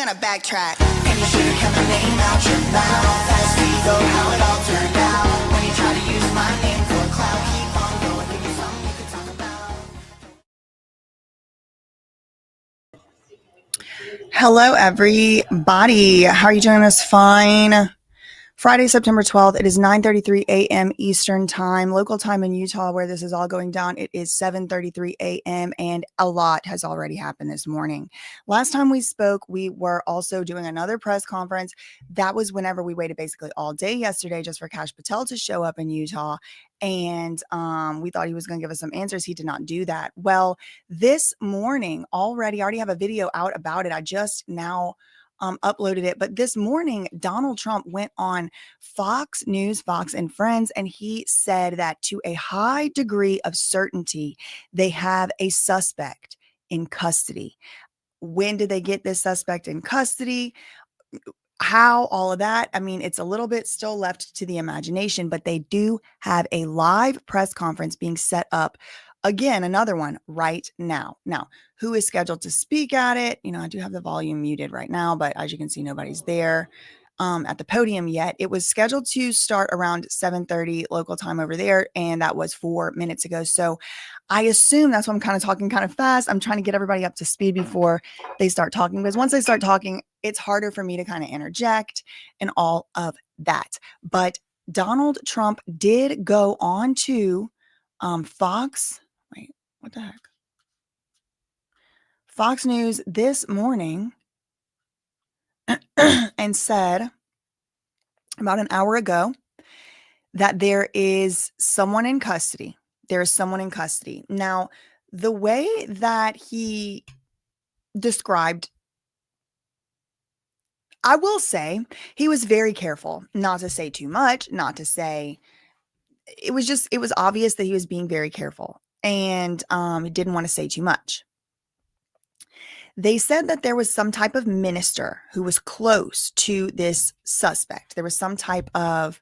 gonna backtrack. And you should have kept my name out your mouth. As we go, how it all turned out. When you try to use my name for clout, keep on going, give me something you can talk about. Hello, everybody. How are you doing this fine? Friday, September 12th. It is 9:33 a.m. Eastern time, local time in Utah, where this is all going down. It is 7:33 a.m. and a lot has already happened this morning. Last time we spoke, we were also doing another press conference. That was whenever we waited basically all day yesterday just for Kash Patel to show up in Utah. And we thought he was going to give us some answers. He did not do that. Well, this morning I already have a video out about it. I just now uploaded it. But this morning, Donald Trump went on Fox News, Fox and Friends, and he said that to a high degree of certainty, they have a suspect in custody. When did they get this suspect in custody? How? All of that. I mean, it's a little bit still left to the imagination, but they do have a live press conference being set up. Again, another one right now. Now, who is scheduled to speak at it? You know, I do have the volume muted right now, but as you can see, nobody's there at the podium yet. It was scheduled to start around 7:30 local time over there, and that was 4 minutes ago. So I assume that's why I'm kind of talking kind of fast. I'm trying to get everybody up to speed before they start talking, because once they start talking, it's harder for me to kind of interject and all of that. But Donald Trump did go on to Fox. Wait, what the heck? Fox News this morning and said about an hour ago that there is someone in custody. There is someone in custody. Now, the way that he described, I will say he was very careful not to say too much, not to say, it was obvious that he was being very careful. And he didn't want to say too much. They said that there was some type of minister who was close to this suspect. There was some type of,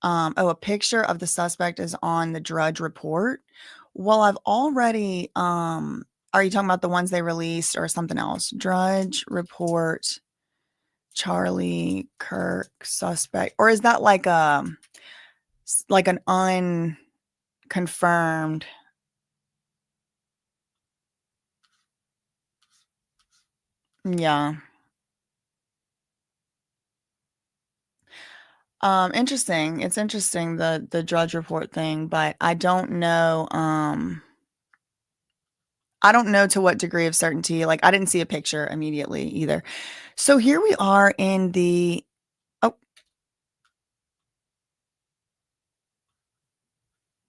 a picture of the suspect is on the Drudge Report. Well, I've already, are you talking about the ones they released or something else? Drudge Report, Charlie, Kirk, suspect, or is that like an unconfirmed? Yeah. Interesting. It's interesting, the Drudge Report thing, but I don't know. I don't know to what degree of certainty. Like, I didn't see a picture immediately either. So here we are in the, oh,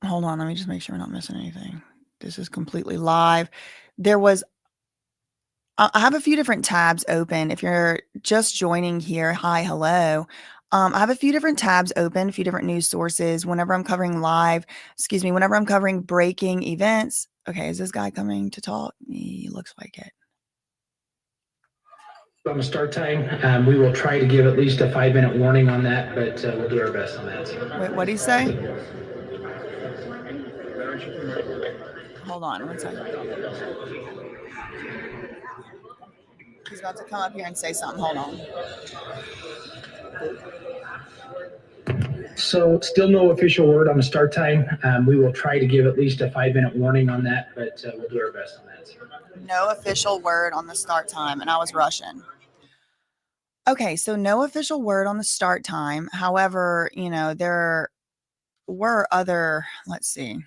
hold on. Let me just make sure we're not missing anything. This is completely live. There was, I have a few different tabs open. If you're just joining here, hi, hello. I have a few different tabs open, a few different news sources. Whenever I'm covering whenever I'm covering breaking events. Okay, is this guy coming to talk? He looks like it. On the start time, we will try to give at least a 5-minute warning on that, but we'll do our best on that. Wait, what did he say? Hold on one second. He's about to come up here and say something. Hold on. So still no official word on the start time. We will try to give at least a 5-minute warning on that, but we'll do our best on that. No official word on the start time, and I was rushing. Okay, so no official word on the start time. However, you know, there were other, let's see.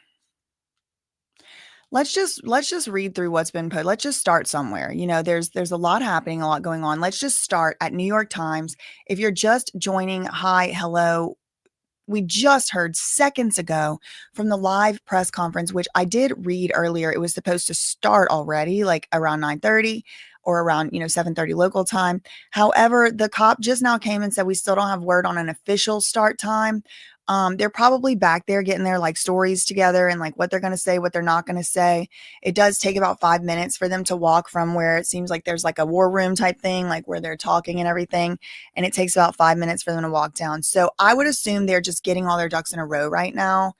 Let's just read through what's been put. Let's just start somewhere. You know, there's a lot happening, a lot going on. Let's just start at New York Times. If you're just joining, hi, hello. We just heard seconds ago from the live press conference, which I did read earlier. It was supposed to start already, like around 9:30 or around, 7:30 local time. However, the cop just now came and said we still don't have word on an official start time. They're probably back there getting their like stories together and like what they're going to say, what they're not going to say. It does take about 5 minutes for them to walk from where it seems like there's like a war room type thing, like where they're talking and everything. And it takes about 5 minutes for them to walk down. So I would assume they're just getting all their ducks in a row right now.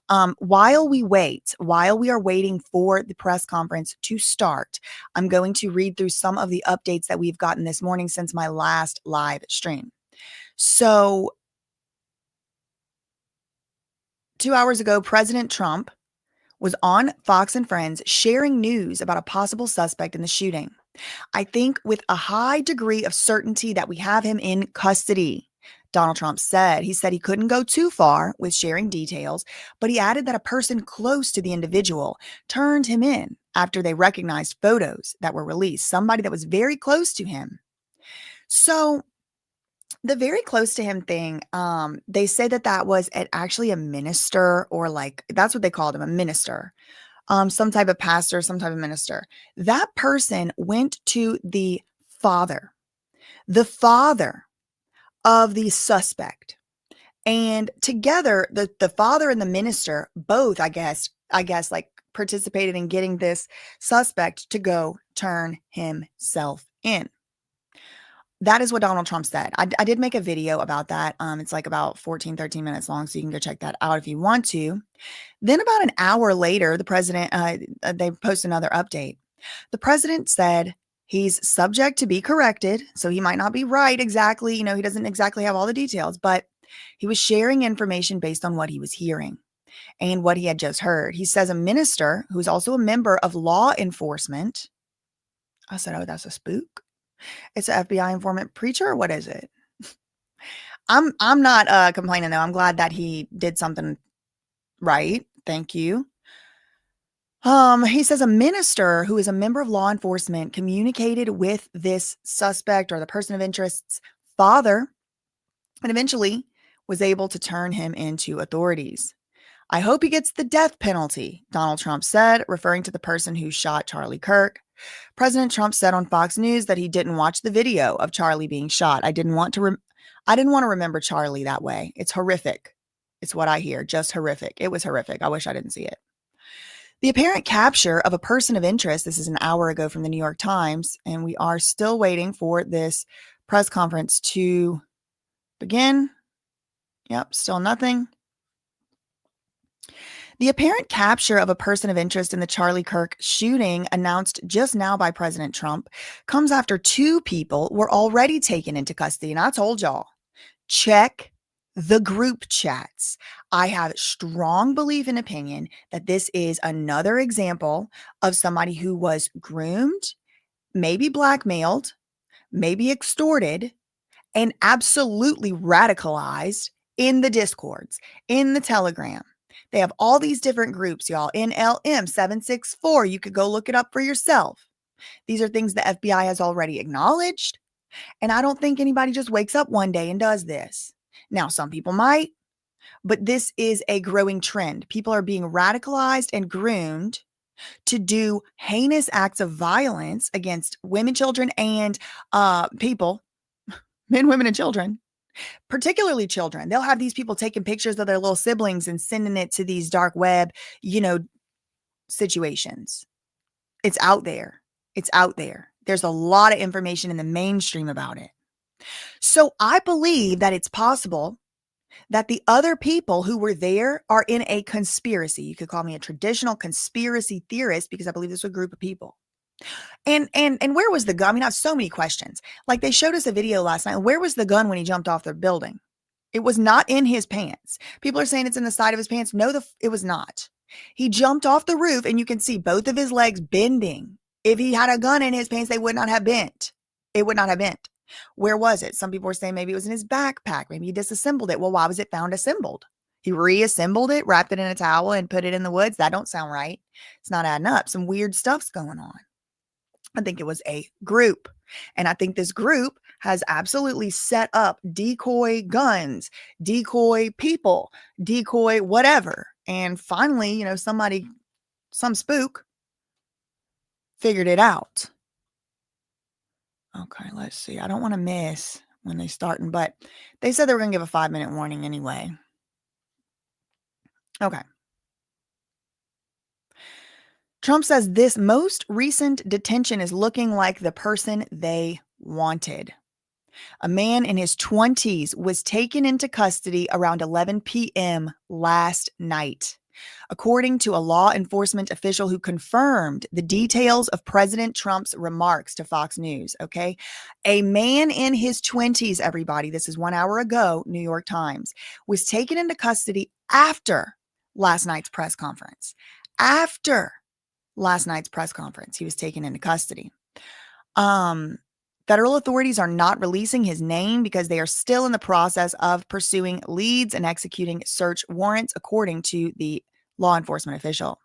While we are waiting for the press conference to start, I'm going to read through some of the updates that we've gotten this morning since my last live stream. So 2 hours ago, President Trump was on Fox and Friends sharing news about a possible suspect in the shooting. I think with a high degree of certainty that we have him in custody, Donald Trump said. He said he couldn't go too far with sharing details, but he added that a person close to the individual turned him in after they recognized photos that were released, somebody that was very close to him. So the very close to him thing, they say that was actually a minister, or like, that's what they called him, a minister. Some type of pastor, some type of minister. That person went to the father of the suspect. And together, the father and the minister both, I guess, like participated in getting this suspect to go turn himself in. That is what Donald Trump said. I did make a video about that. It's like about 13 minutes long, so you can go check that out if you want to. Then about an hour later, the president, they post another update. The president said he's subject to be corrected, so he might not be right exactly. He doesn't exactly have all the details, but he was sharing information based on what he was hearing and what he had just heard. He says a minister who's also a member of law enforcement. I said, oh, that's a spook. It's an FBI informant preacher, or what is it? I'm not complaining though. I'm glad that he did something right. Thank you. He says a minister who is a member of law enforcement communicated with this suspect or the person of interest's father and eventually was able to turn him into authorities. I hope he gets the death penalty, Donald Trump said, referring to the person who shot Charlie Kirk. President Trump said on Fox News that he didn't watch the video of Charlie being shot. I didn't want to remember Charlie that way. It's horrific. It's what I hear. Just horrific. It was horrific. I wish I didn't see it. The apparent capture of a person of interest. This is an hour ago from the New York Times, and we are still waiting for this press conference to begin. Yep, still nothing. The apparent capture of a person of interest in the Charlie Kirk shooting, announced just now by President Trump, comes after 2 people were already taken into custody. And I told y'all, check the group chats. I have strong belief and opinion that this is another example of somebody who was groomed, maybe blackmailed, maybe extorted, and absolutely radicalized in the Discords, in the Telegram. They have all these different groups, y'all. NLM 764. You could go look it up for yourself. These are things the FBI has already acknowledged. And I don't think anybody just wakes up one day and does this. Now, some people might, but this is a growing trend. People are being radicalized and groomed to do heinous acts of violence against women, children, and people, men, women, and children. Particularly children. They'll have these people taking pictures of their little siblings and sending it to these dark web, situations. It's out there. It's out there. There's a lot of information in the mainstream about it. So I believe that it's possible that the other people who were there are in a conspiracy. You could call me a traditional conspiracy theorist because I believe this was a group of people. And where was the gun? I mean, I have so many questions. Like, they showed us a video last night. Where was the gun when he jumped off the building? It was not in his pants. People are saying it's in the side of his pants. No, it was not. He jumped off the roof and you can see both of his legs bending. If he had a gun in his pants, they would not have bent. It would not have bent. Where was it? Some people were saying maybe it was in his backpack. Maybe he disassembled it. Well, why was it found assembled? He reassembled it, wrapped it in a towel, and put it in the woods. That don't sound right. It's not adding up. Some weird stuff's going on. I think it was a group. And I think this group has absolutely set up decoy guns, decoy people, decoy whatever. And finally, some spook figured it out. Okay, let's see. I don't want to miss when they starting, but they said they were going to give a 5-minute warning anyway. Okay. Trump says this most recent detention is looking like the person they wanted. A man in his 20s was taken into custody around 11 p.m. last night. according to a law enforcement official who confirmed the details of President Trump's remarks to Fox News. Okay. A man in his 20s, everybody, this is 1 hour ago, New York Times, was taken into custody after last night's press conference. After last night's press conference, he was taken into custody. Federal authorities are not releasing his name because they are still in the process of pursuing leads and executing search warrants, according to the law enforcement official.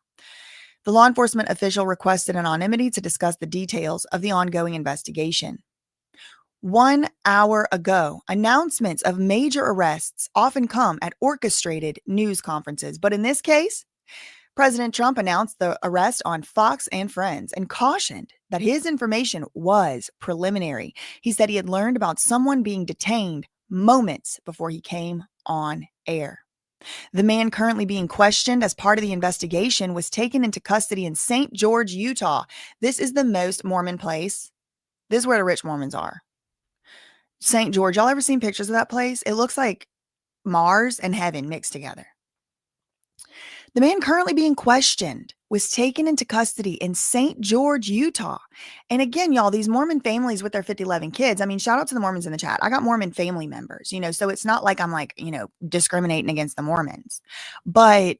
The law enforcement official requested anonymity to discuss the details of the ongoing investigation. 1 hour ago, announcements of major arrests often come at orchestrated news conferences, but in this case, President Trump announced the arrest on Fox and Friends and cautioned that his information was preliminary. He said he had learned about someone being detained moments before he came on air. The man currently being questioned as part of the investigation was taken into custody in St. George, Utah. This is the most Mormon place. This is where the rich Mormons are. St. George. Y'all ever seen pictures of that place? It looks like Mars and heaven mixed together. The man currently being questioned was taken into custody in St. George, Utah. And again, y'all, these Mormon families with their 11 kids. I mean, shout out to the Mormons in the chat. I got Mormon family members, so it's not like I'm discriminating against the Mormons. But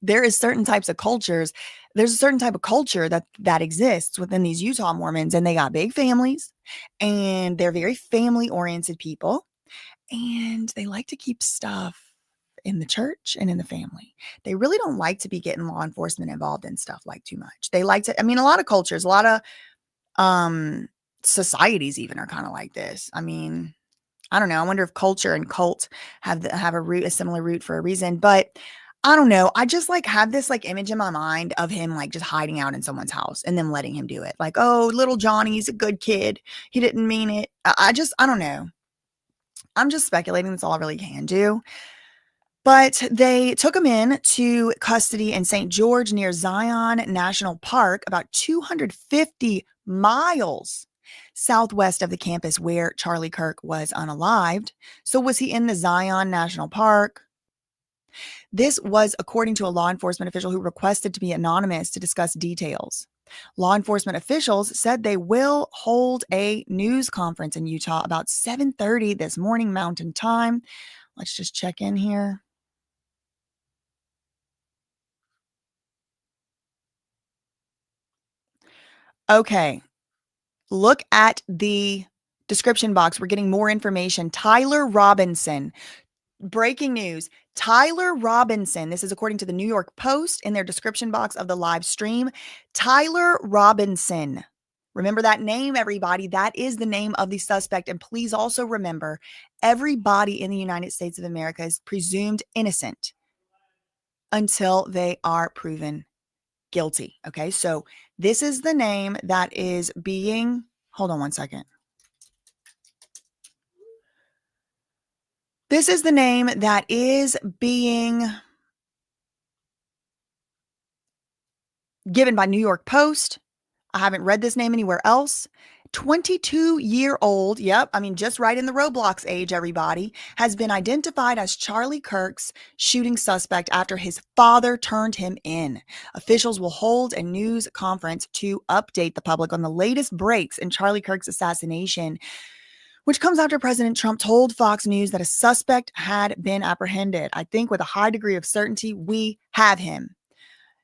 there is certain types of cultures. There's a certain type of culture that exists within these Utah Mormons, and they got big families, and they're very family-oriented people, and they like to keep stuff in the church and in the family. They really don't like to be getting law enforcement involved in stuff like too much. They like to, a lot of cultures, a lot of societies even are kind of like this. I don't know. I wonder if culture and cult have a similar root for a reason, but I don't know. I just have this image in my mind of him just hiding out in someone's house and then letting him do it. Oh, little Johnny's a good kid. He didn't mean it. I don't know. I'm just speculating. That's all I really can do. But they took him in to custody in St. George near Zion National Park, about 250 miles southwest of the campus where Charlie Kirk was unalived. So was he in the Zion National Park? This was according to a law enforcement official who requested to be anonymous to discuss details. Law enforcement officials said they will hold a news conference in Utah about 7:30 this morning Mountain Time. Let's just check in here. Okay, look at the description box. We're getting more information. Tyler Robinson. Breaking news. Tyler Robinson. This is according to the New York Post in their description box of the live stream. Tyler Robinson. Remember that name, everybody. That is the name of the suspect. And please also remember, everybody in the United States of America is presumed innocent until they are proven guilty. Okay, so this is the name that is being, hold on one second. This is the name that is being given by New York Post. I haven't read this name anywhere else. 22-year-old, just right in the Roblox age, everybody, has been identified as Charlie Kirk's shooting suspect after his father turned him in. Officials will hold a news conference to update the public on the latest breaks in Charlie Kirk's assassination, which comes after President Trump told Fox News that a suspect had been apprehended. I think with a high degree of certainty, we have him.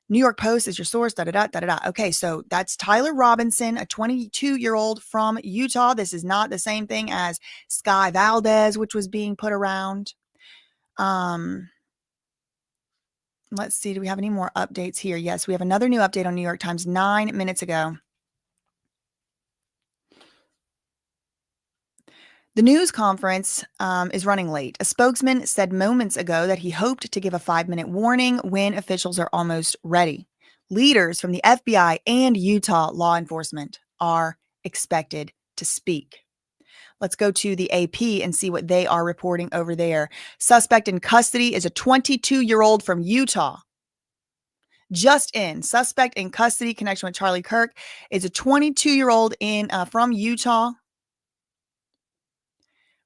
New York Post is your source, Okay, so that's Tyler Robinson, a 22-year-old from Utah. This is not the same thing as Sky Valdez, which was being put around. Let's see. Do we have any more updates here? Yes, we have another new update on New York Times 9 minutes ago. The news conference is running late. A spokesman said moments ago that he hoped to give a 5-minute warning when officials are almost ready. Leaders from the FBI and Utah law enforcement are expected to speak. Let's go to the AP and see what they are reporting over there. Suspect in custody is a 22-year-old from Utah. Just in, suspect in custody connection with Charlie Kirk is a 22-year-old from Utah.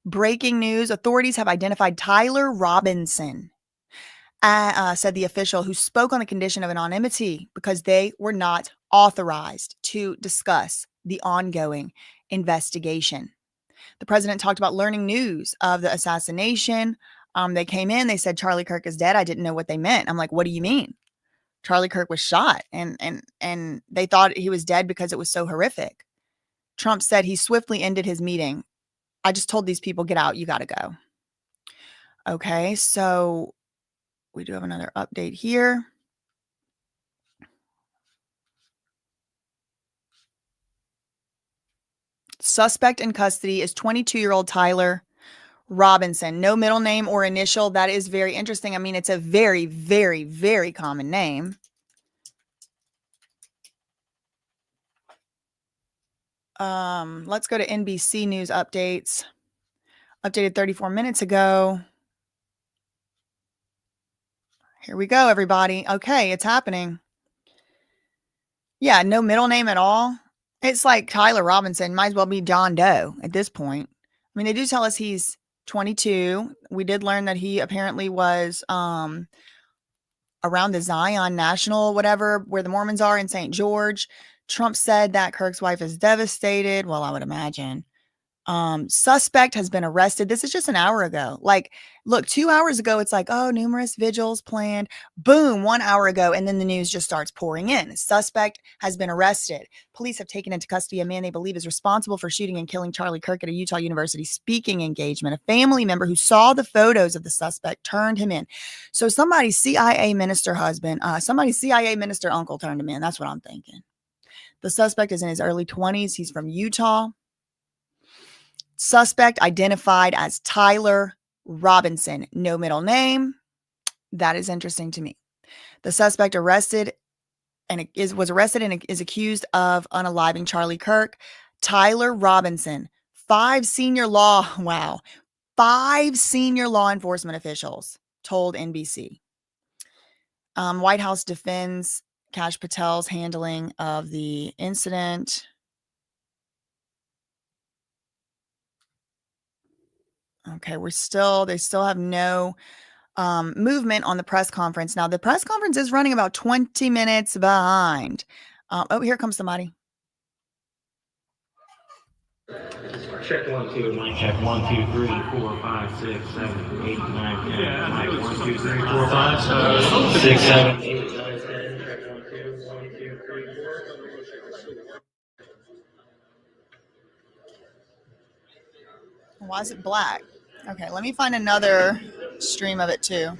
Breaking news, authorities have identified Tyler Robinson said the official who spoke on the condition of anonymity because they were not authorized to discuss the ongoing investigation. The president talked about learning news of the assassination. They came in, they said Charlie Kirk is dead. I didn't know what they meant. I'm like, what do you mean? Charlie Kirk was shot, and they thought he was dead because it was so horrific. Trump said he swiftly ended his meeting. I just told these people, get out, you got to go. Okay, so we do have another update here. Suspect in custody is 22-year-old Tyler Robinson. No middle name or initial. That is very interesting. I mean, it's a very, very, very common name. Let's go to NBC News updates. Updated 34 minutes ago. Here we go, everybody. Okay, it's happening. Yeah, no middle name at all. It's like Tyler Robinson. Might as well be John Doe at this point. I mean, they do tell us he's 22. We did learn that he apparently was around the Zion National, whatever, where the Mormons are in St. George. Trump said that Kirk's wife is devastated. Well, I would imagine. Suspect has been arrested. This is just an hour ago. Like, look, 2 hours ago, it's like, oh, numerous vigils planned. Boom, 1 hour ago. And then the news just starts pouring in. Suspect has been arrested. Police have taken into custody a man they believe is responsible for shooting and killing Charlie Kirk at a Utah University speaking engagement. A family member who saw the photos of the suspect turned him in. So somebody's CIA minister husband, somebody's CIA minister uncle turned him in. That's what I'm thinking. The suspect is in his early 20s. He's from Utah. Suspect identified as Tyler Robinson. No middle name. That is interesting to me. The suspect was arrested and is accused of unaliving Charlie Kirk. Tyler Robinson, five senior law enforcement officials told NBC. White House defends Kash Patel's handling of the incident. Okay, they still have no movement on the press conference. Now, the press conference is running about 20 minutes behind. Oh, here comes somebody. Check 1 2, mic check 1 2 3 4 5 6 7 8 9 10. Yeah, mic 1 2 3 4 5 6 7 8 9 10. Check 1 2 1 2 3 4. Why is it black? Okay, let me find another stream of it too.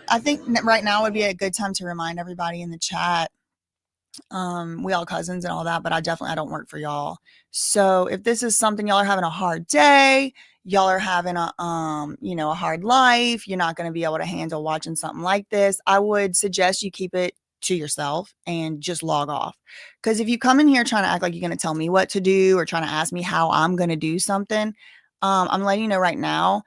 I think right now would be a good time to remind everybody in the chat. We all cousins and all that, but I don't work for y'all. So if this is something y'all are having a hard day, y'all are having a hard life, you're not going to be able to handle watching something like this, I would suggest you keep it to yourself and just log off. Because if you come in here trying to act like you're going to tell me what to do or trying to ask me how I'm going to do something, I'm letting you know right now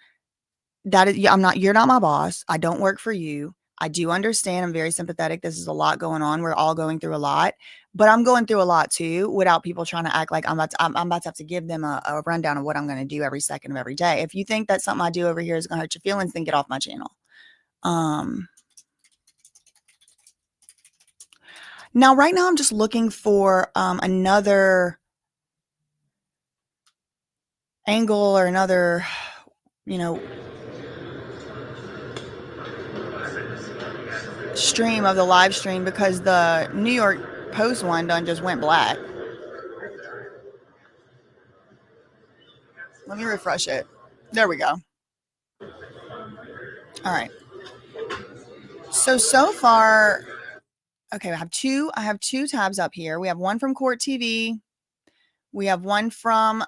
that you're not my boss. I don't work for you. I do understand. I'm very sympathetic. This is a lot going on. We're all going through a lot, but I'm going through a lot too without people trying to act like I'm about to have to give them a rundown of what I'm going to do every second of every day. If you think that something I do over here is going to hurt your feelings, then get off my channel. Now, right now, I'm just looking for another angle or another, stream of the live stream because the New York Post one done just went black. Let me refresh it. There we go. All right. So far, okay, I have two tabs up here. We have one from Court TV. We have one from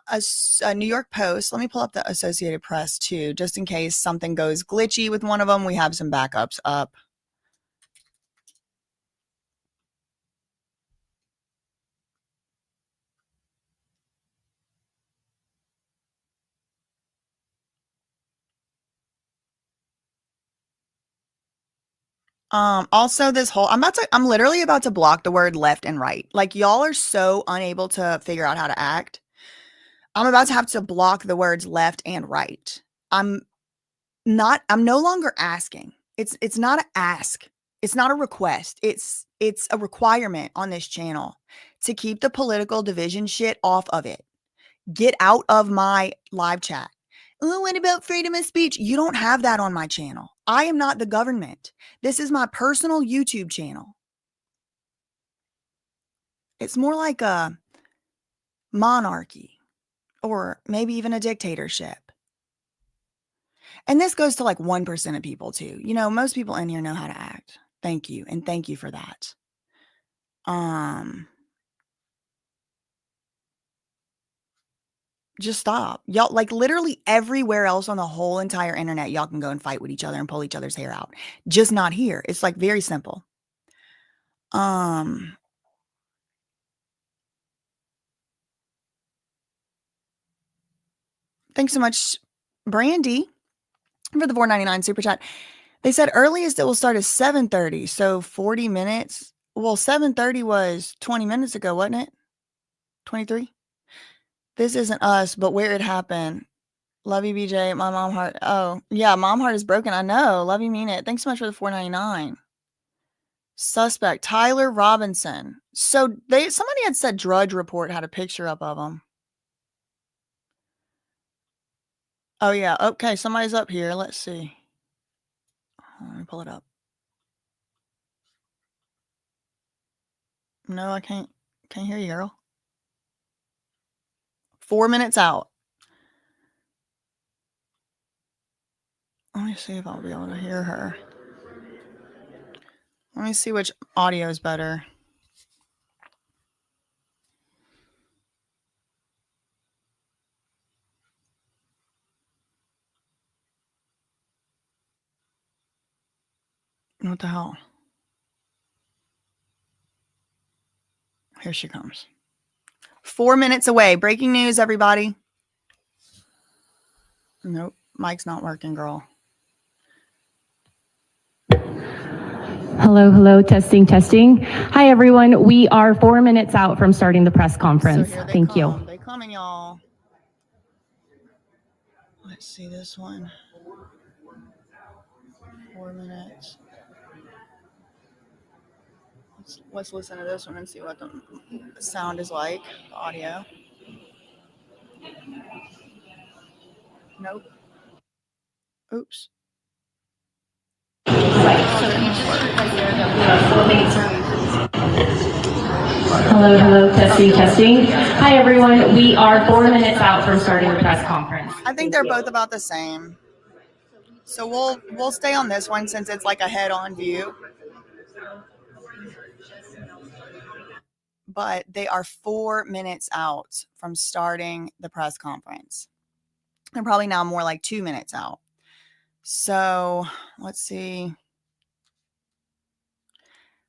a New York Post. Let me pull up the Associated Press too, just in case something goes glitchy with one of them. We have some backups up. Also this whole, I'm literally about to block the word left and right. Like y'all are so unable to figure out how to act. I'm about to have to block the words left and right. I'm no longer asking. It's not an ask. It's not a request. It's a requirement on this channel to keep the political division shit off of it. Get out of my live chat. Oh, what about freedom of speech? You don't have that on my channel. I am not the government. This is my personal YouTube channel. It's more like a monarchy or maybe even a dictatorship. And this goes to like 1% of people too. You know, most people in here know how to act. Thank you. And thank you for that. Just stop. Y'all, like literally everywhere else on the whole entire internet, y'all can go and fight with each other and pull each other's hair out. Just not here. It's like very simple. Thanks so much, Brandy, for the $4.99 super chat. They said earliest it will start at 7:30, so 40 minutes. Well, 7:30 was 20 minutes ago, wasn't it? 23? This isn't us, but where it happened. Love you, BJ. My mom heart. Oh, yeah, mom heart is broken. I know. Love you, mean it. Thanks so much for the $4.99. Suspect Tyler Robinson. So somebody had said Drudge Report had a picture up of him. Oh yeah. Okay, somebody's up here. Let's see. Let me pull it up. No, I can't hear you, girl. 4 minutes out. Let me see if I'll be able to hear her. Let me see which audio is better. What the hell? Here she comes. 4 minutes away. Breaking news, everybody. Nope. Mic's not working, girl. Hello, testing. Hi, everyone. We are 4 minutes out from starting the press conference. So Thank you. They coming, y'all. Let's see this one. 4 minutes. Let's listen to this one and see what the sound is like, the audio. Nope. Oops. Hello, testing. Hi, everyone. We are 4 minutes out from starting the press conference. I think they're both about the same. So we'll stay on this one since it's like a head-on view. But they are 4 minutes out from starting the press conference. They're probably now more like 2 minutes out. So let's see.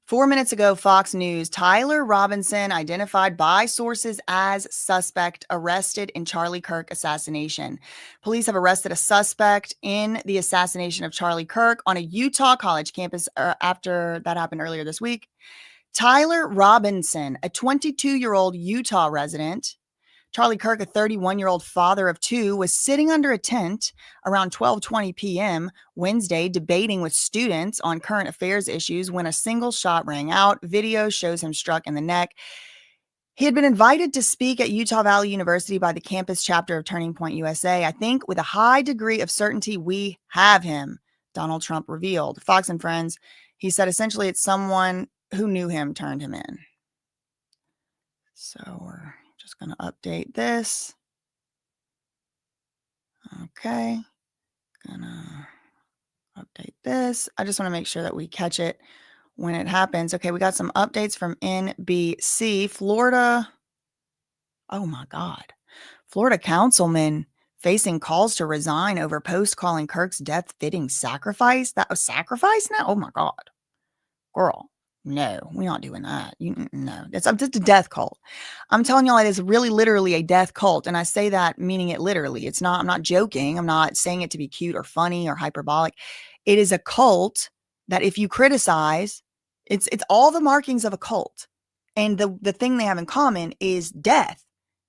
4 minutes ago, Fox News, Tyler Robinson identified by sources as suspect arrested in Charlie Kirk assassination. Police have arrested a suspect in the assassination of Charlie Kirk on a Utah college campus after that happened earlier this week. Tyler Robinson, a 22-year-old Utah resident. Charlie Kirk, a 31-year-old father of two, was sitting under a tent around 12:20 p.m. Wednesday debating with students on current affairs issues when a single shot rang out. Video shows him struck in the neck. He had been invited to speak at Utah Valley University by the campus chapter of Turning Point USA. I think with a high degree of certainty we have him, Donald Trump revealed. Fox and Friends, he said essentially it's someone who knew him turned him in. So we're just going to update this. Okay. Gonna update this. I just want to make sure that we catch it when it happens. Okay, we got some updates from NBC. Florida. Oh my God. Florida councilman facing calls to resign over post calling Kirk's death fitting sacrifice. That was sacrifice now? Oh my God. Girl. No, we're not doing that. No, it's just a death cult. I'm telling y'all, it is really literally a death cult. And I say that meaning it literally. It's not, I'm not joking. I'm not saying it to be cute or funny or hyperbolic. It is a cult that if you criticize, it's all the markings of a cult. And the thing they have in common is death.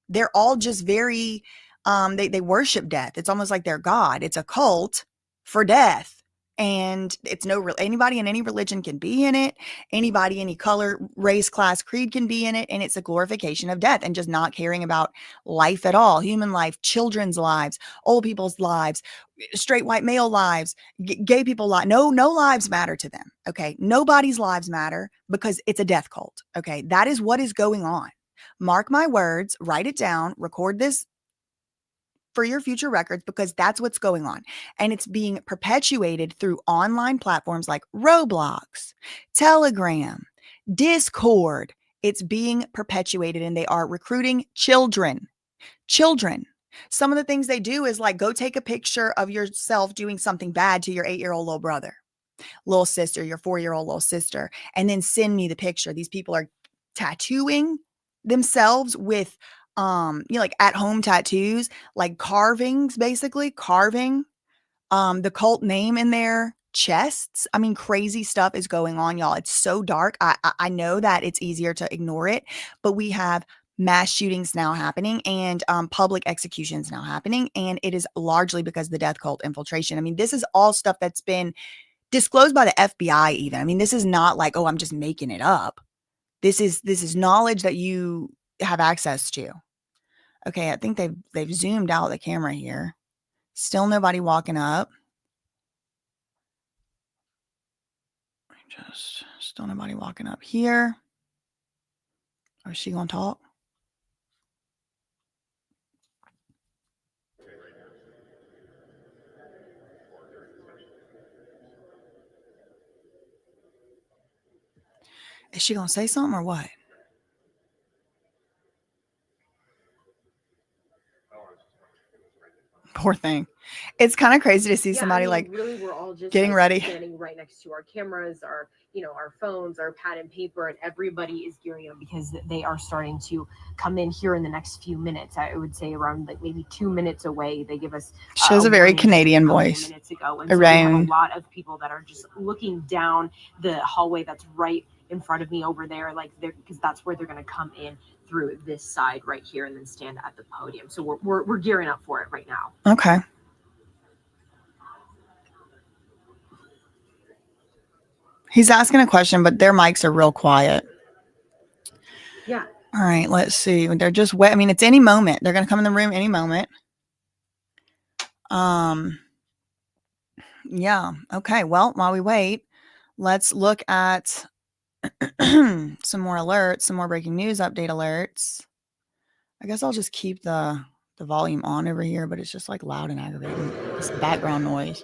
They're all just very, they worship death. It's almost like they're God. It's a cult for death. And it's anybody in any religion can be in it. Anybody, any color, race, class, creed can be in it. And it's a glorification of death and just not caring about life at all. Human life, children's lives, old people's lives, straight white male lives, gay people lives. No lives matter to them. Okay. Nobody's lives matter because it's a death cult. Okay. That is what is going on. Mark my words, write it down, record this for your future records, because that's what's going on. And it's being perpetuated through online platforms like Roblox, Telegram, Discord. It's being perpetuated, and they are recruiting children. Some of the things they do is like, go take a picture of yourself doing something bad to your 8-year-old little brother, little sister, your 4-year-old little sister, and then send me the picture. These people are tattooing themselves with like at home tattoos, like carvings, basically carving the cult name in their chests. I mean, crazy stuff is going on, y'all. It's so dark. I know that it's easier to ignore it, but we have mass shootings now happening and public executions now happening. And it is largely because of the death cult infiltration. I mean, this is all stuff that's been disclosed by the FBI even. I mean, this is not like, oh, I'm just making it up. This is knowledge that you have access to. Okay, I think they've zoomed out the camera here. Still nobody walking up. Still nobody walking up here. Or is she gonna talk? Is she gonna say something or what? Poor thing. It's kind of crazy to see somebody really we're all just getting ready, standing right next to our cameras, our our phones, our pad and paper, and everybody is gearing up because they are starting to come in here in the next few minutes. I would say around like maybe 2 minutes away. They give us she has a very Canadian voice. Minutes ago, and so we have a lot of people that are just looking down the hallway that's right in front of me over there, because that's where they're going to come in through this side right here and then stand at the podium. So we're gearing up for it right now. Okay. He's asking a question, but their mics are real quiet. Yeah. All right, let's see. They're just wet. I mean, it's any moment. They're going to come in the room any moment. Yeah. Okay. Well, while we wait, let's look at some more alerts, some more breaking news update alerts. I guess I'll just keep the volume on over here, but it's just like loud and aggravating. This background noise.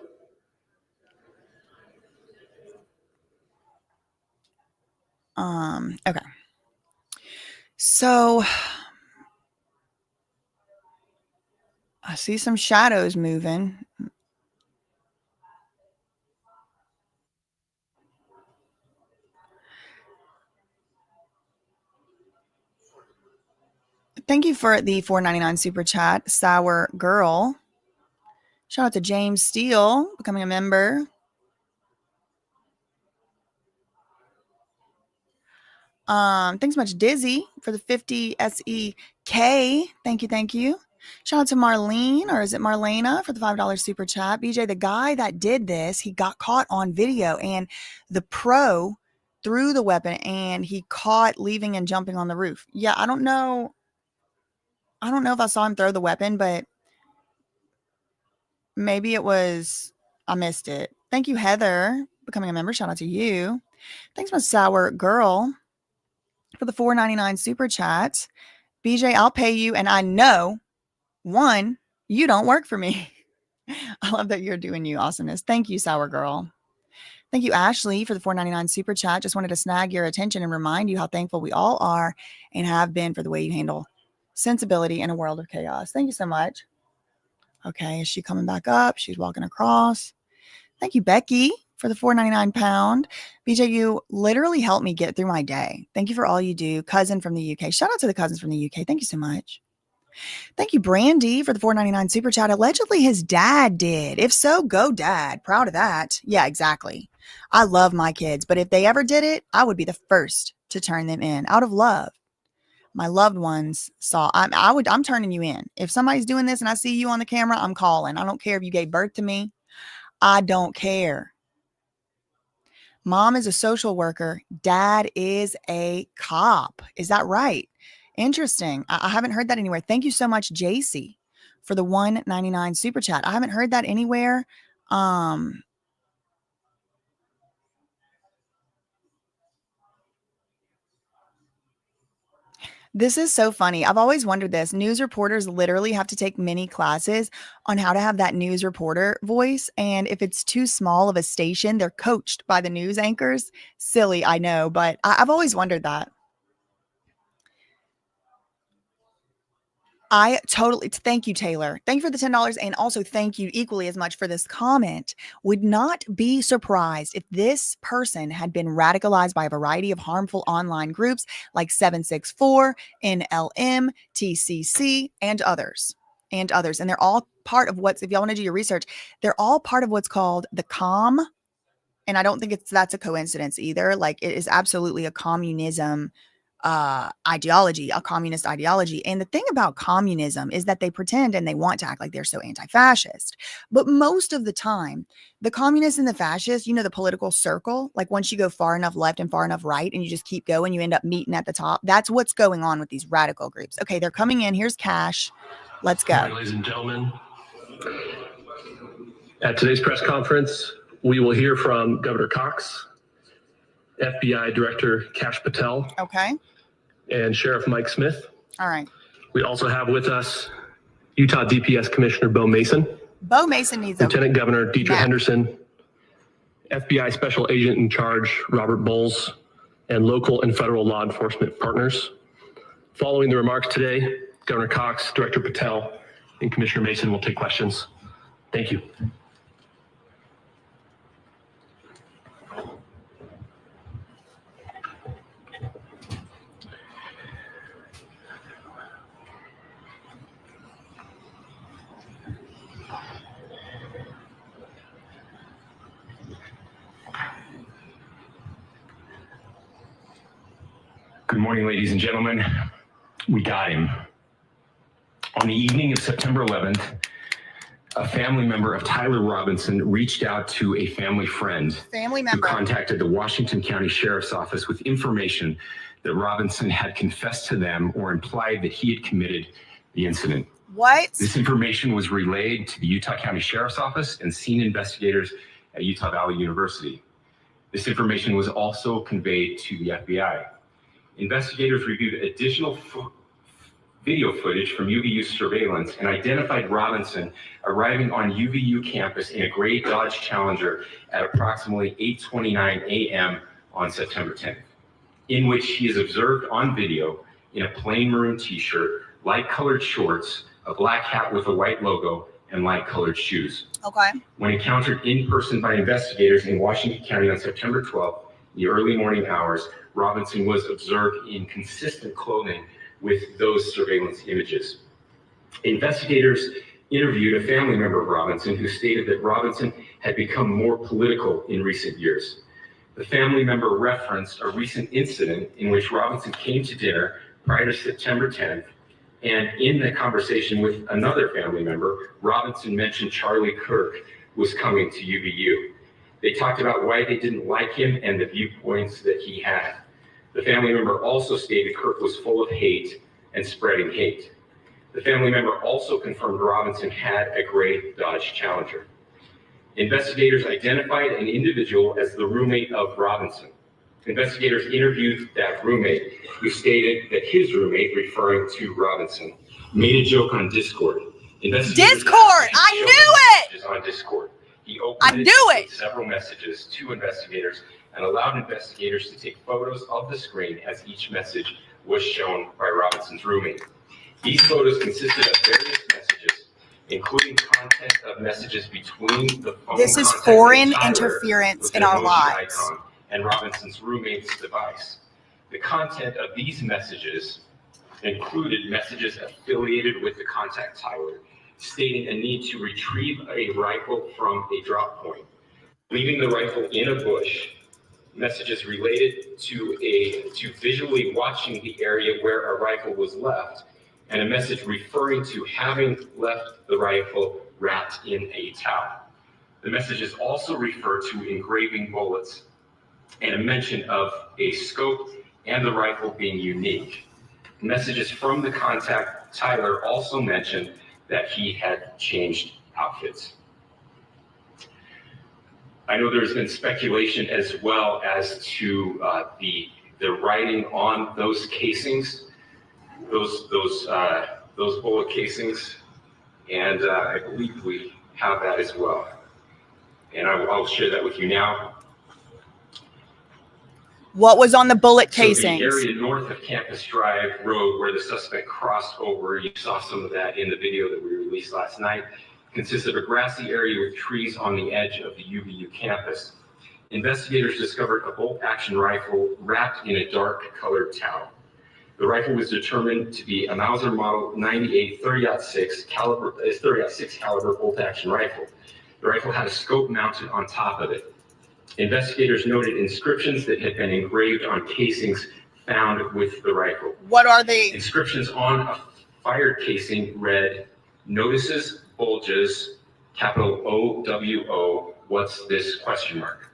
Okay. So I see some shadows moving. Thank you for the $4.99 super chat, Sour Girl. Shout out to James Steele becoming a member. Thanks so much, Dizzy, for the 50 SEK. Thank you. Shout out to Marlene, or is it Marlena, for the $5 super chat. BJ, the guy that did this, he got caught on video, and the pro threw the weapon, and he caught leaving and jumping on the roof. Yeah, I don't know if I saw him throw the weapon, but maybe it was, I missed it. Thank you, Heather, becoming a member. Shout out to you. Thanks, my Sour Girl, for the $4.99 super chat. BJ, I'll pay you, and I know, one, you don't work for me. I love that you're doing you. Awesomeness. Thank you, Sour Girl. Thank you, Ashley, for the $4.99 super chat. Just wanted to snag your attention and remind you how thankful we all are and have been for the way you handle sensibility in a world of chaos. Thank you so much. Okay, is she coming back up? She's walking across. Thank you, Becky, for the $4.99 pound. BJ, you literally helped me get through my day. Thank you for all you do. Cousin from the UK. Shout out to the cousins from the UK. Thank you so much. Thank you, Brandy, for the $4.99 super chat. Allegedly, his dad did. If so, go dad. Proud of that. Yeah, exactly. I love my kids, but if they ever did it, I would be the first to turn them in out of love. My loved ones saw, I'm turning you in. If somebody's doing this and I see you on the camera, I'm calling. I don't care if you gave birth to me. I don't care. Mom is a social worker. Dad is a cop. Is that right? Interesting. I haven't heard that anywhere. Thank you so much, JC, for the $1.99 super chat. I haven't heard that anywhere. This is so funny. I've always wondered this. News reporters literally have to take mini classes on how to have that news reporter voice. And if it's too small of a station, they're coached by the news anchors. Silly, I know, but I've always wondered that. Thank you, Taylor. Thank you for the $10. And also thank you equally as much for this comment. Would not be surprised if this person had been radicalized by a variety of harmful online groups like 764, NLM, TCC, and others. And they're all part of if y'all want to do your research, they're all part of what's called the COM. And I don't think that's a coincidence either. Like, it is absolutely a communism ideology, a communist ideology. And the thing about communism is that they pretend and they want to act like they're so anti-fascist. But most of the time, the communists and the fascists, the political circle, like once you go far enough left and far enough right and you just keep going, you end up meeting at the top. That's what's going on with these radical groups. Okay, they're coming in. Here's Cash. Let's go. Good morning, ladies and gentlemen. At today's press conference, we will hear from Governor Cox, FBI Director Kash Patel, Okay. and Sheriff Mike Smith. All right. We also have with us Utah DPS Commissioner Bo Mason, Bo Mason needs Lieutenant Governor Deidre Matt Henderson, FBI Special Agent in Charge Robert Bowles, and local and federal law enforcement partners. Following the remarks today, Governor Cox, Director Patel, and Commissioner Mason will take questions. Thank you. Good morning, ladies and gentlemen. We got him. On the evening of September 11th, a family member of Tyler Robinson reached out to a family friend who contacted the Washington County Sheriff's Office with information that Robinson had confessed to them or implied that he had committed the incident. What? This information was relayed to the Utah County Sheriff's Office and scene investigators at Utah Valley University. This information was also conveyed to the FBI. Investigators reviewed additional video footage from UVU surveillance and identified Robinson arriving on UVU campus in a gray Dodge Challenger at approximately 8:29 a.m. on September 10th, in which he is observed on video in a plain maroon t-shirt, light-colored shorts, a black hat with a white logo, and light-colored shoes. Okay. When encountered in person by investigators in Washington County on September 12th, in the early morning hours, Robinson was observed in consistent clothing with those surveillance images. Investigators interviewed a family member of Robinson who stated that Robinson had become more political in recent years. The family member referenced a recent incident in which Robinson came to dinner prior to September 10th, and in the conversation with another family member, Robinson mentioned Charlie Kirk was coming to UVU. They talked about why they didn't like him and the viewpoints that he had. The family member also stated Kirk was full of hate and spreading hate. The family member also confirmed Robinson had a gray Dodge Challenger. Investigators identified an individual as the roommate of Robinson. Investigators interviewed that roommate, who stated that his roommate, referring to Robinson, made a joke on Discord. Discord! I knew it! On Discord. He I knew it! Several messages to investigators and allowed investigators to take photos of the screen as each message was shown by Robinson's roommate. These photos consisted of various messages, including content of messages between the phone. This is foreign interference in our lives. And Robinson's roommate's device. The content of these messages included messages affiliated with the contact Tyler, stating a need to retrieve a rifle from a drop point. leaving the rifle in a bush, messages related to visually watching the area where a rifle was left, and a message referring to having left the rifle wrapped in a towel. The messages also refer to engraving bullets and a mention of a scope and the rifle being unique. Messages from the contact, Tyler, also mentioned that he had changed outfits. I know there's been speculation as well as to the writing on those casings, those bullet casings, and I believe we have that as well. And I'll share that with you now. What was on the bullet So casings? the area north of Campus Drive Road where the suspect crossed over, you saw some of that in the video that we released last night, consists of a grassy area with trees on the edge of the UVU campus. Investigators discovered a bolt-action rifle wrapped in a dark-colored towel. The rifle was determined to be a Mauser Model 98 30-06 caliber bolt-action rifle. The rifle had a scope mounted on top of it. Investigators noted inscriptions that had been engraved on casings found with the rifle. What are they? Inscriptions on a fired casing read, "Notices, bulges, capital OWO, what's this, question mark."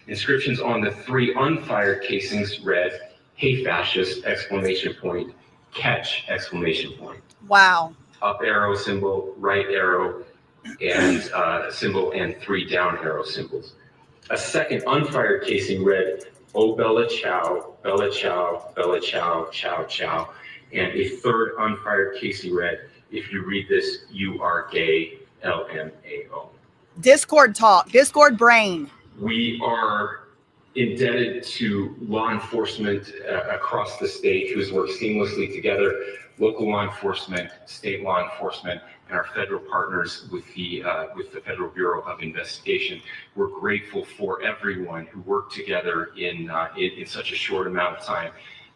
Inscriptions on the 3 unfired casings read, "Hey fascist, exclamation point, catch, exclamation point." Wow. Up arrow symbol, right arrow, and symbol, and 3 down arrow symbols. A second unfired casing read, "Oh Bella Chow, Bella Chow, Bella Chow, Chow Chow." And a third unfired casing read, "If you read this, you are gay, LMAO." Discord talk, Discord brain. We are indebted to law enforcement across the state who's worked seamlessly together, local law enforcement, state law enforcement, and our federal partners with the Federal Bureau of Investigation. We're grateful for everyone who worked together in such a short amount of time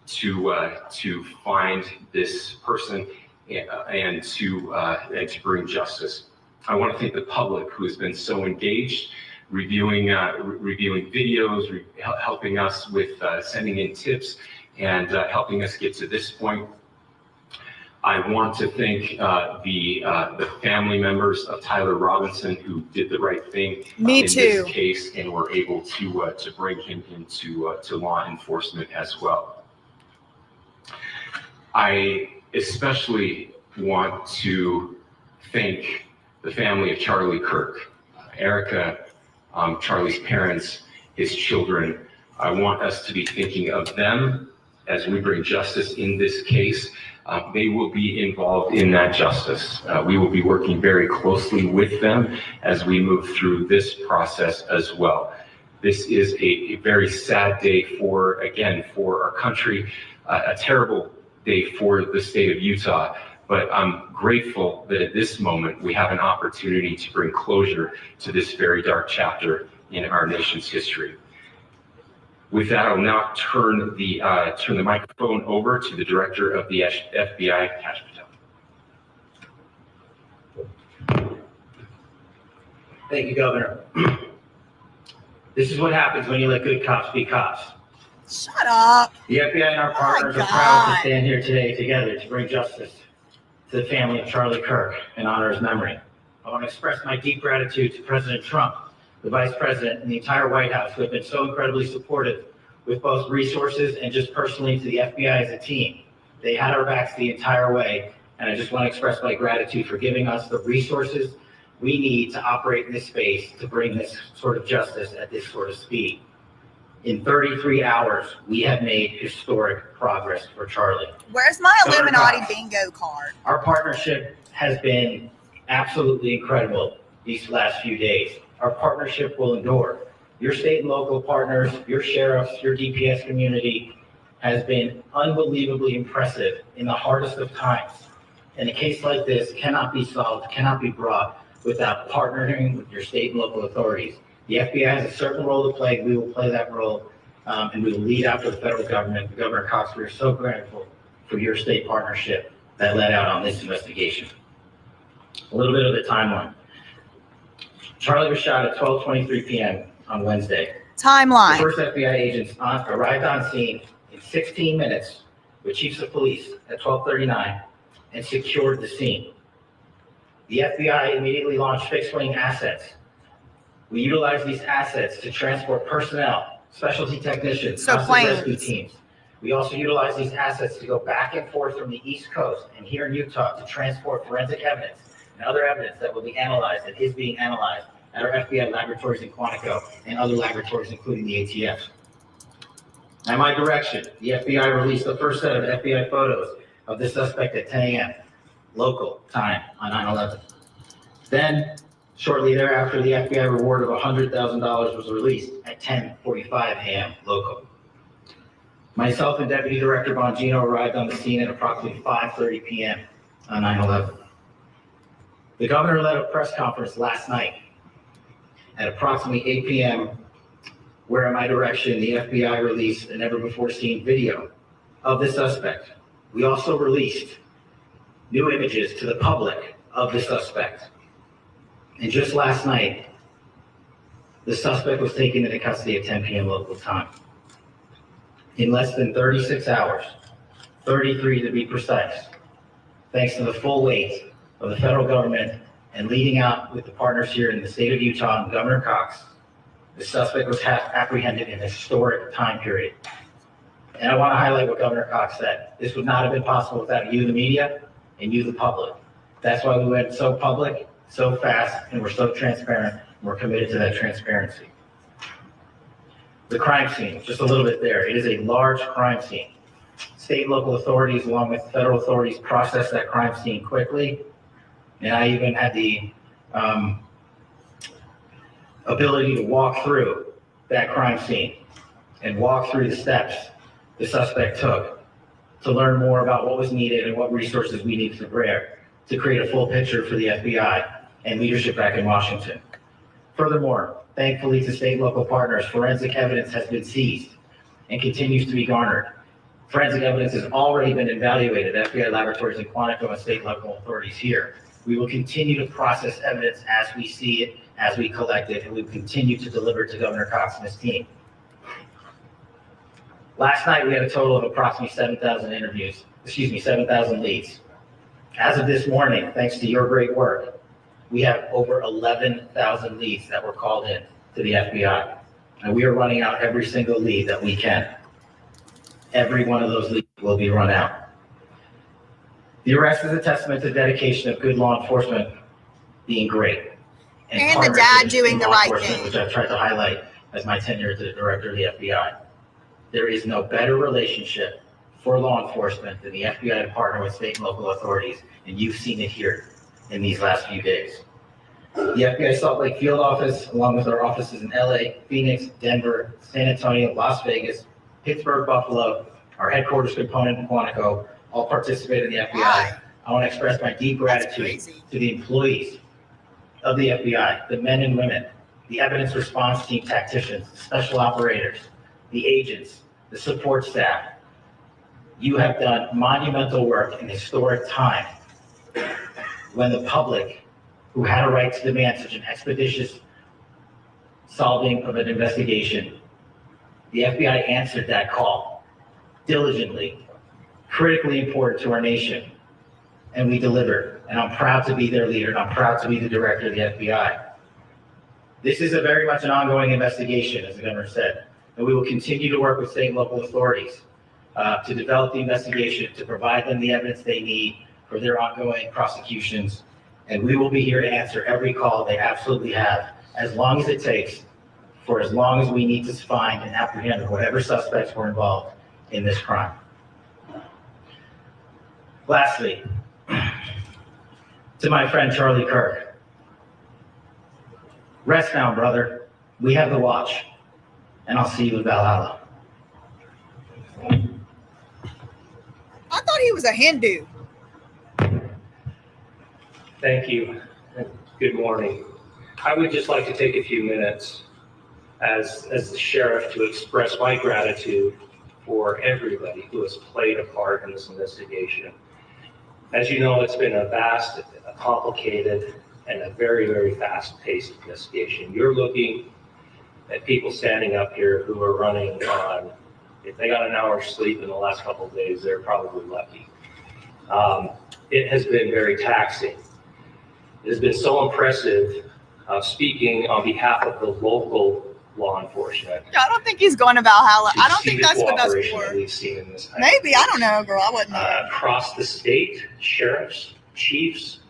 to find this person and to bring justice. I want to thank the public who has been so engaged, reviewing videos, helping us with sending in tips, and helping us get to this point. I want to thank the family members of Tyler Robinson who did the right thing in this case and were able to bring him into to law enforcement as well. I especially want to thank the family of Charlie Kirk, Erica, Charlie's parents, his children. I want us to be thinking of them as we bring justice in this case. They will be involved in that justice. We will be working very closely with them as we move through this process as well. This is a very sad day for our country, a terrible day for the state of Utah. But I'm grateful that at this moment we have an opportunity to bring closure to this very dark chapter in our nation's history. With that, I'll now turn the microphone over to the Director of the FBI, Kash Patel. Thank you, Governor. This is what happens when you let good cops be cops. Shut up. The FBI and our partners are proud to stand here today together to bring justice to the family of Charlie Kirk and honor his memory. I want to express my deep gratitude to President Trump, the Vice President, and the entire White House who have been so incredibly supportive with both resources and just personally to the FBI as a team. They had our backs the entire way, and I just want to express my gratitude for giving us the resources we need to operate in this space to bring this sort of justice at this sort of speed. In 33 hours, we have made historic progress for Charlie. Where's my Illuminati bingo card? Our partnership has been absolutely incredible these last few days. Our partnership will endure. Your state and local partners, your sheriffs, your DPS community has been unbelievably impressive in the hardest of times. And a case like this cannot be solved, cannot be brought without partnering with your state and local authorities. The FBI has a certain role to play. We will play that role, and we will lead after the federal government. Governor Cox, we are so grateful for your state partnership that led out on this investigation. A little bit of the timeline. Charlie was shot at 12:23 p.m. on Wednesday. The Timeline. first FBI agents arrived on scene in 16 minutes with chiefs of police at 12:39 and secured the scene. The FBI immediately launched fixed-wing assets. We utilized these assets to transport personnel, specialty technicians, So hostage rescue planes. teams. We also utilized these assets to go back and forth from the East Coast and here in Utah to transport forensic evidence and other evidence that will be analyzed and is being analyzed at our FBI laboratories in Quantico and other laboratories, including the ATF. At my direction, the FBI released the first set of FBI photos of the suspect at 10 a.m. local time on 9/11. Then, shortly thereafter, the FBI reward of $100,000 was released at 10:45 a.m. local. Myself and Deputy Director Bongino arrived on the scene at approximately 5:30 p.m. on 9/11. The governor led a press conference last night at approximately 8 p.m., where at my direction, the FBI released a never-before-seen video of the suspect. We also released new images to the public of the suspect. And just last night, the suspect was taken into custody at 10 p.m. local time. In less than 36 hours, 33 to be precise, thanks to the full weight of the federal government and leading out with the partners here in the state of Utah and Governor Cox, the suspect was apprehended in a historic time period. And I want to highlight what Governor Cox said. This would not have been possible without you, the media, and you, the public. That's why we went so public, so fast, and we're so transparent, and we're committed to that transparency. The crime scene, just a little bit there. It is a large crime scene. State and local authorities, along with federal authorities, processed that crime scene quickly. And I even had the ability to walk through that crime scene and walk through the steps the suspect took to learn more about what was needed and what resources we needed to bear to create a full picture for the FBI and leadership back in Washington. Furthermore, thankfully to state and local partners, forensic evidence has been seized and continues to be garnered. Forensic evidence has already been evaluated at FBI laboratories in Quantico and state and local authorities here. We will continue to process evidence as we see it, as we collect it, and we will continue to deliver to Governor Cox and his team. Last night, we had a total of approximately 7,000 leads. As of this morning, thanks to your great work, we have over 11,000 leads that were called in to the FBI. And we are running out every single lead that we can. Every one of those leads will be run out. The arrest is a testament to the dedication of good law enforcement being great. And the dad doing the right thing. Which I've tried to highlight as my tenure as the director of the FBI. There is no better relationship for law enforcement than the FBI to partner with state and local authorities, and you've seen it here in these last few days. The FBI Salt Lake field office, along with our offices in LA, Phoenix, Denver, San Antonio, Las Vegas, Pittsburgh, Buffalo, our headquarters component in Quantico, all participate in the FBI. Why? I want to express my deep gratitude to the employees of the FBI, the men and women, the evidence response team tacticians, the special operators, the agents, the support staff. You have done monumental work in historic time when the public, who had a right to demand such an expeditious solving of an investigation, the FBI answered that call diligently, critically important to our nation, and we delivered. And I'm proud to be their leader, and I'm proud to be the director of the FBI. This is a very much an ongoing investigation, as the governor said, and we will continue to work with state and local authorities to develop the investigation, to provide them the evidence they need for their ongoing prosecutions. And we will be here to answer every call they absolutely have, as long as it takes, for as long as we need to find and apprehend whatever suspects were involved in this crime. Lastly, to my friend Charlie Kirk, rest now, brother. We have the watch, and I'll see you in Valhalla. I thought he was a Hindu. Thank you. Good morning. I would just like to take a few minutes as the sheriff to express my gratitude for everybody who has played a part in this investigation. As you know, it's been a vast, a complicated, and a very, very fast-paced investigation. You're looking at people standing up here who are running on, if they got an hour's sleep in the last couple of days, they're probably lucky. It has been very taxing. It has been so impressive speaking on behalf of the local law enforcement. I don't think he's going about how. I don't think that's what that's Cooperation for. that we've seen in this. Maybe, I don't know, girl. I wouldn't know. Across the state, sheriffs, chiefs,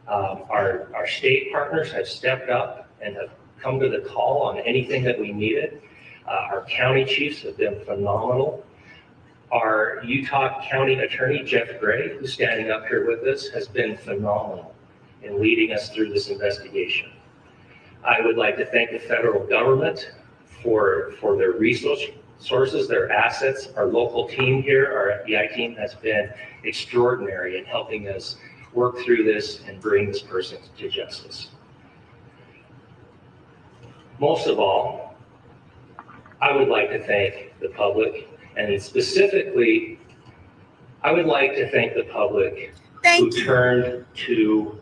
our state partners have stepped up and have come to the call on anything that we needed. Our county chiefs have been phenomenal. Our Utah County Attorney, Jeff Gray, who's standing up here with us, has been phenomenal in leading us through this investigation. I would like to thank the federal government for their resources, their assets. Our local team here, our FBI team, has been extraordinary in helping us work through this and bring this person to justice. Most of all, I would like to thank the public, and specifically, I would like to thank the public who turned to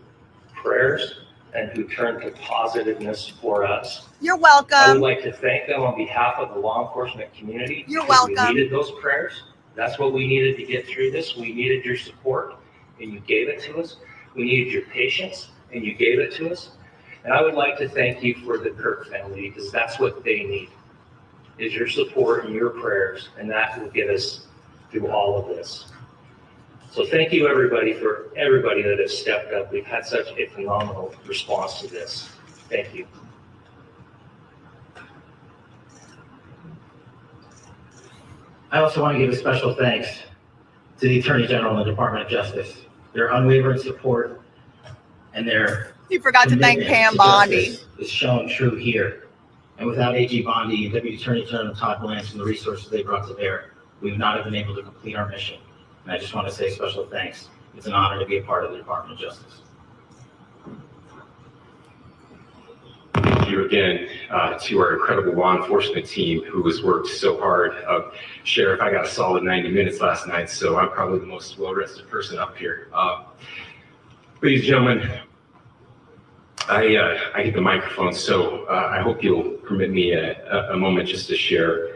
prayers and who turned to positiveness for us. You're welcome. I would like to thank them on behalf of the law enforcement community. You're because welcome. We needed those prayers. That's what we needed to get through this. We needed your support, and you gave it to us. We needed your patience, and you gave it to us. And I would like to thank you for the Kirk family, because that's what they need, is your support and your prayers, and that will get us through all of this. So thank you, everybody, for everybody that has stepped up. We've had such a phenomenal response to this. Thank you. I also want to give a special thanks to the Attorney General and the Department of Justice. Their unwavering support and their You forgot to thank commitment Pam to Bondi. justice is shown true here. And without AG Bondi and Deputy Attorney General Todd Blanche and the resources they brought to bear, we would not have been able to complete our mission. And I just want to say special thanks. It's an honor to be a part of the Department of Justice. Thank you again to our incredible law enforcement team who has worked so hard. Sheriff, I got a solid 90 minutes last night, so I'm probably the most well-rested person up here. Ladies and gentlemen, I get the microphone, so I hope you'll permit me a moment just to share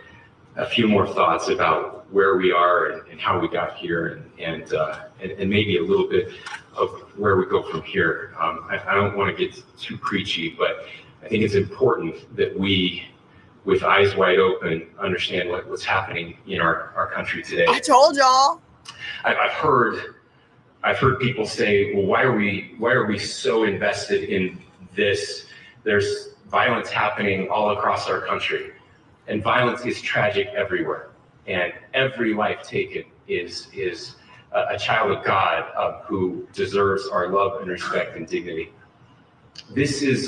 a few more thoughts about where we are and how we got here, and maybe a little bit of where we go from here. I don't want to get too preachy, but I think it's important that we, with eyes wide open, understand what's happening in our country today. I told y'all. I've heard people say, well, why are we so invested in this? There's violence happening all across our country, and violence is tragic everywhere. And every life taken is a child of God who deserves our love and respect and dignity. This is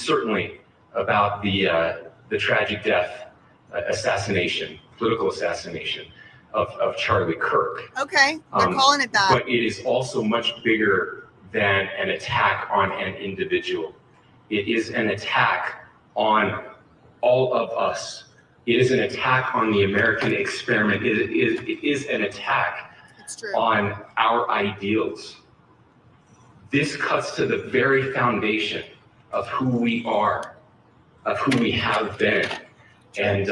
certainly about the tragic death, political assassination of Charlie Kirk. Okay, they're calling it that. But it is also much bigger than an attack on an individual. It is an attack on all of us. It is an attack on the American experiment. It is an attack on our ideals. This cuts to the very foundation of who we are, of who we have been, and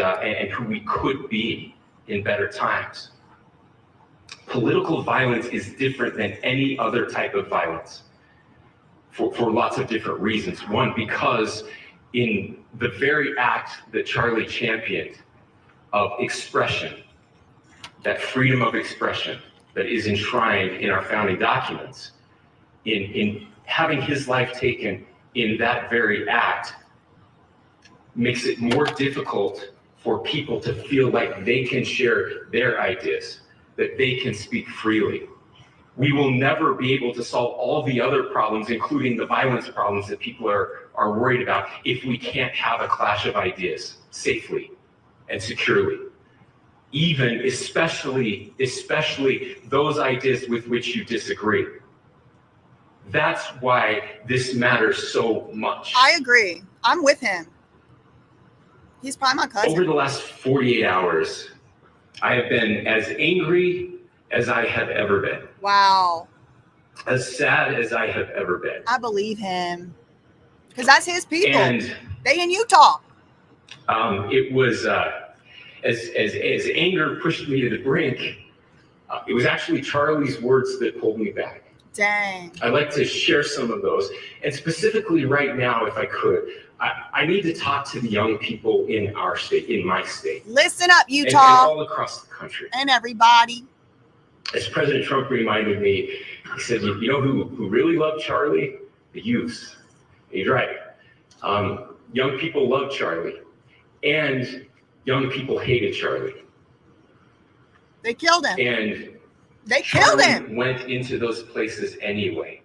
who we could be in better times. Political violence is different than any other type of violence for lots of different reasons. One, because in the very act that Charlie championed of expression, that freedom of expression that is enshrined in our founding documents, in having his life taken in that very act, makes it more difficult for people to feel like they can share their ideas, that they can speak freely. We will never be able to solve all the other problems, including the violence problems that people are worried about, if we can't have a clash of ideas safely and securely. Especially those ideas with which you disagree. That's why this matters so much. I agree. I'm with him. He's probably my cousin. Over the last 48 hours, I have been as angry as I have ever been. Wow. As sad as I have ever been. I believe him. Because that's his people. And they in Utah. It was, as anger pushed me to the brink, it was actually Charlie's words that pulled me back. Dang. I'd like to share some of those. And specifically right now, if I could, I need to talk to the young people in our state, in my state. Listen up, And Utah. all across the country. And everybody. As President Trump reminded me, he said, you know who really loved Charlie? The youth. He's right. Young people loved Charlie. And young people hated Charlie. They killed him. And They killed Charlie him. went into those places anyway.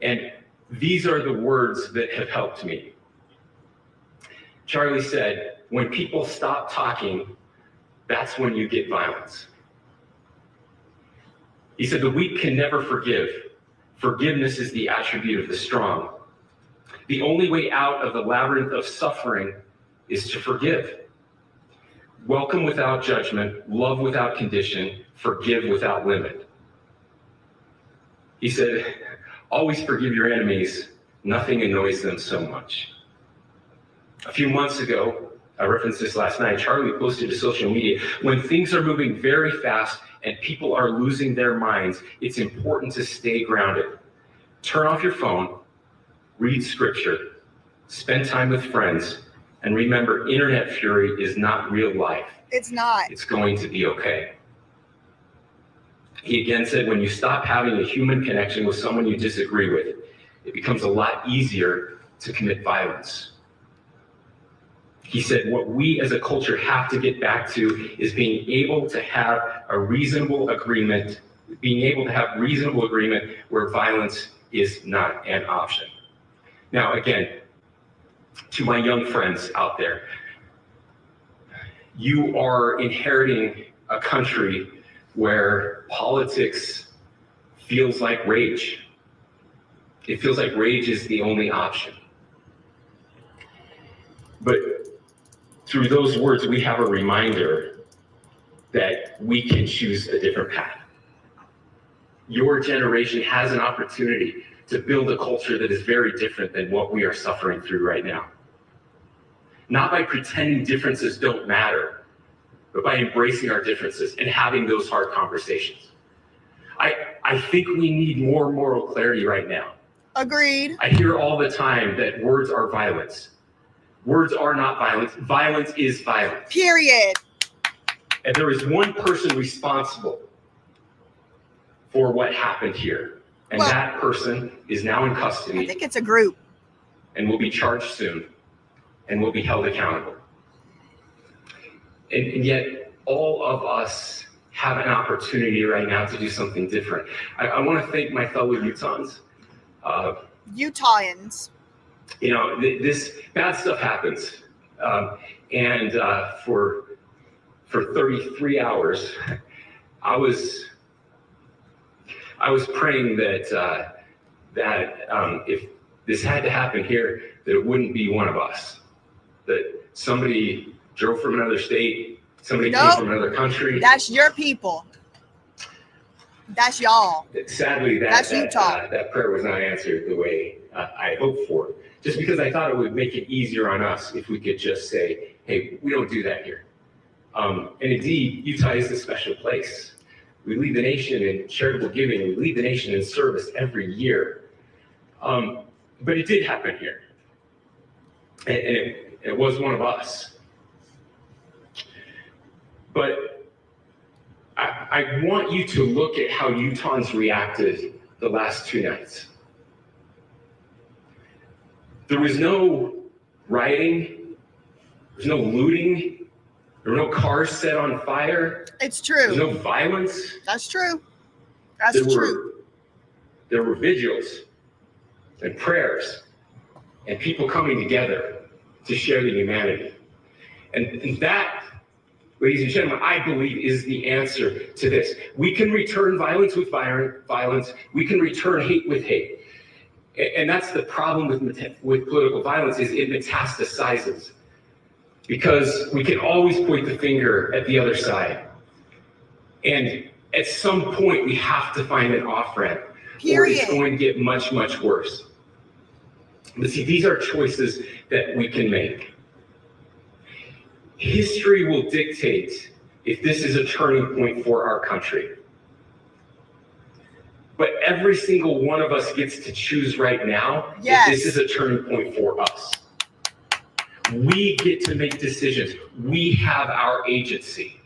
And these are the words that have helped me. Charlie said, when people stop talking, that's when you get violence. He said, the weak can never forgive. Forgiveness is the attribute of the strong. The only way out of the labyrinth of suffering is to forgive. Welcome without judgment, love without condition, forgive without limit. He said, always forgive your enemies. Nothing annoys them so much. A few months ago, I referenced this last night, Charlie posted to social media, when things are moving very fast and people are losing their minds, it's important to stay grounded. Turn off your phone, read scripture, spend time with friends, and remember, internet fury is not real life. It's not. It's going to be okay. He again said, when you stop having a human connection with someone you disagree with, it becomes a lot easier to commit violence. He said, what we as a culture have to get back to is being able to have a reasonable agreement, where violence is not an option. Now, again, to my young friends out there, you are inheriting a country where politics feels like rage. It feels like rage is the only option. But through those words, we have a reminder that we can choose a different path. Your generation has an opportunity to build a culture that is very different than what we are suffering through right now. Not by pretending differences don't matter, but by embracing our differences and having those hard conversations. I think we need more moral clarity right now. Agreed. I hear all the time that words are violence. Words are not violence. Violence is violence. Period. And there is one person responsible for what happened here. And Well, that person is now in I custody think it's a group. and will be charged soon and will be held accountable. And yet, all of us have an opportunity right now to do something different. I want to thank my fellow Utahns. Utahns. You know, this bad stuff happens. And for 33 hours, I was praying that if this had to happen here, that it wouldn't be one of us. That somebody drove from another state, somebody came from another country. That's your people. That's y'all. Sadly, That's Utah. that prayer was not answered the way I hoped for. Just because I thought it would make it easier on us if we could just say, hey, we don't do that here. And indeed, Utah is a special place. We lead the nation in charitable giving. We lead the nation in service every year. But it did happen here. And it was one of us. But I want you to look at how Utahns reacted the last two nights. There was no rioting. There was no looting. There were no cars set on fire. It's There was true. no violence. That's true. That's true. There were vigils and prayers and people coming together to share the humanity. And that, ladies and gentlemen, I believe is the answer to this. We can return violence with violence. We can return hate with hate. And that's the problem with political violence, is it metastasizes. Because we can always point the finger at the other side. And at some point, we have to find an off-ramp. Or it's going to get much, much worse. But see, these are choices that we can make. History will dictate if this is a turning point for our country. But every single one of us gets to choose right now if this is a turning point for us. We get to make decisions. We have our agency.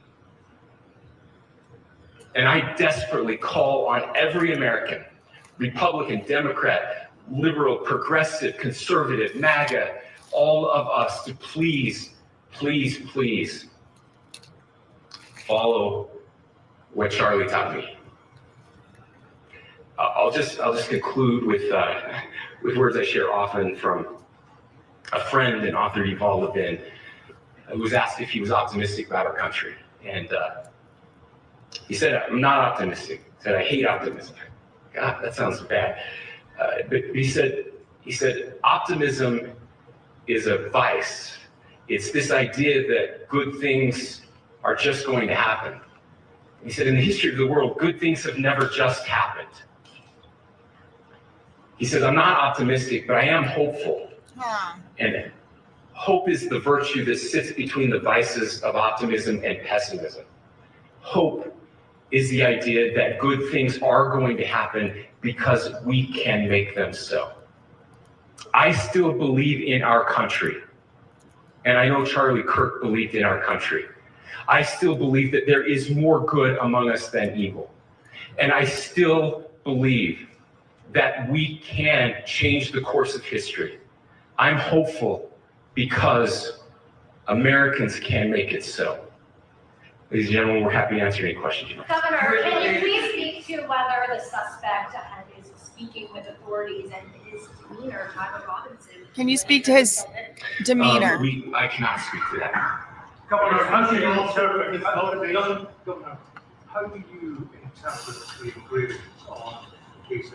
And I desperately call on every American, Republican, Democrat, liberal, progressive, conservative, MAGA, all of us to please, please, please follow what Charlie taught me. I'll just conclude with words I share often from a friend and author Yuval Levin, who was asked if he was optimistic about our country. And he said, I'm not optimistic. He said, I hate optimism. God, that sounds bad. But he said, optimism is a vice. It's this idea that good things are just going to happen. He said, in the history of the world, good things have never just happened. He says, I'm not optimistic, but I am hopeful. And hope is the virtue that sits between the vices of optimism and pessimism. Hope is the idea that good things are going to happen because we can make them so. I still believe in our country. And I know Charlie Kirk believed in our country. I still believe that there is more good among us than evil. And I still believe that we can change the course of history. I'm hopeful because Americans can make it so. Ladies and gentlemen, we're happy to answer any questions you have. Governor, can you please speak to whether the suspect is speaking with authorities and his demeanor, Tyler Robinson? Can you speak to his demeanor? I cannot speak to that. Governor, how do you interpret his motivation? Governor, how do you interpret the engravings on the case?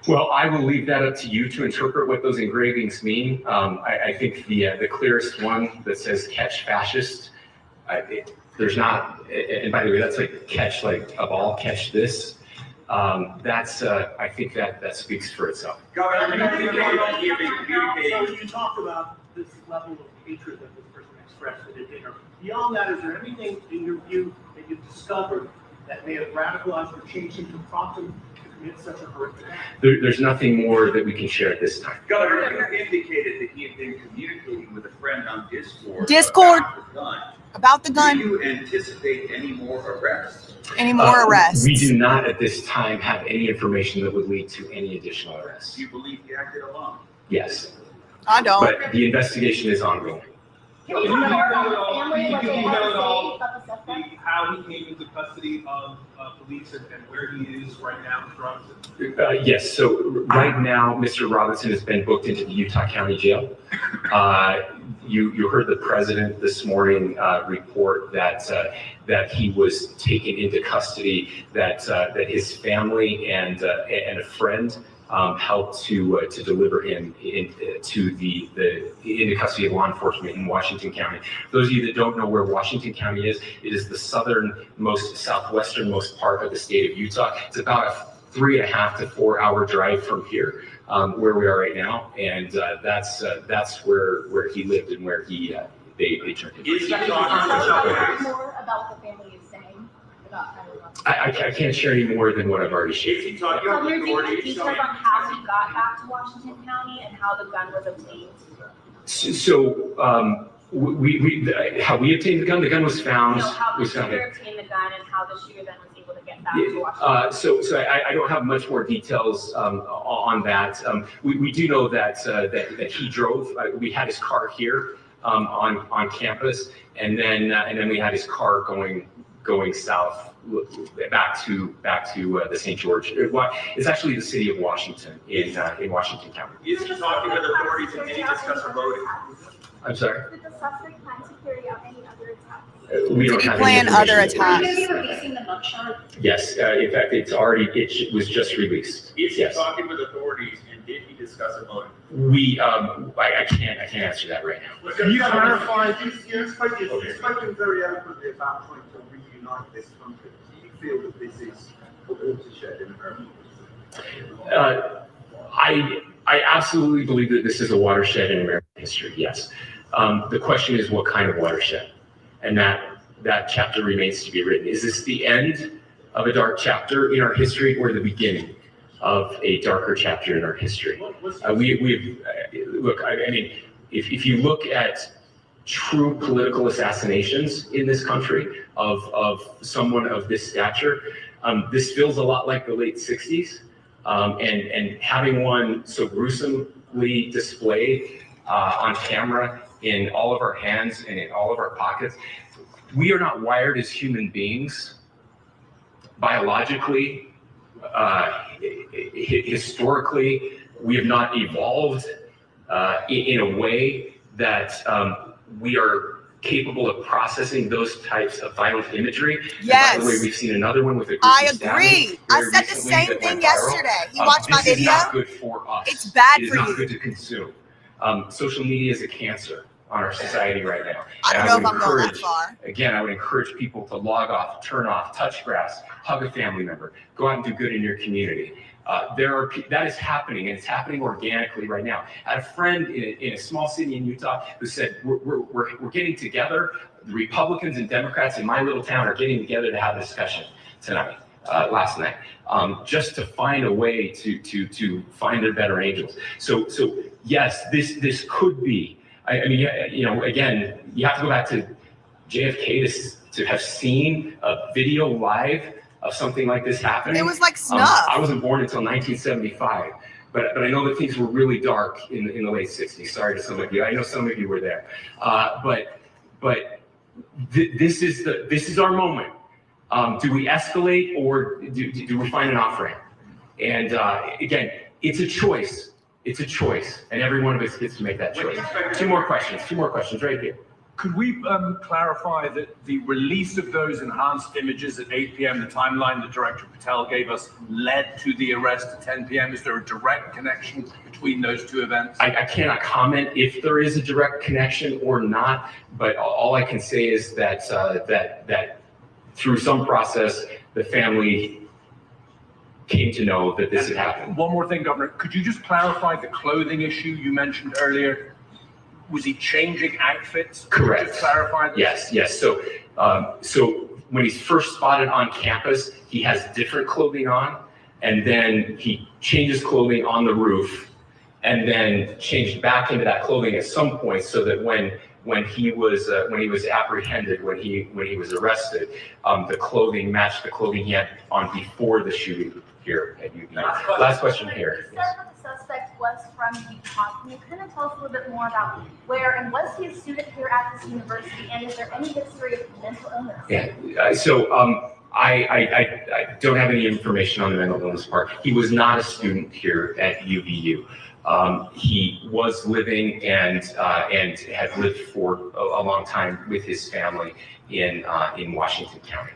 Well, I will leave that up to you to interpret what those engravings mean. I think the clearest one that says "catch fascist," there's not, and by the way, that's like catch like a ball, catch this. I think that speaks for itself. Governor, you talked about this level of hatred that this person expressed at a dinner. Beyond that, is there anything in your view that you've discovered that may have radicalized or changed him to prompt him to commit such a horrific act? There's nothing more that we can share at this time. Governor, you indicated that he had been communicating with a friend on Discord. About the gun. Do you anticipate any more arrests? Any more arrests? We do not at this time have any information that would lead to any additional arrests. Do you believe he acted alone? Yes. I don't. But the investigation is ongoing. Can we talk more about the family, what they have to say about the suspect? How he came into custody of police and where he is right now with drugs? Yes, so right now, Mr. Robinson has been booked into the Utah County Jail. You heard the president this morning report that he was taken into custody, that his family and a friend helped to deliver him into custody of law enforcement in Washington County. For those of you that don't know where Washington County is, it is the southernmost, southwesternmost part of the state of Utah. It's about a 3.5 to 4 hour drive from here, where we are right now, and that's where he lived and where they turned him. Can you talk more about what the family is saying about Tyler Robinson? I can't share any more than what I've already shared. Governor, do you have details on how he got back to Washington County and how the gun was obtained? So how we obtained the gun was found. No, how the shooter obtained the gun and how the shooter then was able to get back to Washington. So I don't have much more details on that. We do know that he drove. We had his car here on campus, and then we had his car going south back to the St. George. It's actually the city of Washington in Washington County. Is he talking with authorities and did he discuss a motive? I'm sorry? Did the suspect plan to carry out any other attacks? We don't Did he have plan any other information. attacks? Are you going to be releasing the mugshot? Yes, in fact, it was just released. Is he Yes. talking with authorities and did he discuss a motive? I can't answer that right now. Can you clarify, you've spoken very eloquently about trying to reunite this country. Do you feel that this is a watershed in American history? I absolutely believe that this is a watershed in American history, yes. The question is, what kind of watershed? And that chapter remains to be written. Is this the end of a dark chapter in our history, or the beginning of a darker chapter in our history? Look, I mean, if you look at true political assassinations in this country of someone of this stature, this feels a lot like the late 60s. And having one so gruesomely displayed on camera in all of our hands and in all of our pockets. We are not wired as human beings, biologically, historically. We have not evolved in a way that we are capable of processing those types of violent imagery. Yes. And by the way, we've seen another one with a I gruesome agree. stabbing I very said the recently same that thing went viral. yesterday. You watched my video? This is not good for us. It's bad It is for not you. good to consume. Social media is a cancer on our society right now. I don't know if I'm going that far. Again, I would encourage people to log off, turn off, touch grass, hug a family member, go out and do good in your community. That is happening, and it's happening organically right now. I had a friend in a small city in Utah who said, we're getting together. The Republicans and Democrats in my little town are getting together to have a discussion tonight, last night, just to find a way to find their better angels. So yes, this could be. I mean, you know, again, you have to go back to JFK to have seen a video live of something like this happening. It was like snuff. I wasn't born until 1975, but I know that things were really dark in the late 60s. Sorry to some of you. I know some of you were there. But this is our moment. Do we escalate, or do we find an off-ramp? And again, it's a choice. It's a choice, and every one of us gets to make that choice. Two more questions right here. Could we clarify that the release of those enhanced images at 8 p.m., the timeline that Director Patel gave us, led to the arrest at 10 p.m.? Is there a direct connection between those two events? I cannot comment if there is a direct connection or not, but all I can say is that that through some process, the family came to know that this had happened. One more thing, Governor. Could you just clarify the clothing issue you mentioned earlier? Was he changing outfits? Correct. Could you just clarify this? Yes. So when he's first spotted on campus, he has different clothing on, and then he changes clothing on the roof, and then changed back into that clothing at some point, so that when he was apprehended, when he was arrested, the clothing matched the clothing he had on before the shooting here at UVU. Last question here. You said that the suspect was from Utah. Can you kind of tell us a little bit more about where, and was he a student here at this university, and is there any history of mental illness? Yeah. So I don't have any information on the mental illness part. He was not a student here at UVU. He was living and had lived for a long time with his family in Washington County.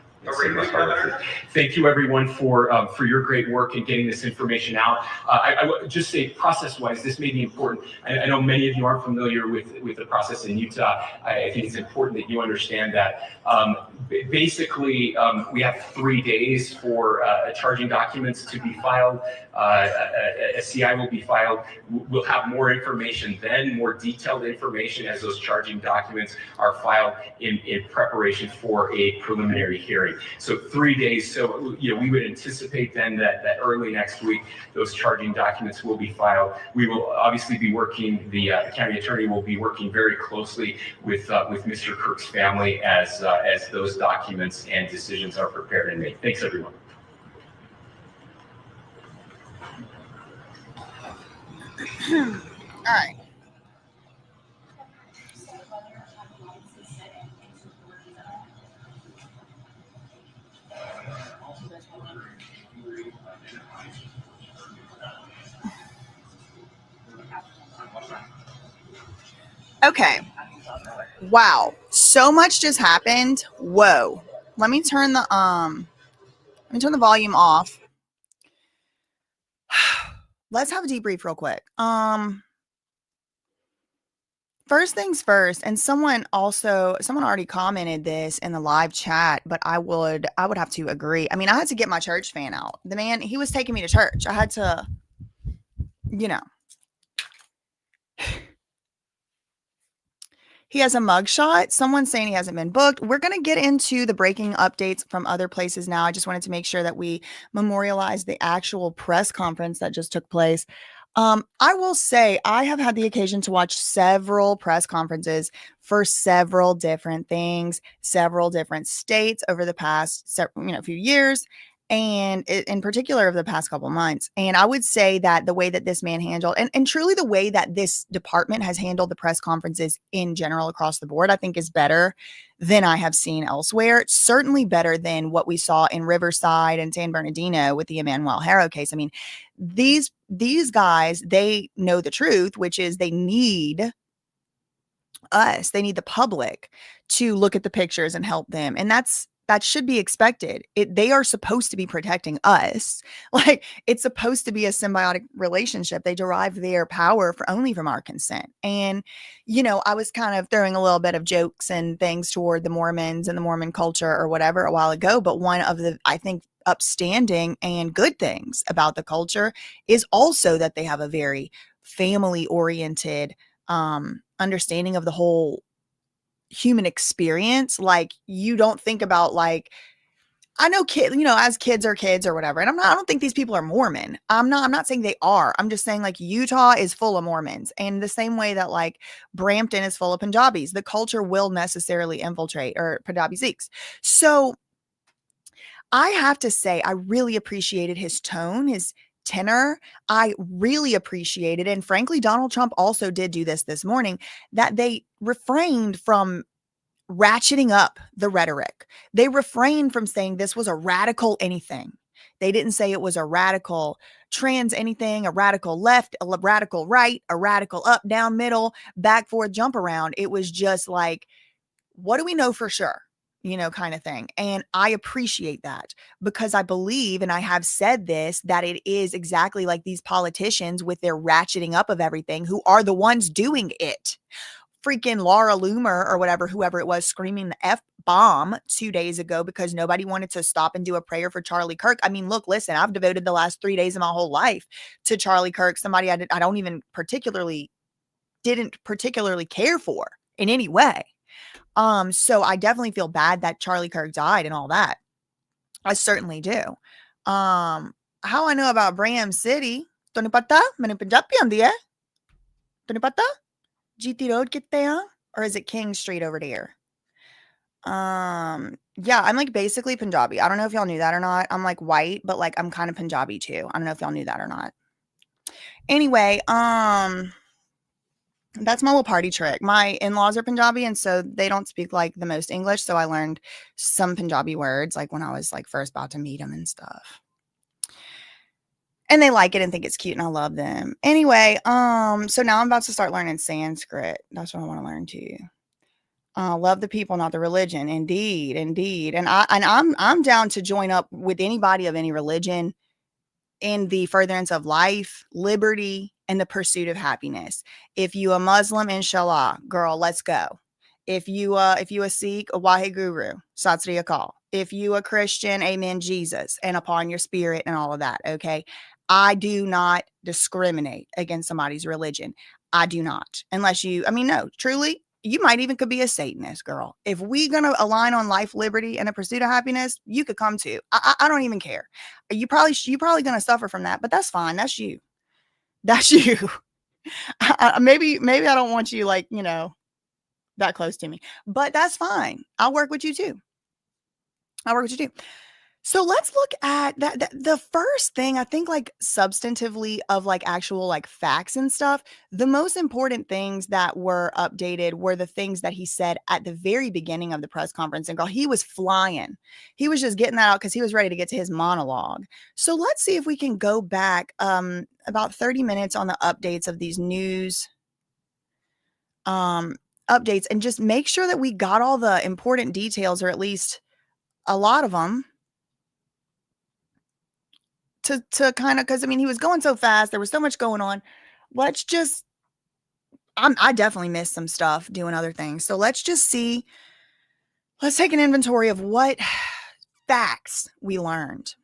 Thank you, everyone, for your great work in getting this information out. I would just say, process-wise, this may be important. I know many of you aren't familiar with the process in Utah. I think it's important that you understand that. Basically, we have 3 days for charging documents to be filed. A CI will be filed. We'll have more information then, more detailed information as those charging documents are filed in preparation for a preliminary hearing. So 3 days. So we would anticipate then that early next week those charging documents will be filed. We will obviously be working. The county attorney will be working very closely with Mr. Kirk's family as those documents and decisions are prepared and made. Thanks, everyone. All right. Okay. Wow. So much just happened. Whoa. Let me turn the volume off. Let's have a debrief real quick. First things first, and someone already commented this in the live chat, but I would have to agree. I mean, I had to get my church fan out. The man, he was taking me to church. I had to, He has a mugshot. Someone's saying he hasn't been booked. We're going to get into the breaking updates from other places now. I just wanted to make sure that we memorialize the actual press conference that just took place. I will say I have had the occasion to watch several press conferences for several different things, several different states over the past few years, and in particular over the past couple months. And I would say that the way that this man handled and truly the way that this department has handled the press conferences in general across the board, I think is better than I have seen elsewhere. It's certainly better than what we saw in Riverside and San Bernardino with the Emmanuel Harrow case. I mean, these guys, they know the truth, which is they need us, they need the public to look at the pictures and help them. And that should be expected. They are supposed to be protecting us. Like, it's supposed to be a symbiotic relationship. They derive their power only from our consent. And, I was kind of throwing a little bit of jokes and things toward the Mormons and the Mormon culture or whatever a while ago. But one of the, I think, upstanding and good things about the culture is also that they have a very family oriented understanding of the whole human experience. Like, you don't think about, like, I know kids, as kids are kids or whatever. And I don't think these people are Mormon. I'm not saying they are. I'm just saying, like, Utah is full of Mormons, and the same way that, like, Brampton is full of Punjabis, the culture will necessarily infiltrate, or Punjabi Sikhs. So I have to say, I really appreciated his tone, his tenor. I really appreciated, and frankly, Donald Trump also did do this morning, that they refrained from ratcheting up the rhetoric. They refrained from saying this was a radical anything. They didn't say it was a radical trans anything, a radical left, a radical right, a radical up, down, middle, back, forth, jump around. It was just like, what do we know for sure? Kind of thing. And I appreciate that, because I believe, and I have said this, that it is exactly like these politicians with their ratcheting up of everything who are the ones doing it. Freaking Laura Loomer or whatever, whoever it was, screaming the F-bomb 2 days ago because nobody wanted to stop and do a prayer for Charlie Kirk. I mean, look, listen, I've devoted the last 3 days of my whole life to Charlie Kirk, somebody I don't even didn't particularly care for in any way. So I definitely feel bad that Charlie Kirk died and all that. I certainly do. How I know about Bram City? Tony pata? Maine Punjabi aandi hai. Tony pata? GT Road kitte hain? Or is it King Street over there? Yeah, I'm like basically Punjabi. I don't know if y'all knew that or not. I'm like white, but like I'm kind of Punjabi too. I don't know if y'all knew that or not. Anyway, that's my little party trick. My in-laws are Punjabi, and so they don't speak like the most English. So I learned some Punjabi words like when I was like first about to meet them and stuff. And they like it and think it's cute, and I love them. Anyway, so now I'm about to start learning Sanskrit. That's what I want to learn too. Love the people, not the religion. Indeed, indeed. And I'm down to join up with anybody of any religion in the furtherance of life, liberty, and the pursuit of happiness. If you a Muslim, inshallah, girl, let's go. If you a Sikh, a Waheguru, Sat Sri Akal. If you a Christian, amen, Jesus, and upon your spirit and all of that, okay? I do not discriminate against somebody's religion. I do not. Unless no, truly, you might even could be a Satanist, girl. If we gonna align on life, liberty, and the pursuit of happiness, you could come too. I don't even care. You probably gonna suffer from that, but that's fine. That's you. That's you. Maybe I don't want you that close to me, but that's fine. I'll work with you too. So let's look at that. The first thing, I think, like substantively of like actual like facts and stuff, the most important things that were updated were the things that he said at the very beginning of the press conference. And girl, he was flying. He was just getting that out because he was ready to get to his monologue. So let's see if we can go back about 30 minutes on the updates of these news updates and just make sure that we got all the important details, or at least a lot of them. To kind of, because he was going so fast, there was so much going on. Let's just, I definitely missed some stuff doing other things. So let's just see, let's take an inventory of what facts we learned.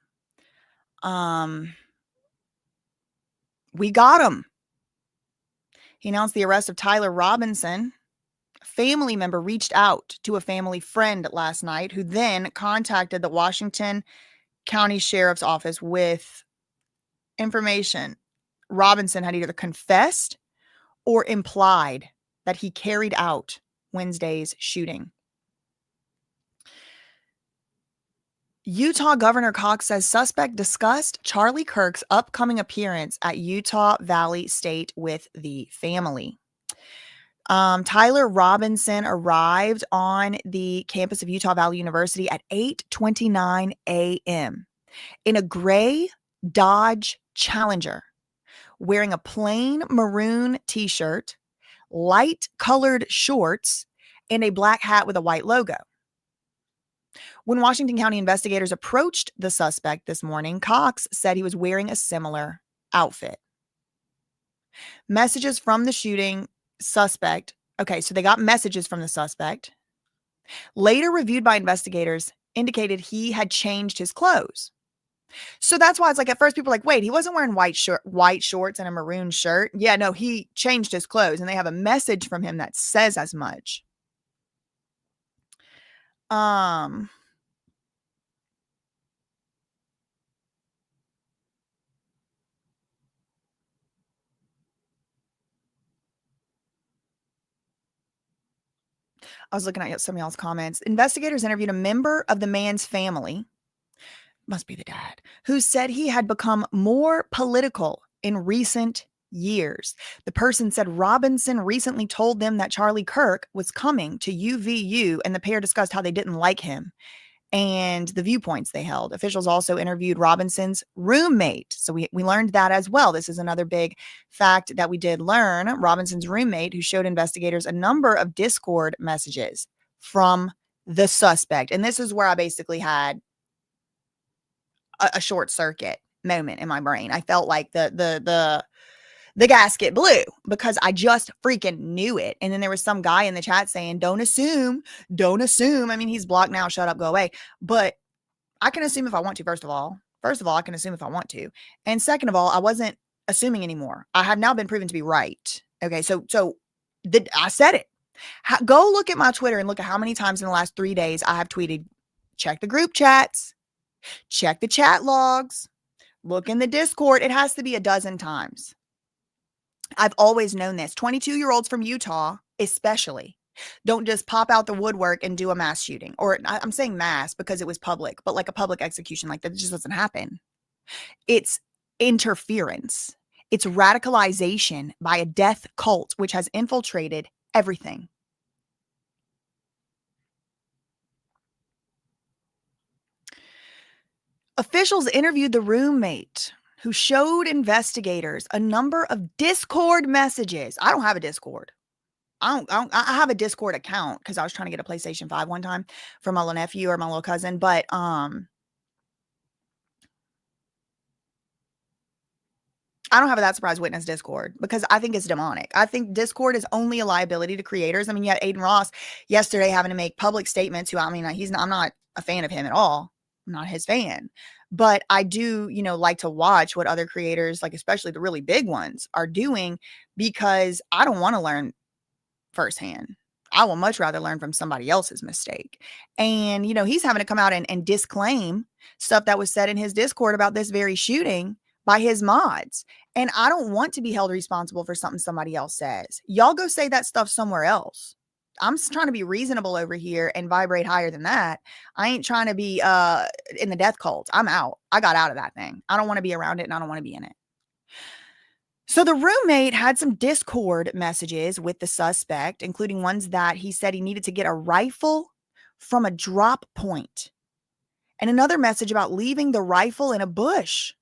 We got him. He announced the arrest of Tyler Robinson, family member reached out to a family friend last night who then contacted the Washington County Sheriff's Office with information. Robinson had either confessed or implied that he carried out Wednesday's shooting. Utah Governor Cox says suspect discussed Charlie Kirk's upcoming appearance at Utah Valley State with the family. Tyler Robinson arrived on the campus of Utah Valley University at 8:29 a.m. in a gray Dodge Challenger, wearing a plain maroon t-shirt, light colored shorts, and a black hat with a white logo. When Washington County investigators approached the suspect this morning, Cox said he was wearing a similar outfit. Messages from the shooting suspect. Okay, so they got messages from the suspect. Later reviewed by investigators indicated he had changed his clothes. So that's why it's like at first people are like, wait, he wasn't wearing white shorts and a maroon shirt. Yeah, no, he changed his clothes, and they have a message from him that says as much. I was looking at some of y'all's comments. Investigators interviewed a member of the man's family, must be the dad, who said he had become more political in recent years. The person said Robinson recently told them that Charlie Kirk was coming to UVU, and the pair discussed how they didn't like him and the viewpoints they held. Officials also interviewed Robinson's roommate. So we learned that as well. This is another big fact that we did learn. Robinson's roommate, who showed investigators a number of Discord messages from the suspect. And this is where I basically had a short circuit moment in my brain. I felt like the gasket blew because I just freaking knew it. And then there was some guy in the chat saying, don't assume. I mean, he's blocked now. Shut up, go away. But I can assume if I want to, first of all. I can assume if I want to. And second of all, I wasn't assuming anymore. I have now been proven to be right. Okay, so I said it. Go look at my Twitter and look at how many times in the last 3 days I have tweeted, check the group chats, check the chat logs, look in the Discord. It has to be a dozen times. I've always known this. 22-year-olds from Utah, especially, don't just pop out the woodwork and do a mass shooting. Or I'm saying mass because it was public, but like a public execution like that just doesn't happen. It's interference. It's radicalization by a death cult, which has infiltrated everything. Officials interviewed the roommate who showed investigators a number of Discord messages. I don't have a Discord. I have a Discord account because I was trying to get a PlayStation 5 one time for my little nephew or my little cousin. But I don't have a ThatSurpriseWitness Discord because I think it's demonic. I think Discord is only a liability to creators. I mean, you had Aiden Ross yesterday having to make public statements I'm not a fan of him at all. I'm not his fan. But I do, like to watch what other creators, like especially the really big ones, are doing because I don't want to learn firsthand. I will much rather learn from somebody else's mistake. And, he's having to come out and disclaim stuff that was said in his Discord about this very shooting by his mods. And I don't want to be held responsible for something somebody else says. Y'all go say that stuff somewhere else. I'm just trying to be reasonable over here and vibrate higher than that. I ain't trying to be in the death cult. I'm out. I got out of that thing. I don't want to be around it and I don't want to be in it. So the roommate had some Discord messages with the suspect, including ones that he said he needed to get a rifle from a drop point, and another message about leaving the rifle in a bush.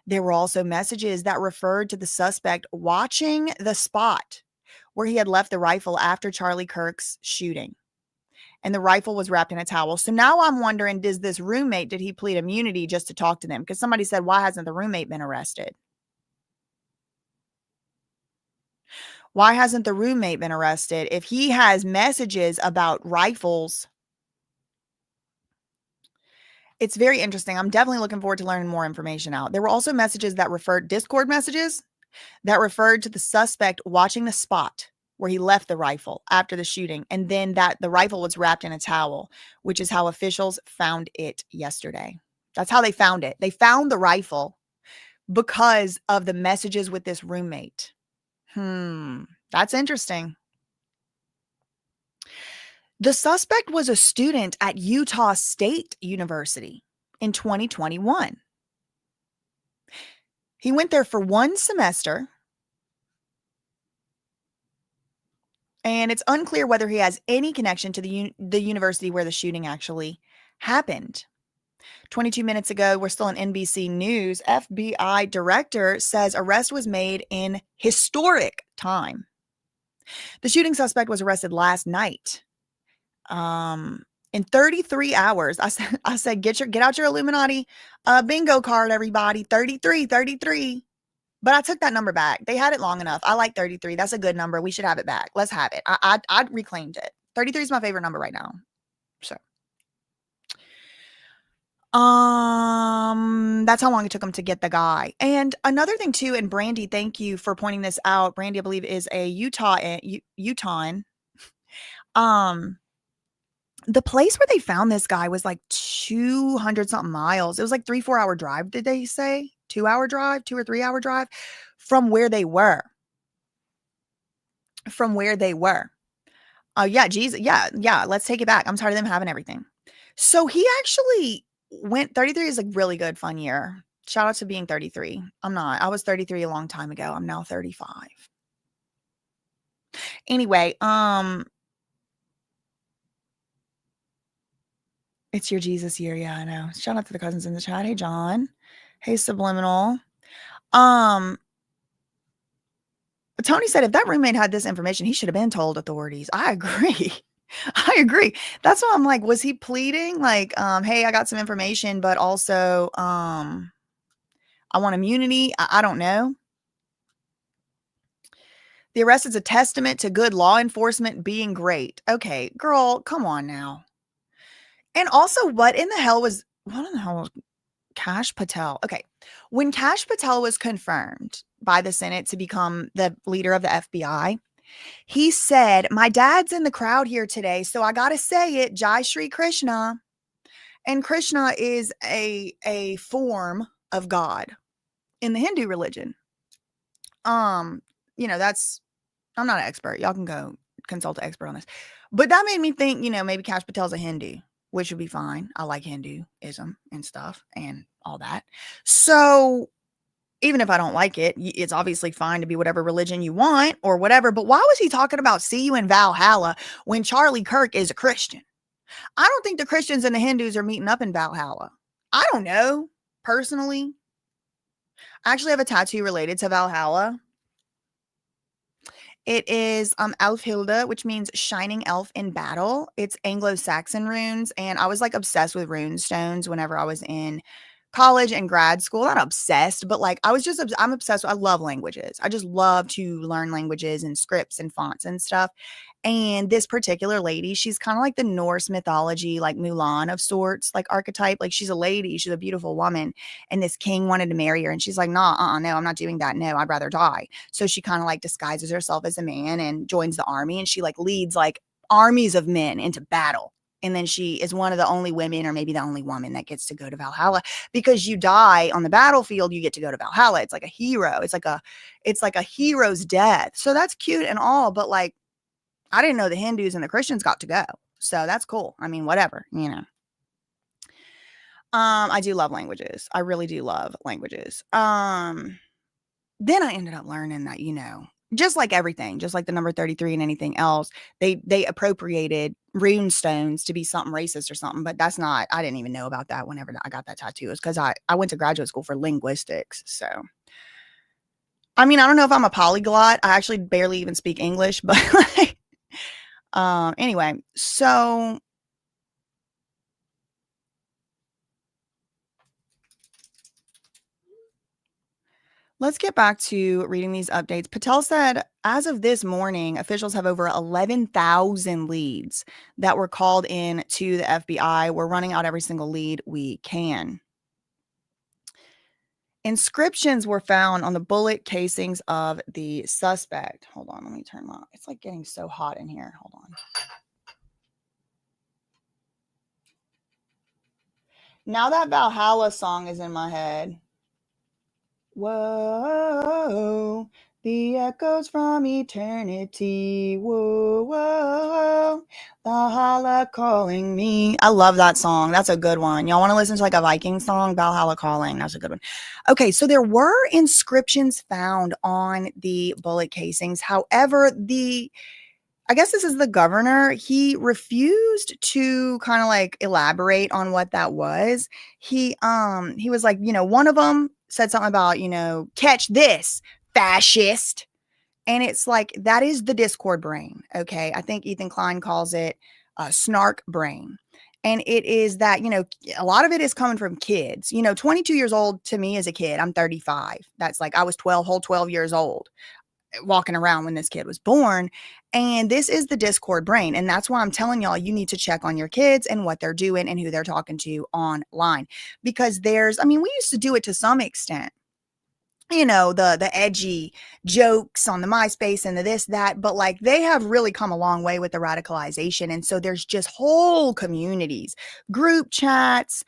There were also messages that referred to the suspect watching the spot where he had left the rifle after Charlie Kirk's shooting. And the rifle was wrapped in a towel. So now I'm wondering, did he plead immunity just to talk to them? Because somebody said, why hasn't the roommate been arrested? Why hasn't the roommate been arrested? If he has messages about rifles, it's very interesting. I'm definitely looking forward to learning more information out. There were also messages that Discord messages that referred to the suspect watching the spot where he left the rifle after the shooting. And then the rifle was wrapped in a towel, which is how officials found it yesterday. That's how they found it. They found the rifle because of the messages with this roommate. That's interesting. The suspect was a student at Utah State University in 2021. He went there for one semester, and it's unclear whether he has any connection to the university where the shooting actually happened. 22 minutes ago, we're still on NBC News. FBI director says arrest was made in historic time. The shooting suspect was arrested last night. In 33 hours, I said, get out your Illuminati bingo card, everybody. 33. But I took that number back. They had it long enough. I like 33. That's a good number. We should have it back. Let's have it. I reclaimed it. 33 is my favorite number right now. So, that's how long it took them to get the guy. And another thing too, and Brandy, thank you for pointing this out. Brandy, I believe, is a Utahn. The place where they found this guy was like 200 something miles. It was like 3-4 hour drive. Did they say 2 hour drive, 2 or 3 hour drive from where they were? Yeah, Jesus. Yeah. Let's take it back. I'm tired of them having everything. So he actually went 33 is a really good fun year. Shout out to being 33. I'm not. I was 33 a long time ago. I'm now 35. Anyway, it's your Jesus year. Yeah, I know. Shout out to the cousins in the chat. Hey, John. Hey, Subliminal. Tony said if that roommate had this information, he should have been told authorities. I agree. That's why I'm like, was he pleading? Like, hey, I got some information, but also, I want immunity. I don't know. The arrest is a testament to good law enforcement being great. Okay, girl, come on now. And also, what in the hell was Kash Patel? Okay, when Kash Patel was confirmed by the Senate to become the leader of the FBI, he said, my dad's in the crowd here today, so I got to say it, Jai Shri Krishna. And Krishna is a form of God in the Hindu religion. That's, I'm not an expert. Y'all can go consult an expert on this. But that made me think, maybe Kash Patel's a Hindu, which would be fine. I like Hinduism and stuff and all that. So even if I don't like it, it's obviously fine to be whatever religion you want or whatever. But why was he talking about see you in Valhalla when Charlie Kirk is a Christian? I don't think the Christians and the Hindus are meeting up in Valhalla. I don't know, personally. I actually have a tattoo related to Valhalla. It is Elfhilda, which means shining elf in battle. It's Anglo-Saxon runes, and I was like obsessed with rune stones whenever I was in college and grad school. Not obsessed, but like I'm obsessed. I love languages. I just love to learn languages and scripts and fonts and stuff. And this particular lady, she's kind of like the Norse mythology, like Mulan of sorts, like archetype. Like she's a lady, she's a beautiful woman. And this king wanted to marry her. And she's like, no, I'm not doing that. No, I'd rather die. So she kind of like disguises herself as a man and joins the army. And she like leads like armies of men into battle. And then she is one of the only women, or maybe the only woman, that gets to go to Valhalla, because you die on the battlefield, you get to go to Valhalla. It's like a hero. It's like a hero's death. So that's cute and all, but like, I didn't know the Hindus and the Christians got to go. So that's cool. I mean, whatever, I do love languages. I really do love languages. Then I ended up learning that, just like everything, just like the number 33 and anything else, they appropriated rune stones to be something racist or something, but that's not, I didn't even know about that whenever I got that tattoo. It was because I went to graduate school for linguistics. So, I mean, I don't know if I'm a polyglot. I actually barely even speak English, but like, anyway, so let's get back to reading these updates. Patel said, as of this morning, officials have over 11,000 leads that were called in to the FBI. We're running out every single lead we can. Inscriptions were found on the bullet casings of the suspect. Hold on, let me turn my, it's like getting so hot in here. Hold on. Now that Valhalla song is in my head. Whoa, the echoes from eternity. Whoa, whoa, Valhalla calling me. I love that song. That's a good one. Y'all want to listen to like a Viking song? Valhalla calling. That's a good one. Okay, so there were inscriptions found on the bullet casings. However, I guess this is the governor. He refused to kind of like elaborate on what that was. He was like, one of them said something about, catch this, fascist. And it's like, that is the Discord brain. Okay. I think Ethan Klein calls it snark brain. And it is that, a lot of it is coming from kids. 22 years old to me is a kid. I'm 35. That's like, I was 12 years old walking around when this kid was born. And this is the Discord brain. And that's why I'm telling y'all, you need to check on your kids and what they're doing and who they're talking to online. Because we used to do it to some extent. The edgy jokes on the MySpace and the this, that, but like they have really come a long way with the radicalization. And so there's just whole communities, group chats,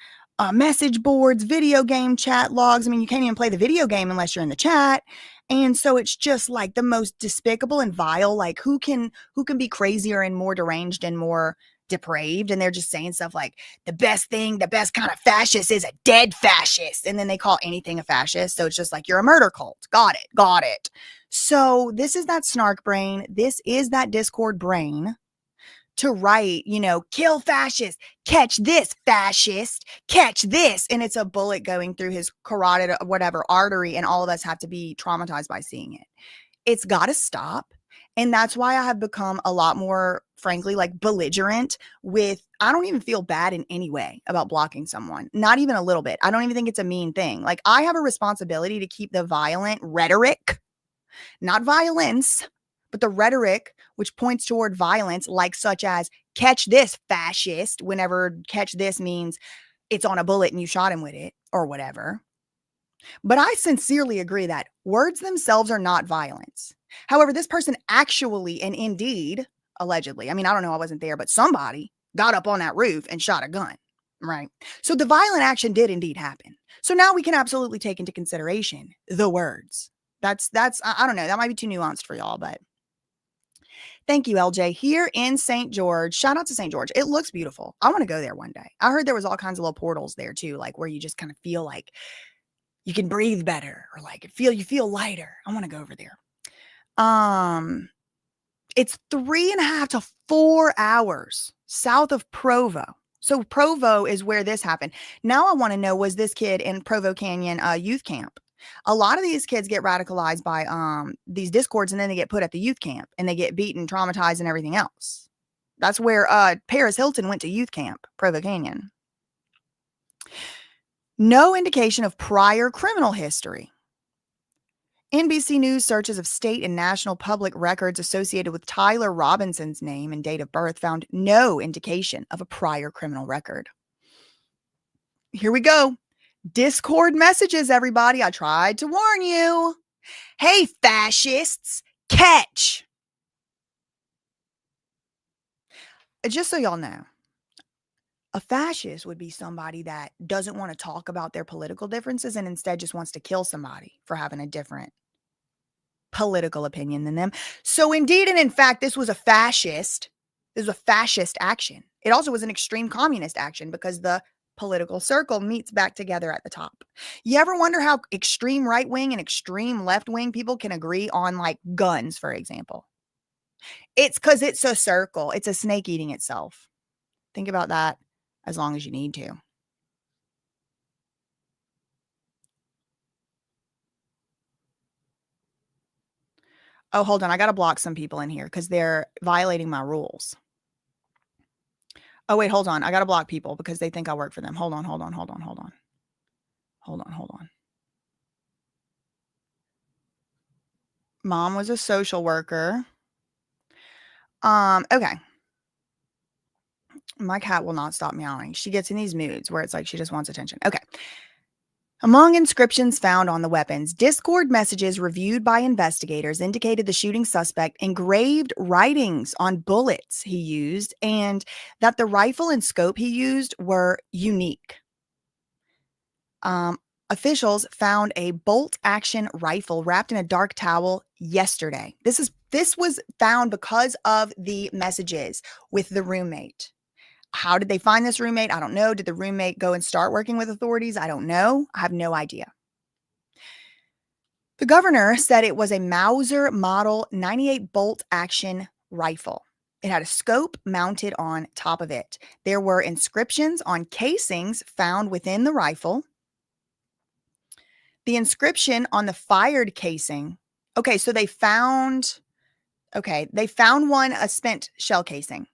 message boards, video game chat logs. You can't even play the video game unless you're in the chat. And so it's just like the most despicable and vile, like who can be crazier and more deranged and more depraved. And they're just saying stuff like the best kind of fascist is a dead fascist. And then they call anything a fascist. So it's just like, you're a murder cult. Got it. So this is that snark brain. This is that Discord brain to write, kill fascist, catch this fascist, catch this. And it's a bullet going through his carotid, whatever artery. And all of us have to be traumatized by seeing it. It's got to stop. And that's why I have become a lot more, frankly, like belligerent with, I don't even feel bad in any way about blocking someone. Not even a little bit. I don't even think it's a mean thing. Like I have a responsibility to keep the violent rhetoric, not violence, but the rhetoric which points toward violence, like such as catch this fascist, whenever catch this means it's on a bullet and you shot him with it or whatever. But I sincerely agree that words themselves are not violence. However, this person actually and indeed, allegedly, I don't know, I wasn't there, but somebody got up on that roof and shot a gun, right? So the violent action did indeed happen. So now we can absolutely take into consideration the words. That's I don't know, that might be too nuanced for y'all, but thank you, LJ. Here in St. George, shout out to St. George. It looks beautiful. I want to go there one day. I heard there was all kinds of little portals there too, like where you just kind of feel like you can breathe better or like you feel lighter. I want to go over there. It's 3.5 to 4 hours south of Provo. So Provo is where this happened. Now I want to know, was this kid in Provo Canyon youth camp? A lot of these kids get radicalized by these discords and then they get put at the youth camp and they get beaten, traumatized, and everything else. That's where Paris Hilton went to youth camp, Provo Canyon. No indication of prior criminal history. NBC News searches of state and national public records associated with Tyler Robinson's name and date of birth found no indication of a prior criminal record. Here we go. Discord messages, everybody. I tried to warn you. Hey, fascists, catch. Just so y'all know, a fascist would be somebody that doesn't want to talk about their political differences and instead just wants to kill somebody for having a different political opinion than them. So indeed, and in fact, this was a fascist. This was a fascist action. It also was an extreme communist action because the political circle meets back together at the top. You ever wonder how extreme right wing and extreme left wing people can agree on like guns, for example? It's because it's a circle. It's a snake eating itself. Think about that as long as you need to. Oh, hold on. I got to block some people in here because they're violating my rules. Oh, wait, hold on. I got to block people because they think I work for them. Hold on. Mom was a social worker. Okay. My cat will not stop meowing. She gets in these moods where it's like she just wants attention. Okay. Among inscriptions found on the weapons, Discord messages reviewed by investigators indicated the shooting suspect engraved writings on bullets he used and that the rifle and scope he used were unique. Officials found a bolt-action rifle wrapped in a dark towel yesterday. This was found because of the messages with the roommate. How did they find this roommate? I don't know. Did the roommate go and start working with authorities? I don't know. I have no idea. The governor said it was a Mauser Model 98 bolt-action rifle. It had a scope mounted on top of it. There were inscriptions on casings found within the rifle. The inscription on the fired casing. Okay, so they found one, a spent shell casing.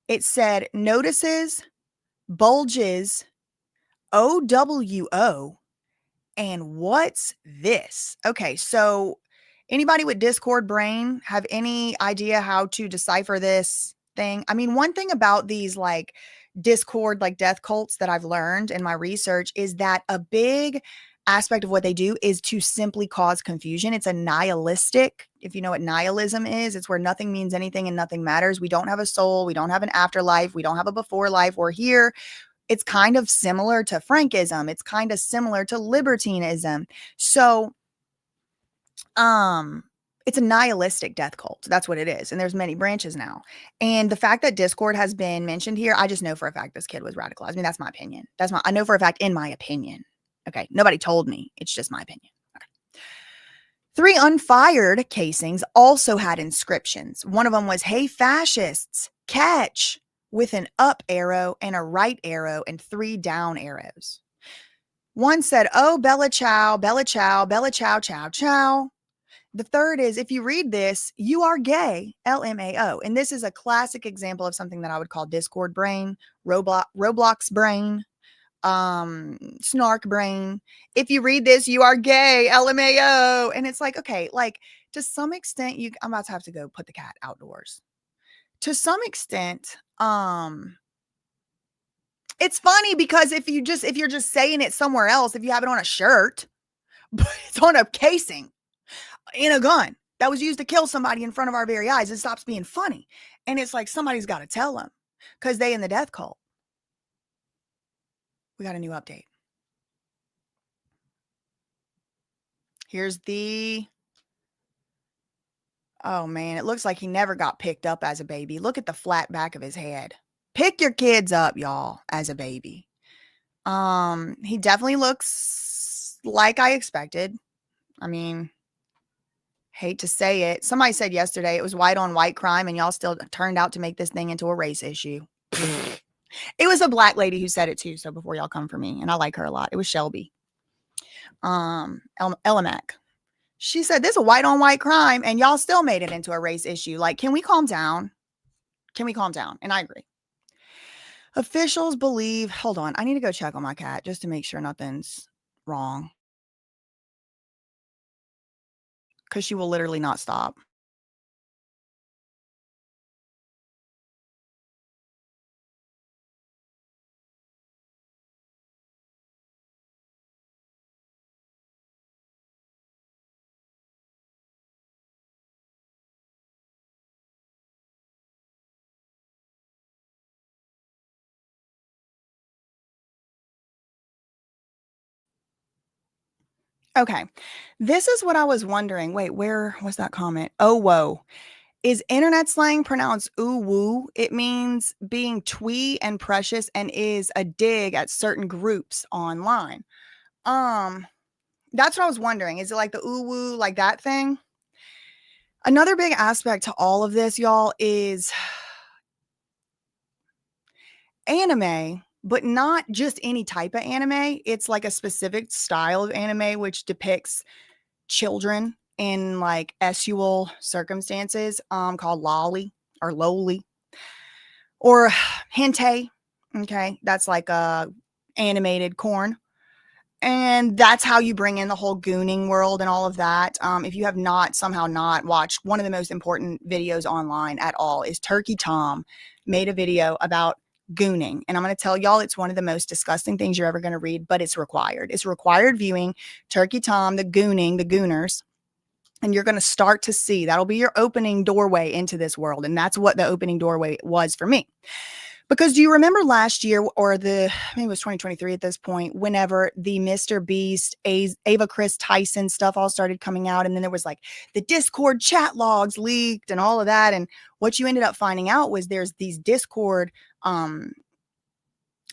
It said notices, bulges, OWO, and what's this? Okay, so anybody with Discord brain have any idea how to decipher this thing? I mean, one thing about these like Discord, like death cults that I've learned in my research is that a big aspect of what they do is to simply cause confusion. It's a nihilistic, if you know what nihilism is, it's where nothing means anything and nothing matters. We don't have a soul. We don't have an afterlife. We don't have a before life. We're here. It's kind of similar to Frankism. It's kind of similar to libertinism. So, it's a nihilistic death cult. That's what it is. And there's many branches now. And the fact that Discord has been mentioned here, I just know for a fact this kid was radicalized. I mean, that's my opinion. I know for a fact in my opinion. Okay. Nobody told me. It's just my opinion. Okay. 3 unfired casings also had inscriptions. One of them was, "Hey, fascists, catch," with an up arrow and a right arrow and 3 down arrows. One said, "Oh, Bella Chow, Bella Chow, Bella Chow, Chow, Chow." The third is, "If you read this, you are gay, LMAO." And this is a classic example of something that I would call Discord brain, Roblox brain, snark brain. "If you read this, you are gay, LMAO." And it's like, okay, like to some extent, I'm about to have to go put the cat outdoors. To some extent, it's funny because if you're just saying it somewhere else, if you have it on a shirt, but it's on a casing in a gun that was used to kill somebody in front of our very eyes, it stops being funny. And it's like somebody's got to tell them because they in the death cult. We got a new update. Here's oh man, it looks like he never got picked up as a baby. Look at the flat back of his head. Pick your kids up, y'all, as a baby. He definitely looks like I expected. I mean, hate to say it. Somebody said yesterday it was white on white crime and y'all still turned out to make this thing into a race issue. It was a black lady who said it too. So before y'all come for me, and I like her a lot. It was Shelby. Elamac. She said this is a white on white crime and y'all still made it into a race issue. Like, can we calm down? Can we calm down? And I agree. Officials believe, hold on, I need to go check on my cat just to make sure nothing's wrong. Because she will literally not stop. Okay, this is what I was wondering. Wait, where was that comment? Oh, whoa. Is internet slang pronounced ooh woo? It means being twee and precious and is a dig at certain groups online. That's what I was wondering. Is it like the ooh woo, like that thing? Another big aspect to all of this, y'all, is anime, but not just any type of anime. It's like a specific style of anime which depicts children in like sexual circumstances, called lolly or loli or hentai. Okay, that's like animated corn. And that's how you bring in the whole gooning world and all of that. If you have somehow not watched, one of the most important videos online at all is Turkey Tom made a video about gooning. And I'm going to tell y'all, it's one of the most disgusting things you're ever going to read, but it's required. It's required viewing. Turkey Tom, the gooning, the gooners. And you're going to start to see, that'll be your opening doorway into this world. And that's what the opening doorway was for me. Because do you remember last year, or maybe it was 2023 at this point, whenever the Mr. Beast, Ava Chris Tyson stuff all started coming out, and then there was like the Discord chat logs leaked and all of that. And what you ended up finding out was there's these Discord,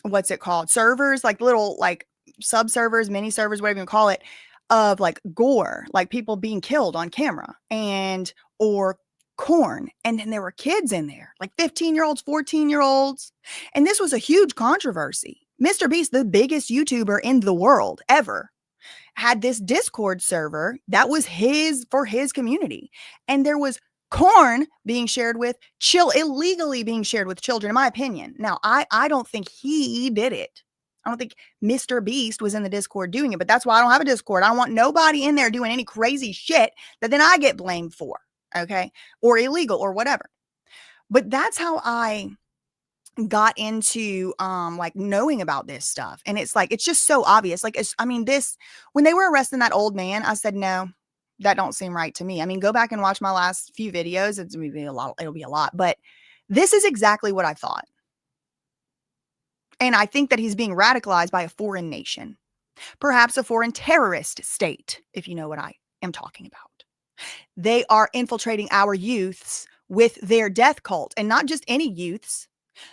what's it called? Servers, like little like sub servers, mini servers, whatever you call it, of like gore, like people being killed on camera or corn. And then there were kids in there, like 15-year-olds, 14-year-olds. And this was a huge controversy. Mr. Beast, the biggest YouTuber in the world ever, had this Discord server that was for his community. And there was corn being shared with illegally being shared with children, in my opinion. Now, I don't think he did it. I don't think Mr. Beast was in the Discord doing it, but that's why I don't have a Discord. I don't want nobody in there doing any crazy shit that then I get blamed for. Okay. Or illegal or whatever. But that's how I got into, like knowing about this stuff. And it's like, it's just so obvious. Like, when they were arresting that old man, I said, no, that don't seem right to me. I mean, go back and watch my last few videos. It'll be a lot, but this is exactly what I thought. And I think that he's being radicalized by a foreign nation, perhaps a foreign terrorist state, if you know what I am talking about. They are infiltrating our youths with their death cult, and not just any youths,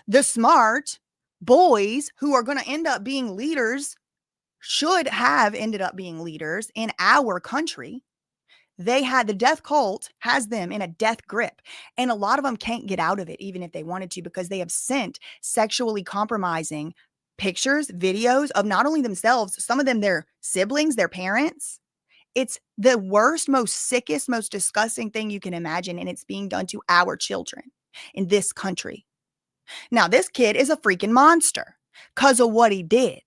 the smart boys who are going to end up being leaders, should have ended up being leaders in our country. The death cult has them in a death grip, and a lot of them can't get out of it, even if they wanted to, because they have sent sexually compromising pictures, videos of not only themselves, some of them their siblings, their parents. It's the worst, most sickest, most disgusting thing you can imagine. And it's being done to our children in this country. Now, this kid is a freaking monster because of what he did.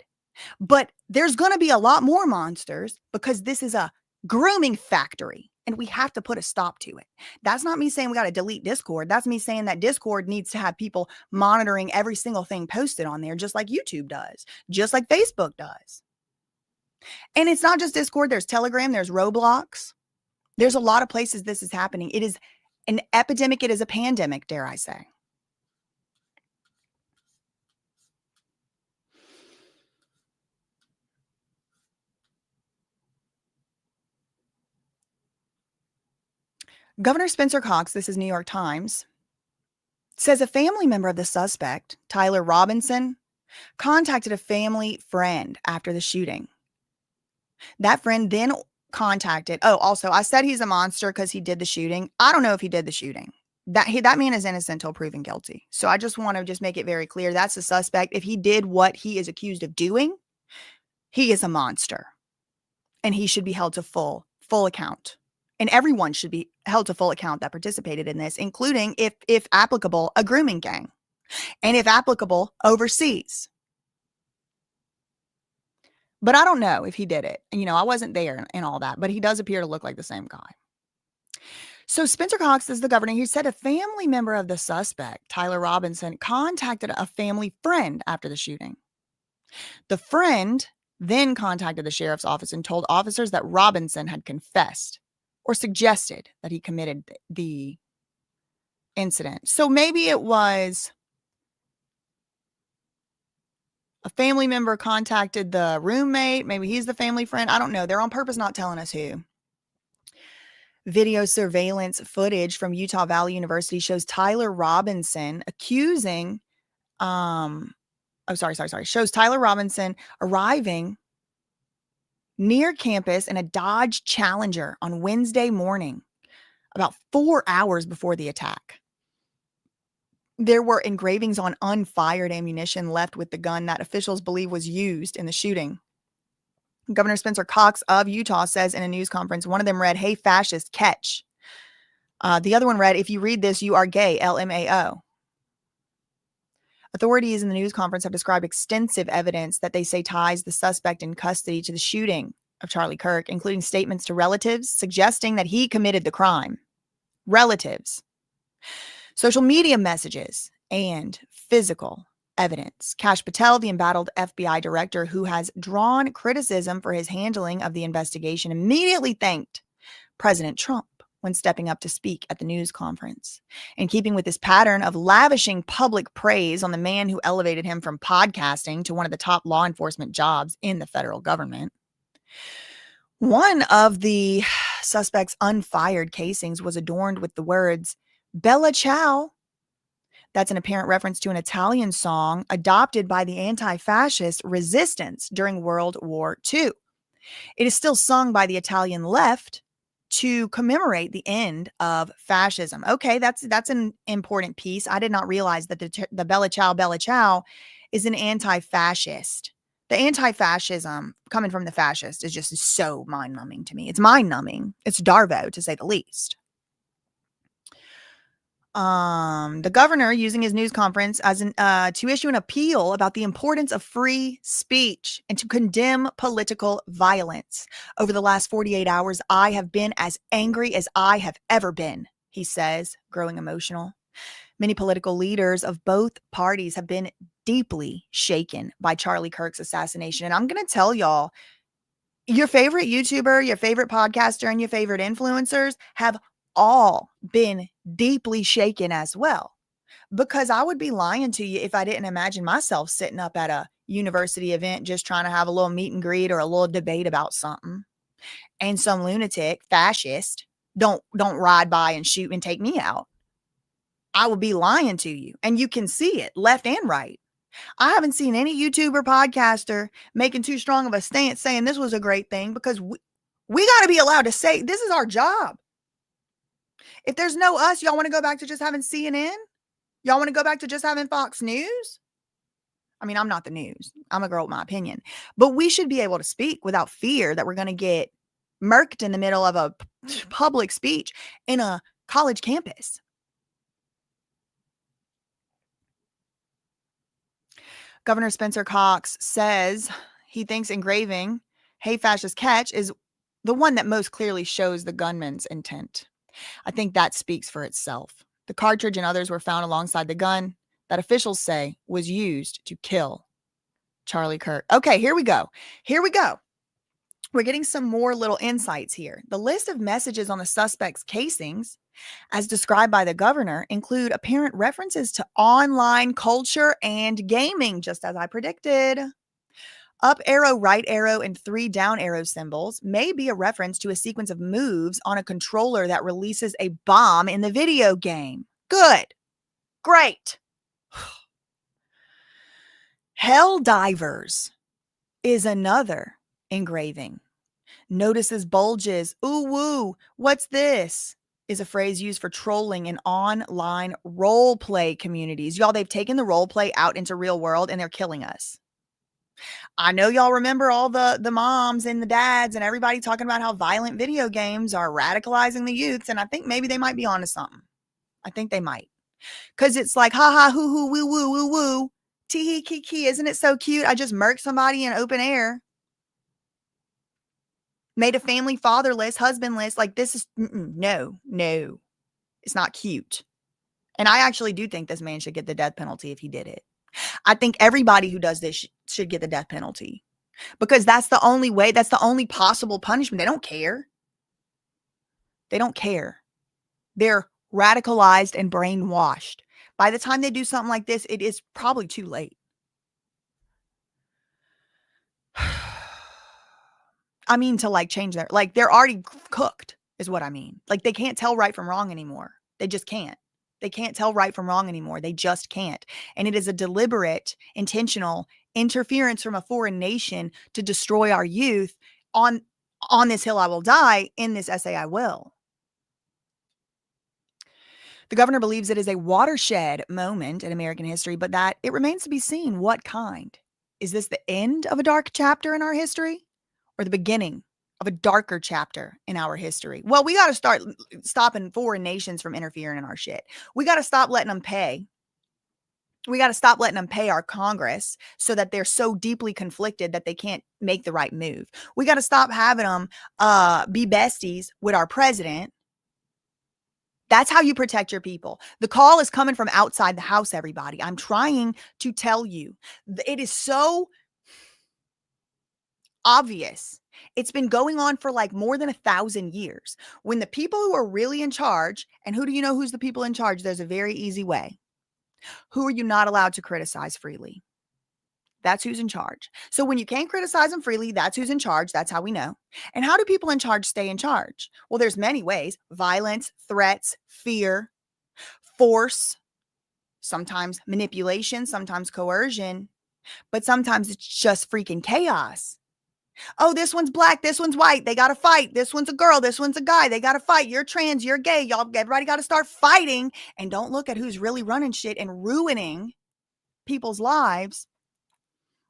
But there's going to be a lot more monsters because this is a grooming factory and we have to put a stop to it. That's not me saying we got to delete Discord. That's me saying that Discord needs to have people monitoring every single thing posted on there, just like YouTube does, just like Facebook does. And it's not just Discord. There's Telegram. There's Roblox. There's a lot of places this is happening. It is an epidemic. It is a pandemic, dare I say. Governor Spencer Cox, this is New York Times, says a family member of the suspect, Tyler Robinson, contacted a family friend after the shooting. That friend then contacted, also, I said he's a monster because he did the shooting. I don't know if he did the shooting. That man is innocent until proven guilty. So I just want to make it very clear. That's the suspect. If he did what he is accused of doing, he is a monster. And he should be held to full account. And everyone should be held to full account that participated in this, including, if applicable, a grooming gang. And if applicable, overseas. But I don't know if he did it. I wasn't there and all that, but he does appear to look like the same guy. So Spencer Cox is the governor. He said a family member of the suspect, Tyler Robinson, contacted a family friend after the shooting. The friend then contacted the sheriff's office and told officers that Robinson had confessed or suggested that he committed the incident. So maybe it was a family member contacted the roommate. Maybe he's the family friend. I don't know. They're on purpose not telling us who. Video surveillance footage from Utah Valley University shows Tyler Robinson shows Tyler Robinson arriving near campus in a Dodge Challenger on Wednesday morning, about 4 hours before the attack. There were engravings on unfired ammunition left with the gun that officials believe was used in the shooting. Governor Spencer Cox of Utah says in a news conference, one of them read, "Hey, fascist, catch." The other one read, "If you read this, you are gay, LMAO." Authorities in the news conference have described extensive evidence that they say ties the suspect in custody to the shooting of Charlie Kirk, including statements to relatives suggesting that he committed the crime. Relatives. Social media messages and physical evidence. Kash Patel, the embattled FBI director who has drawn criticism for his handling of the investigation, immediately thanked President Trump when stepping up to speak at the news conference. In keeping with this pattern of lavishing public praise on the man who elevated him from podcasting to one of the top law enforcement jobs in the federal government, one of the suspect's unfired casings was adorned with the words, Bella Ciao. That's an apparent reference to an Italian song adopted by the anti-fascist resistance during World War II. It is still sung by the Italian left to commemorate the end of fascism. Okay, that's an important piece. I did not realize that the Bella Ciao is an anti-fascist. The anti-fascism coming from the fascist is just so mind-numbing to me. It's mind-numbing. It's Darvo, to say the least. The governor using his news conference as to issue an appeal about the importance of free speech and to condemn political violence. Over the last 48 hours, I have been as angry as I have ever been, he says, growing emotional. Many political leaders of both parties have been deeply shaken by Charlie Kirk's assassination. And I'm going to tell y'all, your favorite YouTuber, your favorite podcaster, and your favorite influencers have all been deeply shaken as well, because I would be lying to you if I didn't imagine myself sitting up at a university event just trying to have a little meet and greet or a little debate about something, and some lunatic fascist don't ride by and shoot and take me out. I would be lying to you, and you can see it left and right. I haven't seen any YouTuber, podcaster making too strong of a stance saying this was a great thing, because we got to be allowed to say this is our job. If there's no us, y'all want to go back to just having CNN? Y'all want to go back to just having Fox News? I mean, I'm not the news. I'm a girl with my opinion. But we should be able to speak without fear that we're going to get murked in the middle of a public speech in a college campus. Governor Spencer Cox says he thinks engraving "Hey Fascist Catch" is the one that most clearly shows the gunman's intent. I think that speaks for itself. The cartridge and others were found alongside the gun that officials say was used to kill Charlie Kirk. Okay, here we go. We're getting some more little insights here. The list of messages on the suspect's casings, as described by the governor, include apparent references to online culture and gaming, just as I predicted. Up arrow, right arrow, and 3 down arrow symbols may be a reference to a sequence of moves on a controller that releases a bomb in the video game. Good. Great. Hell Divers is another engraving. Notices bulges. Ooh, woo. What's this? Is a phrase used for trolling in online role play communities. Y'all, they've taken the role play out into real world and they're killing us. I know y'all remember all the moms and the dads and everybody talking about how violent video games are radicalizing the youths. And I think maybe they might be onto something. I think they might. Because it's like, ha ha, hoo hoo, woo woo, woo woo. Tee hee kee kee. Isn't it so cute? I just murked somebody in open air. Made a family fatherless, husbandless. Like this is, no. It's not cute. And I actually do think this man should get the death penalty if he did it. I think everybody who does this should get the death penalty, because that's the only way. That's the only possible punishment. They don't care. They don't care. They're radicalized and brainwashed. By the time they do something like this, it is probably too late. I mean, to like change their, like they're already cooked is what I mean. Like they can't tell right from wrong anymore. They just can't. They can't tell right from wrong anymore. They just can't. And it is a deliberate, intentional interference from a foreign nation to destroy our youth. On this hill I will die, in this essay I will. The governor believes it is a watershed moment in American history, but that it remains to be seen what kind. Is this the end of a dark chapter in our history, or the beginning of a darker chapter in our history? Well, we got to start stopping foreign nations from interfering in our shit. We got to stop letting them pay. We got to stop letting them pay our Congress so that they're so deeply conflicted that they can't make the right move. We got to stop having them be besties with our president That's how you protect your people. The call is coming from outside the house, everybody. I'm trying to tell you. It is so obvious. It's been going on for like more than 1,000 years. When the people who are really in charge, and who do you know who's the people in charge? There's a very easy way. Who are you not allowed to criticize freely? That's who's in charge. So when you can't criticize them freely, that's who's in charge. That's how we know. And how do people in charge stay in charge? Well, there's many ways: violence, threats, fear, force, sometimes manipulation, sometimes coercion, but sometimes it's just freaking chaos. Oh, this one's black, this one's white, they got to fight. This one's a girl, this one's a guy, they got to fight. You're trans, you're gay, y'all, everybody got to start fighting, and don't look at who's really running shit and ruining people's lives.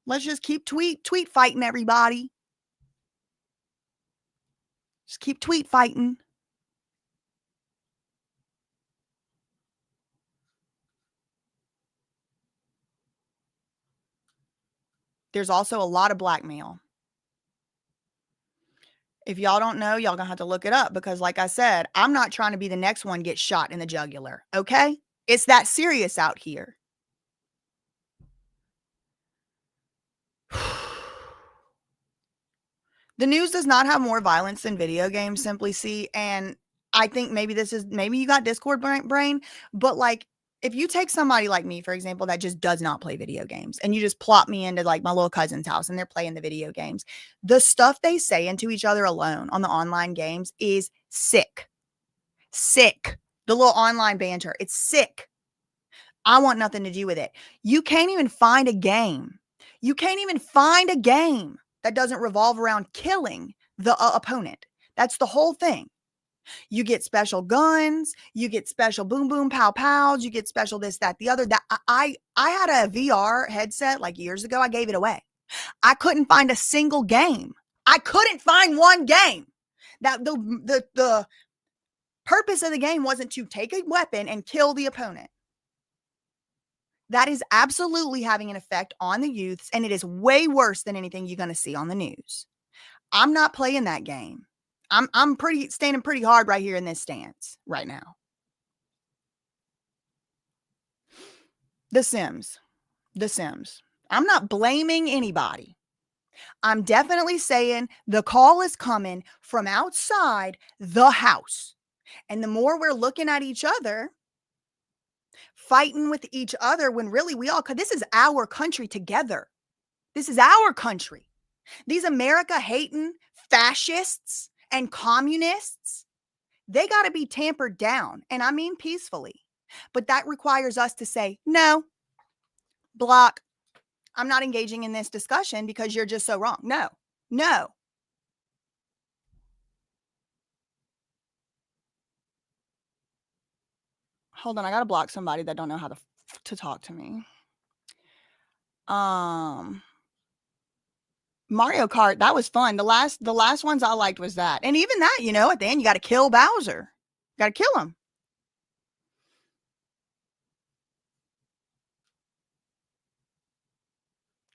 Let's just keep tweet fighting, everybody. Just keep tweet fighting. There's also a lot of blackmail. If y'all don't know, y'all gonna have to look it up, because like I said, I'm not trying to be the next one get shot in the jugular, okay? It's that serious out here. The news does not have more violence than video games, Simply See, and I think maybe you got Discord brain, but like, if you take somebody like me, for example, that just does not play video games, and you just plop me into like my little cousin's house and they're playing the video games, the stuff they say into each other alone on the online games is sick. Sick. The little online banter, it's sick. I want nothing to do with it. You can't even find a game. You can't even find a game that doesn't revolve around killing the opponent. That's the whole thing. You get special guns, you get special boom boom pow pows, you get special this, that, the other. That I had a VR headset like years ago. I gave it away. I couldn't find a single game. I couldn't find one game. That the purpose of the game wasn't to take a weapon and kill the opponent. That is absolutely having an effect on the youths, and it is way worse than anything you're going to see on the news. I'm not playing that game. I'm standing pretty hard right here in this stance right now. The Sims. I'm not blaming anybody. I'm definitely saying the call is coming from outside the house. And the more we're looking at each other, fighting with each other, when really this is our country together. This is our country. These America hating fascists and communists, they got to be tampered down. And I mean peacefully. But that requires us to say, no, block. I'm not engaging in this discussion because you're just so wrong. No. Hold on, I got to block somebody that don't know how to talk to me. Mario Kart, that was fun. The last ones I liked was that. And even that, at the end, you got to kill Bowser. Got to kill him.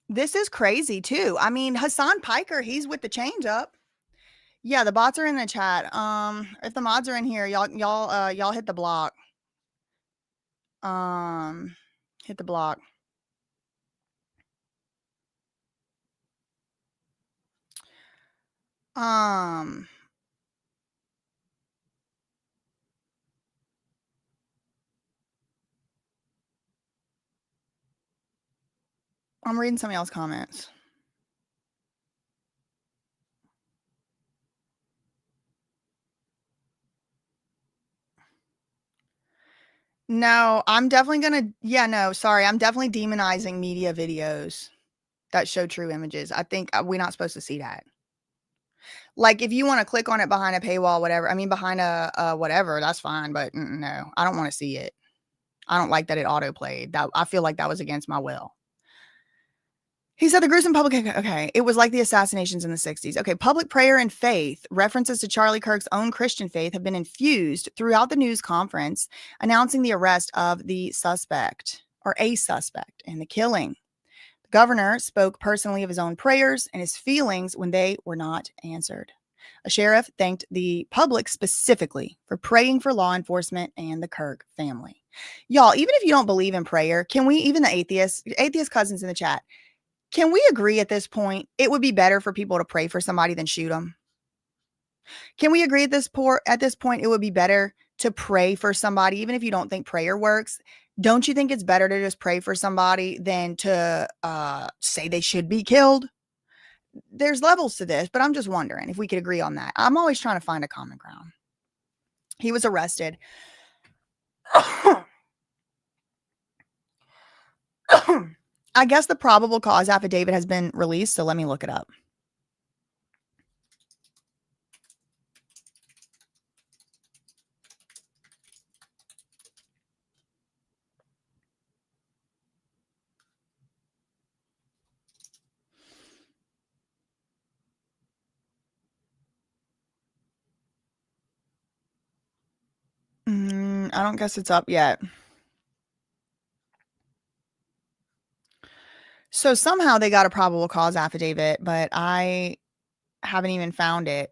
This is crazy too. I mean, Hassan Piker, he's with the change up. Yeah, the bots are in the chat. If the mods are in here, y'all hit the block. Hit the block. I'm reading somebody else's comments. No, I'm definitely I'm definitely demonizing media videos that show true images. I think we're not supposed to see that. Like, if you want to click on it behind a paywall, whatever, behind a whatever, that's fine. But no, I don't want to see it. I don't like that it auto-played. I feel like that was against my will. He said the gruesome public, okay, it was like the assassinations in the 60s. Okay, public prayer and faith, references to Charlie Kirk's own Christian faith have been infused throughout the news conference announcing the arrest of the suspect, or a suspect, in the killing. The governor spoke personally of his own prayers and his feelings when they were not answered. A sheriff thanked the public specifically for praying for law enforcement and the Kirk family. Y'all, even if you don't believe in prayer, can we, even the atheist cousins in the chat, can we agree at this point it would be better for people to pray for somebody than shoot them? Can we agree at this point it would be better to pray for somebody, even if you don't think prayer works? Don't you think it's better to just pray for somebody than to say they should be killed? There's levels to this, but I'm just wondering if we could agree on that. I'm always trying to find a common ground. He was arrested. I guess the probable cause affidavit has been released, so let me look it up. I don't guess it's up yet. So somehow they got a probable cause affidavit, but I haven't even found it.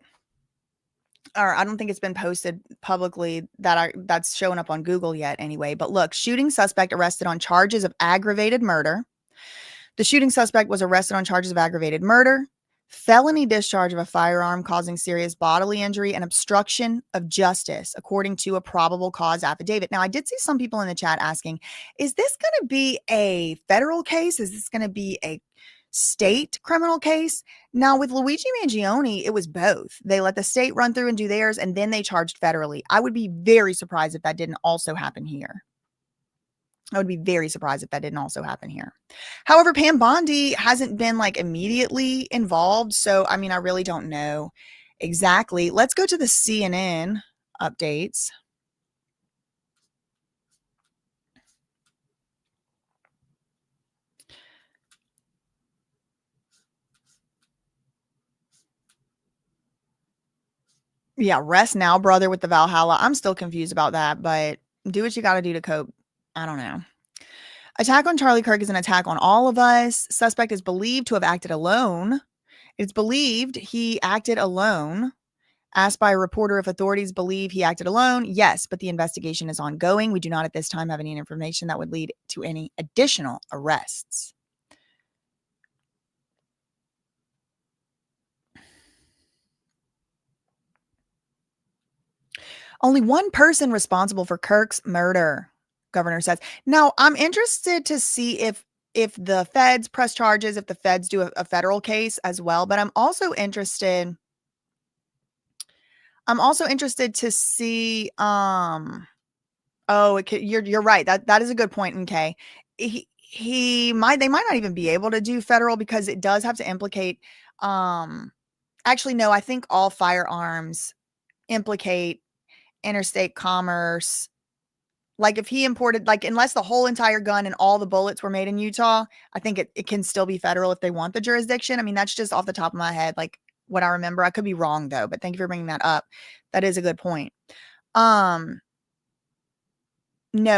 Or I don't think it's been posted publicly that's showing up on Google yet anyway. But look, shooting suspect arrested on charges of aggravated murder. The shooting suspect was arrested on charges of aggravated murder, felony discharge of a firearm causing serious bodily injury, and obstruction of justice, according to a probable cause affidavit. Now, I did see some people in the chat asking, is this going to be a federal case? Is this going to be a state criminal case? Now, with Luigi Mangione, it was both. They let the state run through and do theirs, and then they charged federally. I would be very surprised if that didn't also happen here. I would be very surprised if that didn't also happen here. However, Pam Bondi hasn't been like immediately involved. So, I mean, I really don't know exactly. Let's go to the CNN updates. Yeah, rest now, brother, with the Valhalla. I'm still confused about that, but do what you got to do to cope. I don't know. Attack on Charlie Kirk is an attack on all of us. Suspect is believed to have acted alone. It's believed he acted alone. Asked by a reporter if authorities believe he acted alone, yes, but the investigation is ongoing. We do not at this time have any information that would lead to any additional arrests. Only one person responsible for Kirk's murder, governor says. Now, I'm interested to see if the feds press charges, if the feds do a federal case as well, but I'm also interested to see you're right. That is a good point, okay. They might not even be able to do federal because it does have to implicate actually no, I think all firearms implicate interstate commerce. Like if he imported, like unless the whole entire gun and all the bullets were made in Utah, I think it can still be federal if they want the jurisdiction. I mean, that's just off the top of my head, like what I remember. I could be wrong though, but thank you for bringing that up. That is a good point. No,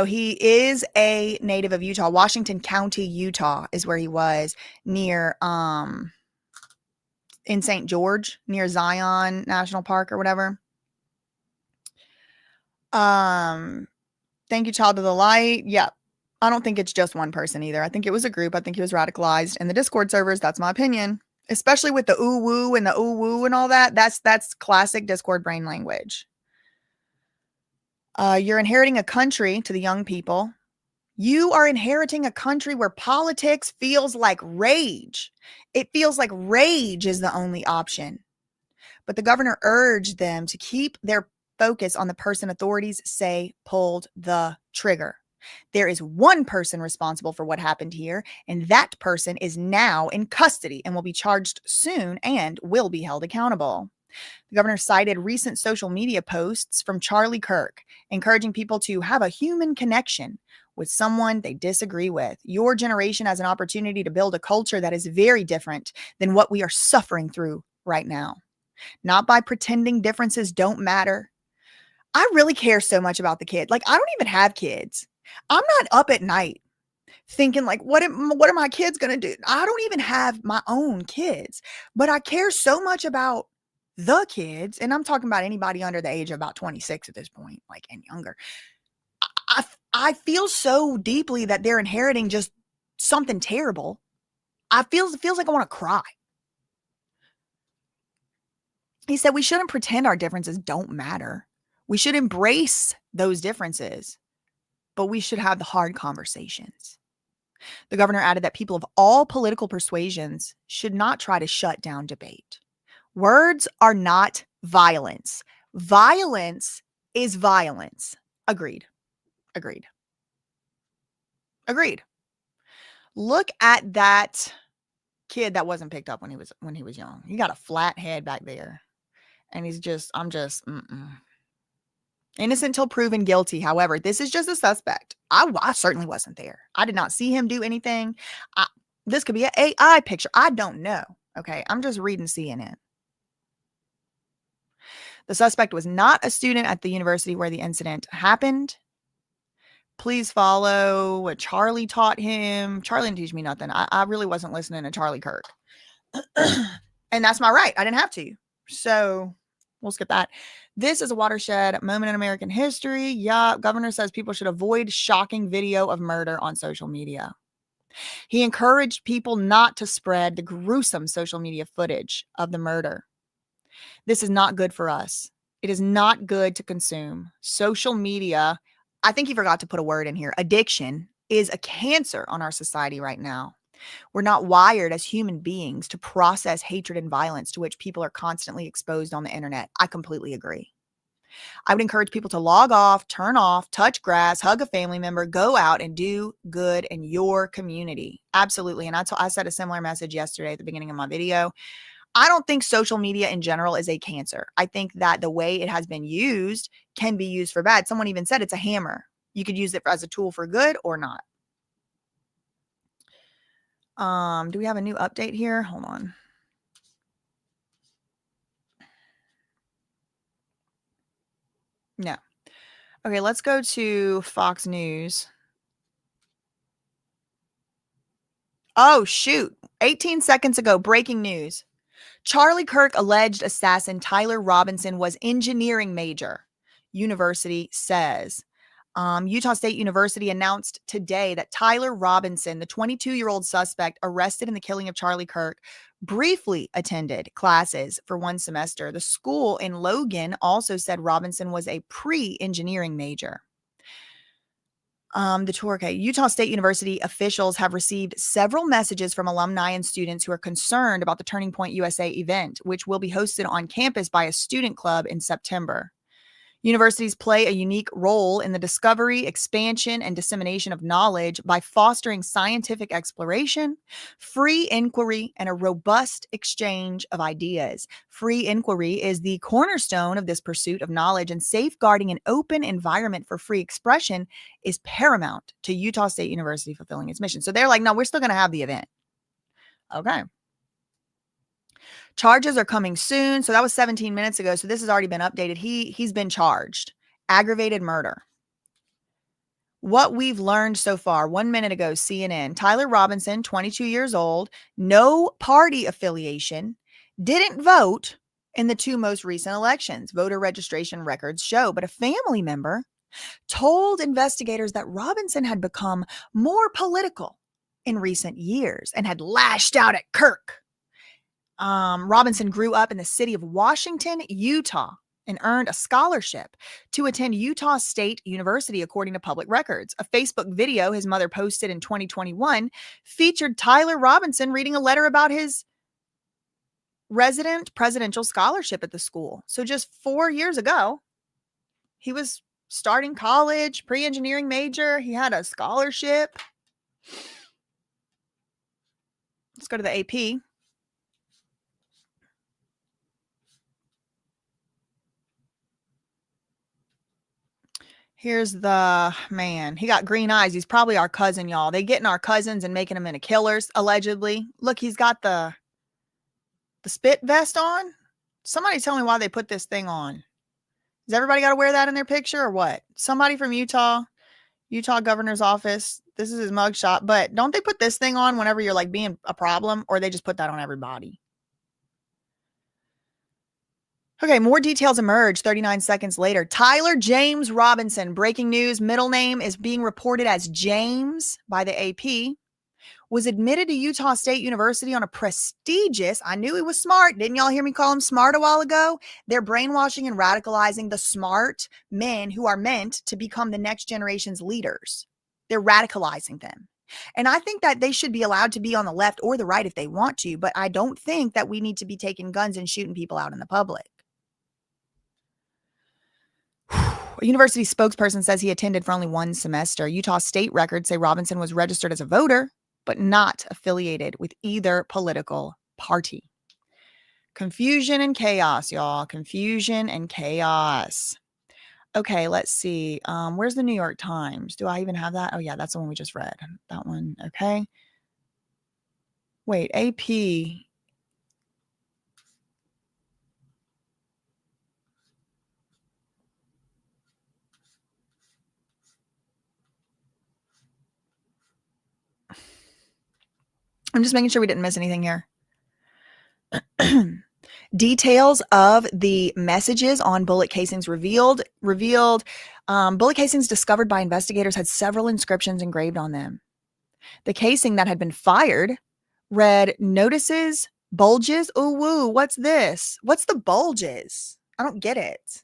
he is a native of Utah. Washington County, Utah is where he was, near in St. George, near Zion National Park or whatever. Thank you, Child of the Light. Yeah. I don't think it's just one person either. I think it was a group. I think he was radicalized in the Discord servers. That's my opinion. Especially with the ooh woo and the ooh woo and all that. That's classic Discord brain language. You're inheriting a country to the young people. You are inheriting a country where politics feels like rage. It feels like rage is the only option. But the governor urged them to keep their focus on the person authorities say pulled the trigger. There is one person responsible for what happened here, and that person is now in custody and will be charged soon and will be held accountable. The governor cited recent social media posts from Charlie Kirk, encouraging people to have a human connection with someone they disagree with. Your generation has an opportunity to build a culture that is very different than what we are suffering through right now. Not by pretending differences don't matter. I really care so much about the kid. Like, I don't even have kids. I'm not up at night thinking like, what are my kids going to do? I don't even have my own kids, but I care so much about the kids, and I'm talking about anybody under the age of about 26 at this point, like, and younger. I feel so deeply that they're inheriting just something terrible. It feels like I want to cry. He said we shouldn't pretend our differences don't matter. We should embrace those differences, but we should have the hard conversations. The governor added that people of all political persuasions should not try to shut down debate. Words are not violence. Violence is violence. Agreed. Agreed. Agreed. Look at that kid that wasn't picked up when he was young. He got a flat head back there. And innocent till proven guilty. However, this is just a suspect. I certainly wasn't there. I did not see him do anything. This could be an AI picture. I don't know. Okay. I'm just reading CNN. The suspect was not a student at the university where the incident happened. Please follow what Charlie taught him. Charlie didn't teach me nothing. I really wasn't listening to Charlie Kirk. And that's my right. I didn't have to. So we'll skip that. This is a watershed moment in American history. Yeah, governor says people should avoid shocking video of murder on social media. He encouraged people not to spread the gruesome social media footage of the murder. This is not good for us. It is not good to consume. Social media, I think he forgot to put a word in here. Addiction is a cancer on our society right now. We're not wired as human beings to process hatred and violence to which people are constantly exposed on the internet. I completely agree. I would encourage people to log off, turn off, touch grass, hug a family member, go out and do good in your community. Absolutely. And I said a similar message yesterday at the beginning of my video. I don't think social media in general is a cancer. I think that the way it has been used can be used for bad. Someone even said it's a hammer. You could use it as a tool for good or not. Do we have a new update here? Hold on. No. Okay, let's go to Fox News. Oh, shoot. 18 seconds ago, breaking news. Charlie Kirk alleged assassin Tyler Robinson was engineering major, university says. Utah State University announced today that Tyler Robinson, the 22-year-old suspect arrested in the killing of Charlie Kirk, briefly attended classes for one semester. The school in Logan also said Robinson was a pre-engineering major. Utah State University officials have received several messages from alumni and students who are concerned about the Turning Point USA event, which will be hosted on campus by a student club in September. Universities play a unique role in the discovery, expansion, and dissemination of knowledge by fostering scientific exploration, free inquiry, and a robust exchange of ideas. Free inquiry is the cornerstone of this pursuit of knowledge, and safeguarding an open environment for free expression is paramount to Utah State University fulfilling its mission. So they're like, no, we're still going to have the event. Okay. Charges are coming soon. So that was 17 minutes ago. So this has already been updated. He's been charged. Aggravated murder. What we've learned so far, 1 minute ago, CNN, Tyler Robinson, 22 years old, no party affiliation, didn't vote in the two most recent elections. Voter registration records show, but a family member told investigators that Robinson had become more political in recent years and had lashed out at Kirk. Robinson grew up in the city of Washington, Utah, and earned a scholarship to attend Utah State University, according to public records. A Facebook video his mother posted in 2021 featured Tyler Robinson reading a letter about his resident presidential scholarship at the school. So just 4 years ago, he was starting college, pre-engineering major. He had a scholarship. Let's go to the AP. Here's the man. He got green eyes. He's probably our cousin, y'all. They getting our cousins and making them into killers, allegedly. Look, he's got the spit vest on. Somebody tell me why they put this thing on. Does everybody got to wear that in their picture or what? Somebody from Utah governor's office. This is his mugshot. But don't they put this thing on whenever you're like being a problem, or they just put that on everybody? Okay, more details emerge 39 seconds later. Tyler James Robinson, breaking news, middle name is being reported as James by the AP, was admitted to Utah State University on a prestigious, I knew he was smart. Didn't y'all hear me call him smart a while ago? They're brainwashing and radicalizing the smart men who are meant to become the next generation's leaders. They're radicalizing them. And I think that they should be allowed to be on the left or the right if they want to, but I don't think that we need to be taking guns and shooting people out in the public. A university spokesperson says he attended for only one semester. Utah State records say Robinson was registered as a voter, but not affiliated with either political party. Confusion and chaos, y'all. Confusion and chaos. Okay, let's see. Where's the New York Times? Do I even have that? Oh, yeah, that's the one we just read. That one. Okay. Wait, AP. I'm just making sure we didn't miss anything here. Details of the messages on bullet casings revealed. Bullet casings discovered by investigators had several inscriptions engraved on them. The casing that had been fired read notices, bulges. Ooh, woo, what's this? What's the bulges? I don't get it.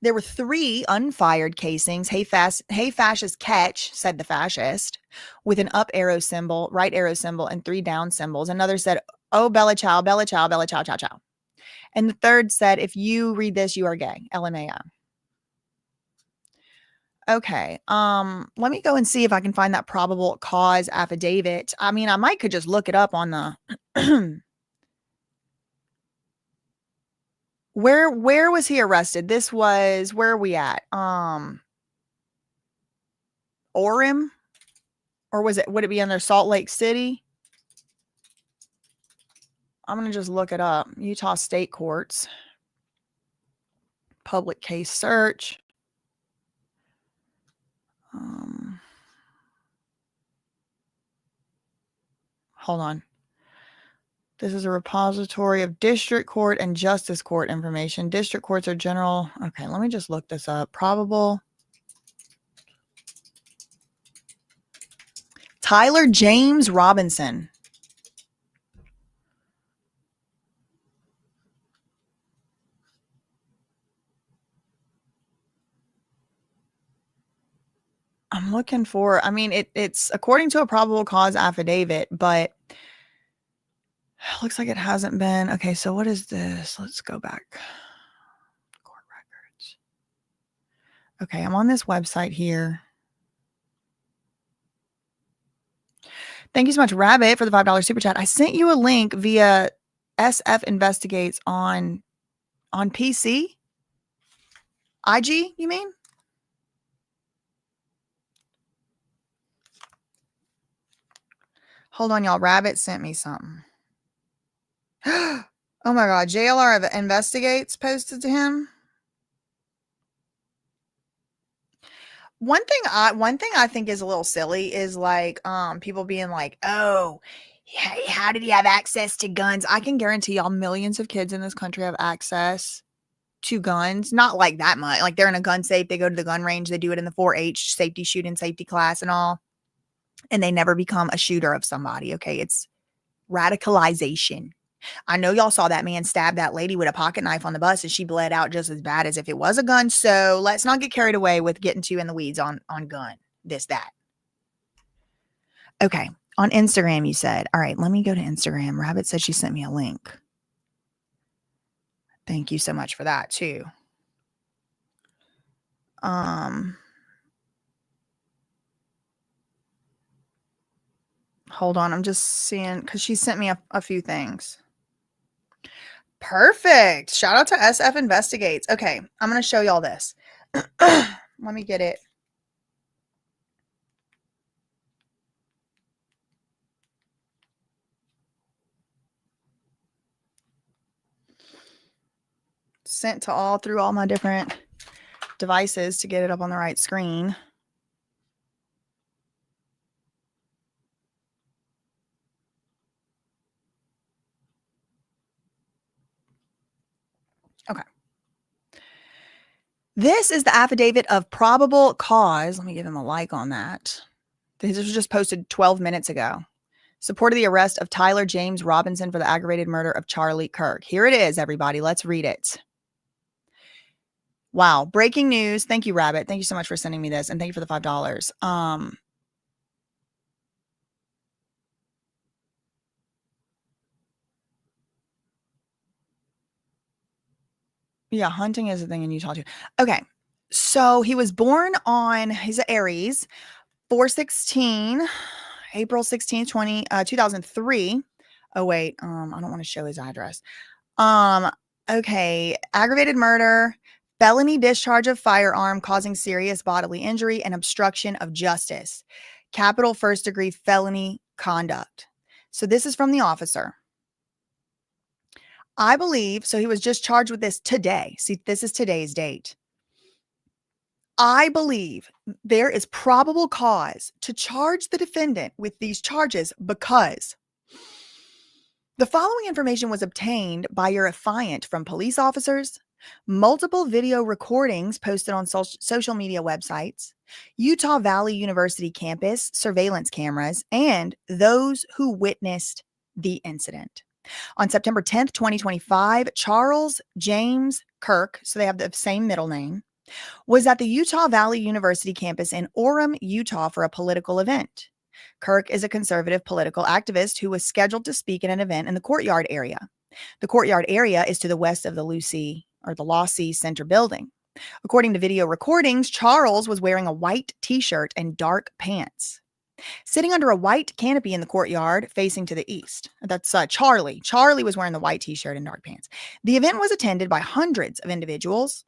There were 3 unfired casings. Hey, fascist catch, said the fascist, with an up arrow symbol, right arrow symbol, and 3 down symbols. Another said, oh, Bella Chow, Bella Chow, Bella Chow, Chow, Chow. And the third said, if you read this, you are gay. LMAO. Okay. Let me go and see if I can find that probable cause affidavit. I mean, I could just look it up on the Where was he arrested? This was, where are we at? Orem? Or would it be under Salt Lake City? I'm going to just look it up. Utah State Courts. Public case search. Hold on. This is a repository of district court and justice court information. District courts are general. Okay, let me just look this up. Probable. Tyler James Robinson. I'm looking for, I mean, it's according to a probable cause affidavit, but it looks like it hasn't been. Okay, so what is this? Let's go back. Court records. Okay, I'm on this website here. Thank you so much, Rabbit, for the $5 super chat. I sent you a link via SF Investigates on PC. IG, you mean? Hold on, y'all. Rabbit sent me something. Oh my God. JLR Investigates posted to him. One thing I think is a little silly is like people being like, oh, how did he have access to guns? I can guarantee y'all millions of kids in this country have access to guns. Not like that much. Like they're in a gun safe. They go to the gun range. They do it in the 4-H safety shooting safety class and all. And they never become a shooter of somebody. Okay. It's radicalization. I know y'all saw that man stab that lady with a pocket knife on the bus and she bled out just as bad as if it was a gun. So let's not get carried away with getting too in the weeds on gun, this, that. Okay. On Instagram, you said, all right, let me go to Instagram. Rabbit said she sent me a link. Thank you so much for that too. Hold on. I'm just seeing, because she sent me a few things. Perfect. Shout out to SF Investigates. Okay. I'm going to show y'all this. Let me get it. Sent to through all my different devices to get it up on the right screen. This is the affidavit of probable cause. Let me give him a like on that. This was just posted 12 minutes ago. Supported the arrest of Tyler James Robinson for the aggravated murder of Charlie Kirk. Here it is, everybody. Let's read it. Wow. Breaking news. Thank you, Rabbit. Thank you so much for sending me this. And thank you for the $5. Yeah, hunting is a thing in Utah too. Okay. So he was born on, he's an Aries, 4/16, April 16th, 2003. Oh, wait. I don't want to show his address. Okay. Aggravated murder, felony discharge of firearm causing serious bodily injury, and obstruction of justice. Capital first degree felony conduct. So this is from the officer. I believe, so he was just charged with this today. See, this is today's date. I believe there is probable cause to charge the defendant with these charges because the following information was obtained by your affiant from police officers, multiple video recordings posted on social media websites, Utah Valley University campus surveillance cameras, and those who witnessed the incident. On September 10th, 2025, Charles James Kirk, so they have the same middle name, was at the Utah Valley University campus in Orem, Utah for a political event. Kirk is a conservative political activist who was scheduled to speak at an event in the courtyard area. The courtyard area is to the west of the Lossy Center building. According to video recordings, Charles was wearing a white t-shirt and dark pants. Sitting under a white canopy in the courtyard facing to the east. That's Charlie. Charlie was wearing the white t-shirt and dark pants. The event was attended by hundreds of individuals.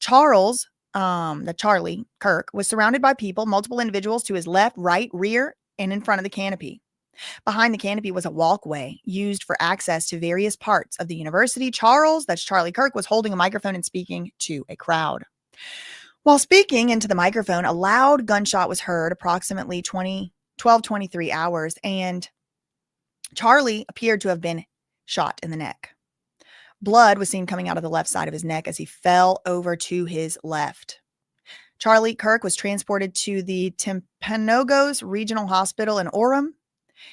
Charlie Kirk was surrounded by people, multiple individuals to his left, right, rear, and in front of the canopy. Behind the canopy was a walkway used for access to various parts of the university. That's Charlie Kirk, was holding a microphone and speaking to a crowd. While speaking into the microphone, a loud gunshot was heard approximately 12:23 hours, and Charlie appeared to have been shot in the neck. Blood was seen coming out of the left side of his neck as he fell over to his left. Charlie Kirk was transported to the Timpanogos Regional Hospital in Orem.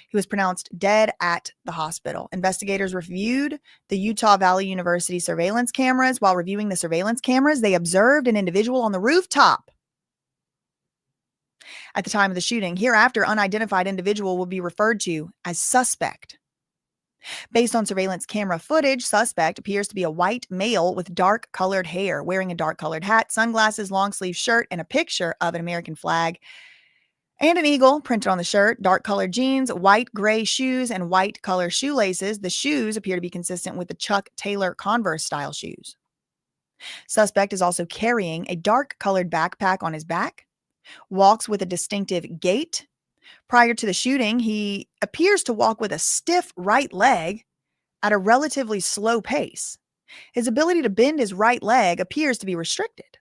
He was pronounced dead at the hospital. Investigators reviewed the Utah Valley University surveillance cameras. While reviewing the surveillance cameras, they observed an individual on the rooftop at the time of the shooting. Hereafter, unidentified individual will be referred to as suspect. Based on surveillance camera footage, suspect appears to be a white male with dark colored hair, wearing a dark colored hat, sunglasses, long sleeve shirt, and a picture of an American flag and an eagle printed on the shirt, dark colored jeans, white gray shoes, and white color shoelaces. The shoes appear to be consistent with the Chuck Taylor Converse style shoes. Suspect is also carrying a dark colored backpack on his back, walks with a distinctive gait. Prior to the shooting, he appears to walk with a stiff right leg at a relatively slow pace. His ability to bend his right leg appears to be restricted.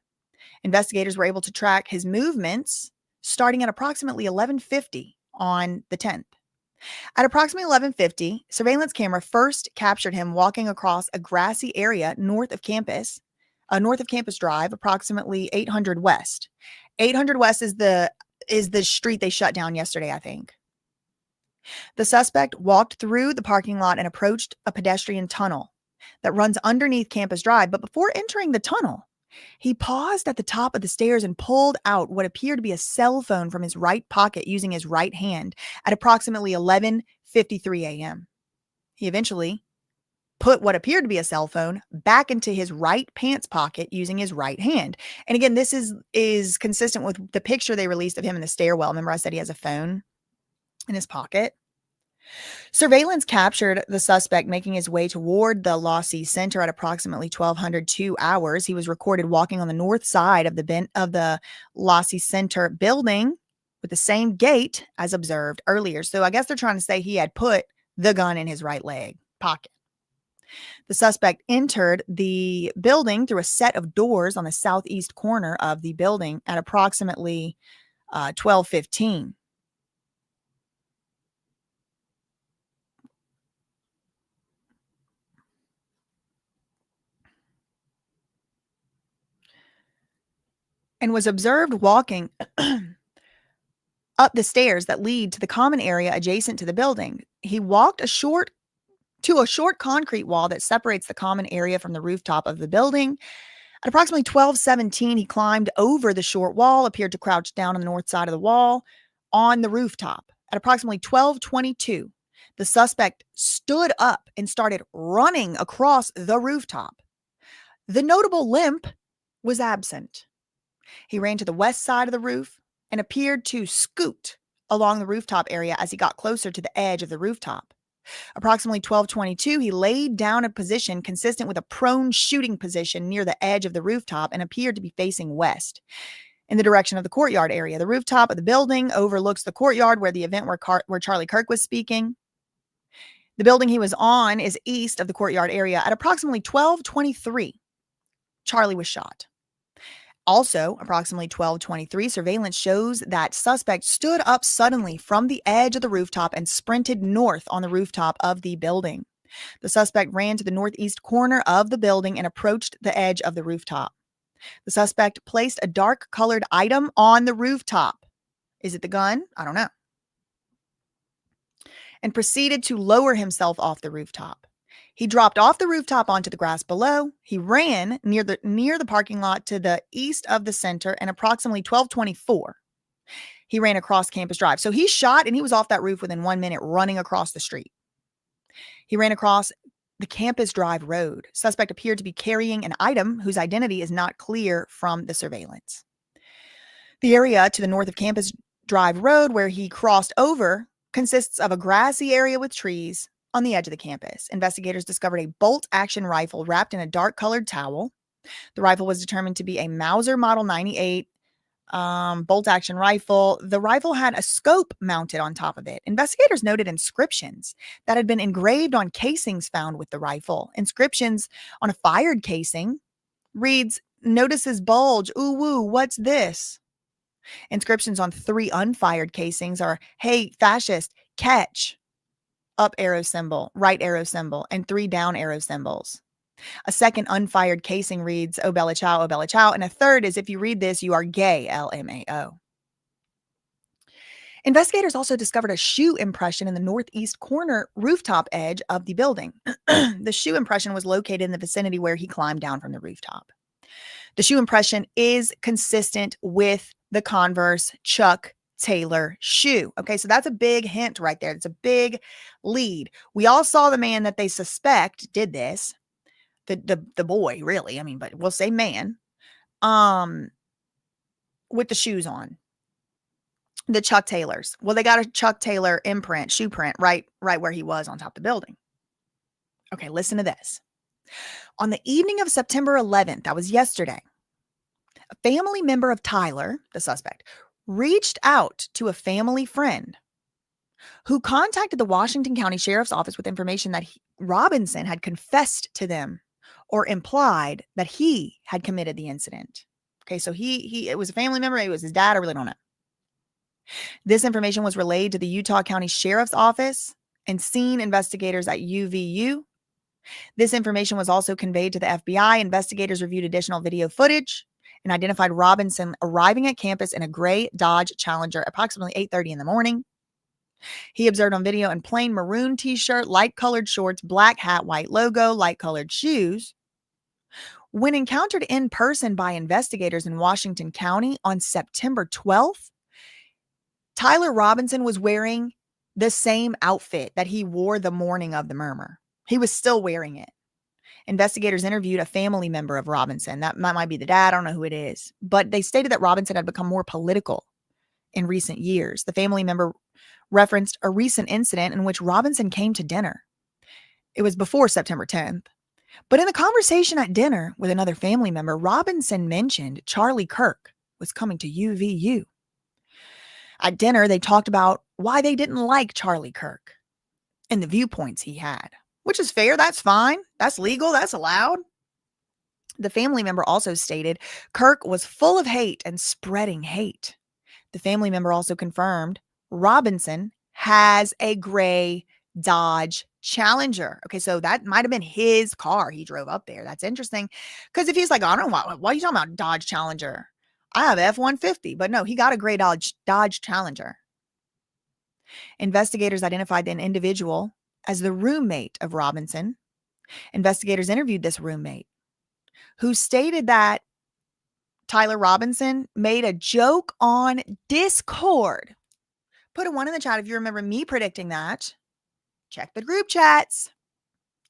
Investigators were able to track his movements starting at approximately 11:50 on the 10th. At approximately 11:50, surveillance camera first captured him walking across a grassy area north of Campus Drive, approximately 800 West. 800 West is the street they shut down yesterday, I think. The suspect walked through the parking lot and approached a pedestrian tunnel that runs underneath Campus Drive. But before entering the tunnel, he paused at the top of the stairs and pulled out what appeared to be a cell phone from his right pocket using his right hand at approximately 11:53 a.m. He eventually put what appeared to be a cell phone back into his right pants pocket using his right hand. And again, this is consistent with the picture they released of him in the stairwell. Remember I said he has a phone in his pocket? Surveillance captured the suspect making his way toward the Lossy Center at approximately 12:02 hours. He was recorded walking on the north side of the Lossy Center building with the same gait as observed earlier. So I guess they're trying to say he had put the gun in his right leg pocket. The suspect entered the building through a set of doors on the southeast corner of the building at approximately 12:15. and was observed walking up the stairs that lead to the common area adjacent to the building. He walked to a short concrete wall that separates the common area from the rooftop of the building. At approximately 12:17, he climbed over the short wall, appeared to crouch down on the north side of the wall on the rooftop. At approximately 12:22, the suspect stood up and started running across the rooftop. The notable limp was absent. He ran to the west side of the roof and appeared to scoot along the rooftop area as he got closer to the edge of the rooftop. Approximately 12:22, he laid down a position consistent with a prone shooting position near the edge of the rooftop and appeared to be facing west in the direction of the courtyard area. The rooftop of the building overlooks the courtyard where the event where Charlie Kirk was speaking. The building he was on is east of the courtyard area. At approximately 12:23, Charlie was shot. Also, approximately 12:23, surveillance shows that suspect stood up suddenly from the edge of the rooftop and sprinted north on the rooftop of the building. The suspect ran to the northeast corner of the building and approached the edge of the rooftop. The suspect placed a dark-colored item on the rooftop. Is it the gun? I don't know. And proceeded to lower himself off the rooftop. He dropped off the rooftop onto the grass below. He ran near the parking lot to the east of the center, and approximately 12:24, he ran across Campus Drive. So he shot and he was off that roof within 1 minute, running across the street. He ran across the Campus Drive road. Suspect appeared to be carrying an item whose identity is not clear from the surveillance. The area to the north of Campus Drive road where he crossed over consists of a grassy area with trees on the edge of the campus. Investigators discovered a bolt-action rifle wrapped in a dark-colored towel. The rifle was determined to be a Mauser Model 98 bolt-action rifle. The rifle had a scope mounted on top of it. Investigators noted inscriptions that had been engraved on casings found with the rifle. Inscriptions on a fired casing reads, "Notices bulge. Ooh, woo, what's this?" Inscriptions on 3 unfired casings are, "Hey, fascist, catch." Up arrow symbol, right arrow symbol, and 3 down arrow symbols. A second unfired casing reads, "Oh Bella Ciao, oh Bella Ciao," and a third is, "If you read this, you are gay, LMAO." Investigators also discovered a shoe impression in the northeast corner rooftop edge of the building. The shoe impression was located in the vicinity where he climbed down from the rooftop. The shoe impression is consistent with the Converse Chuck Taylor shoe. Okay, so that's a big hint right there. It's a big lead. We all saw the man that they suspect did this. The boy, really. I mean, but we'll say man. With the shoes on. The Chuck Taylors. Well, they got a Chuck Taylor imprint, shoe print, right where he was on top of the building. Okay, listen to this. On the evening of September 11th, that was yesterday, a family member of Tyler, the suspect, reached out to a family friend who contacted the Washington County Sheriff's Office with information that Robinson had confessed to them or implied that he had committed the incident. Okay, so it was a family member, it was his dad, I really don't know. This information was relayed to the Utah County Sheriff's Office and scene investigators at UVU. This information was also conveyed to the FBI. Investigators reviewed additional video footage and identified Robinson arriving at campus in a gray Dodge Challenger approximately 8:30 in the morning. He observed on video in plain maroon t-shirt, light-colored shorts, black hat, white logo, light-colored shoes. When encountered in person by investigators in Washington County on September 12th, Tyler Robinson was wearing the same outfit that he wore the morning of the murder. He was still wearing it. Investigators interviewed a family member of Robinson. That might be the dad. I don't know who it is. But they stated that Robinson had become more political in recent years. The family member referenced a recent incident in which Robinson came to dinner. It was before September 10th. But in the conversation at dinner with another family member, Robinson mentioned Charlie Kirk was coming to UVU. At dinner, they talked about why they didn't like Charlie Kirk and the viewpoints he had. Which is fair. That's fine. That's legal. That's allowed. The family member also stated Kirk was full of hate and spreading hate. The family member also confirmed Robinson has a gray Dodge Challenger. Okay, so that might have been his car he drove up there. That's interesting. Because if he's like, I don't know, why are you talking about Dodge Challenger? I have F-150, but no, he got a gray Dodge Challenger. Investigators identified an individual as the roommate of Robinson. Investigators interviewed this roommate, who stated that Tyler Robinson made a joke on Discord. Put a 1 in the chat if you remember me predicting that. Check the group chats.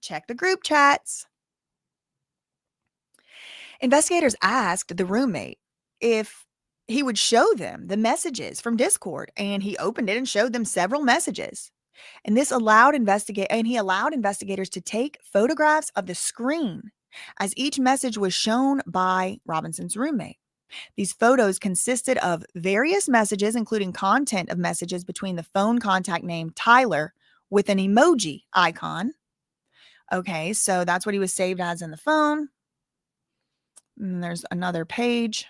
Check the group chats. Investigators asked the roommate if he would show them the messages from Discord, and he opened it and showed them several messages. And he allowed investigators to take photographs of the screen as each message was shown by Robinson's roommate. These photos consisted of various messages, including content of messages between the phone contact name Tyler with an emoji icon. Okay, so that's what he was saved as in the phone. And there's another page.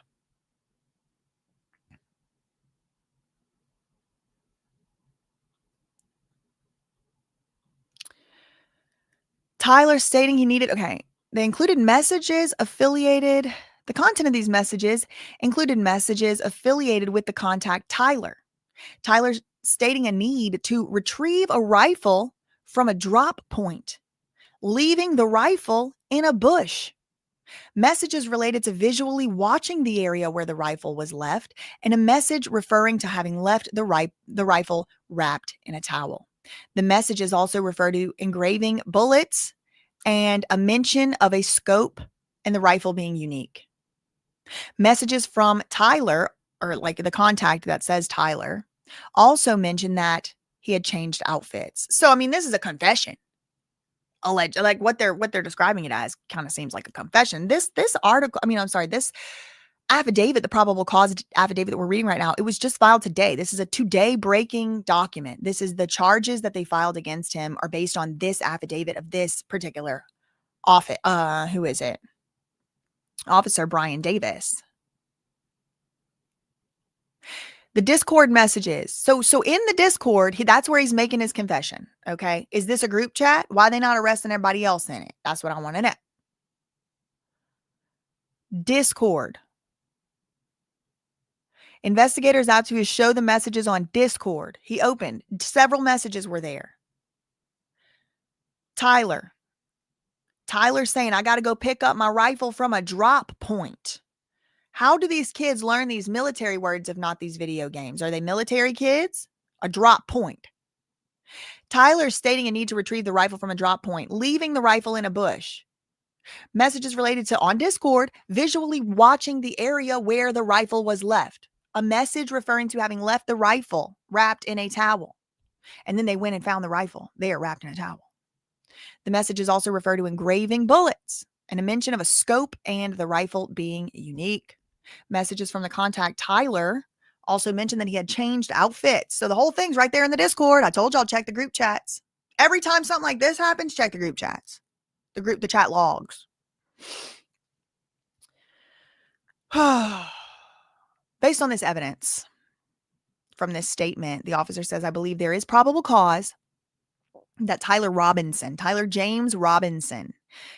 Tyler stating he needed, they included messages affiliated. The content of these messages included messages affiliated with the contact Tyler. Tyler stating a need to retrieve a rifle from a drop point, leaving the rifle in a bush. Messages related to visually watching the area where the rifle was left, and a message referring to having left the rifle wrapped in a towel. The messages also refer to engraving bullets and a mention of a scope and the rifle being unique. Messages from Tyler, or like the contact that says Tyler, also mention that he had changed outfits. So, I mean, this is a confession. Alleged, like what they're describing it as kind of seems like a confession. This affidavit, the probable cause affidavit that we're reading right now, it was just filed today. This is a today breaking document. This is the charges that they filed against him are based on this affidavit of this particular office. Who is it? Officer Brian Davis. The Discord messages. So in the Discord, that's where he's making his confession. Okay. Is this a group chat? Why are they not arresting everybody else in it? That's what I want to know. Discord. Investigators out to show the messages on Discord. He opened. Several messages were there. Tyler saying, I got to go pick up my rifle from a drop point. How do these kids learn these military words if not these video games? Are they military kids? A drop point. Tyler stating a need to retrieve the rifle from a drop point, leaving the rifle in a bush. Messages related to, on Discord, visually watching the area where the rifle was left. A message referring to having left the rifle wrapped in a towel. And then they went and found the rifle there wrapped in a towel. The messages also refer to engraving bullets and a mention of a scope and the rifle being unique. Messages from the contact Tyler also mentioned that he had changed outfits. So the whole thing's right there in the Discord. I told y'all, check the group chats. Every time something like this happens, check the group chats. The chat logs. Based on this evidence from this statement, the officer says, I believe there is probable cause that Tyler James Robinson,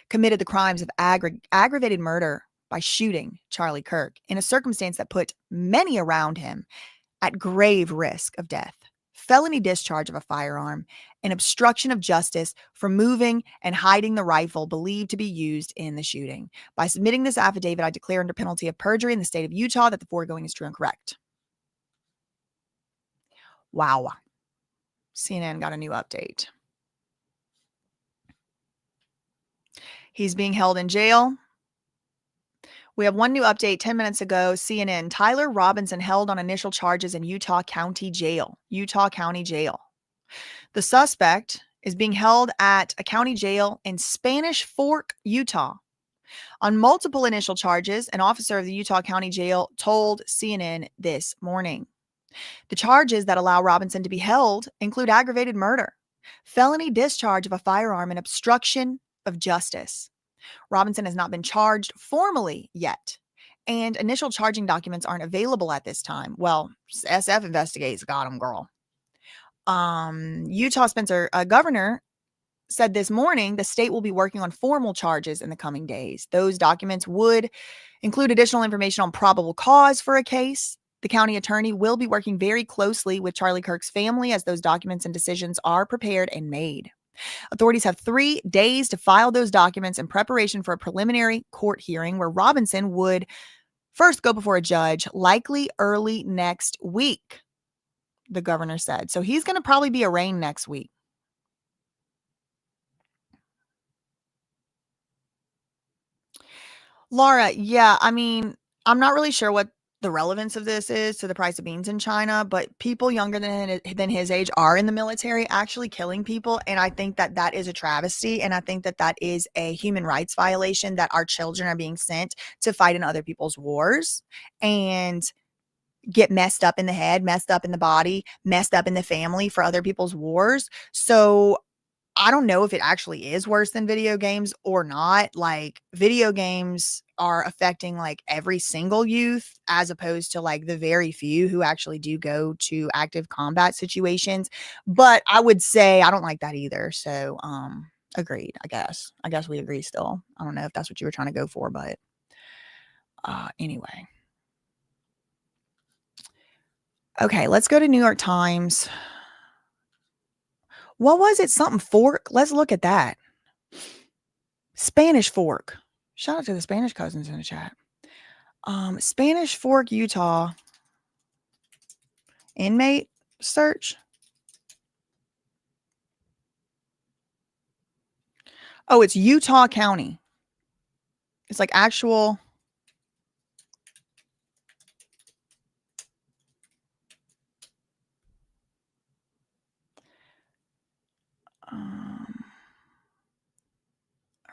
committed the crimes of aggravated murder by shooting Charlie Kirk in a circumstance that put many around him at grave risk of death, felony discharge of a firearm, and obstruction of justice for moving and hiding the rifle believed to be used in the shooting. By submitting this affidavit, I declare under penalty of perjury in the state of Utah that the foregoing is true and correct. Wow. CNN got a new update. He's being held in jail. We have one new update 10 minutes ago. CNN, Tyler Robinson held on initial charges in Utah County Jail. The suspect is being held at a county jail in Spanish Fork, Utah. On multiple initial charges, an officer of the Utah County Jail told CNN this morning. The charges that allow Robinson to be held include aggravated murder, felony discharge of a firearm, and obstruction of justice. Robinson has not been charged formally yet, and initial charging documents aren't available at this time. Well, SF Investigates got him, girl. Utah Governor said this morning the state will be working on formal charges in the coming days. Those documents would include additional information on probable cause for a case. The county attorney will be working very closely with Charlie Kirk's family as those documents and decisions are prepared and made. Authorities have 3 days to file those documents in preparation for a preliminary court hearing where Robinson would first go before a judge, likely early next week, the governor said. So he's going to probably be arraigned next week. Laura, yeah, I mean, I'm not really sure what the relevance of this is to the price of beans in China, but people younger than his age are in the military actually killing people. And I think that that is a travesty. And I think that that is a human rights violation, that our children are being sent to fight in other people's wars and get messed up in the head, messed up in the body, messed up in the family for other people's wars. So I don't know if it actually is worse than video games or not. Like, video games are affecting like every single youth, as opposed to like the very few who actually do go to active combat situations. But I would say I don't like that either. So, agreed, I guess. I guess we agree still. I don't know if that's what you were trying to go for, but anyway. Okay, let's go to New York Times. What was it? Something fork? Let's look at that. Spanish Fork. Shout out to the Spanish cousins in the chat. Spanish Fork, Utah. Inmate search. Oh, it's Utah County. It's like actual.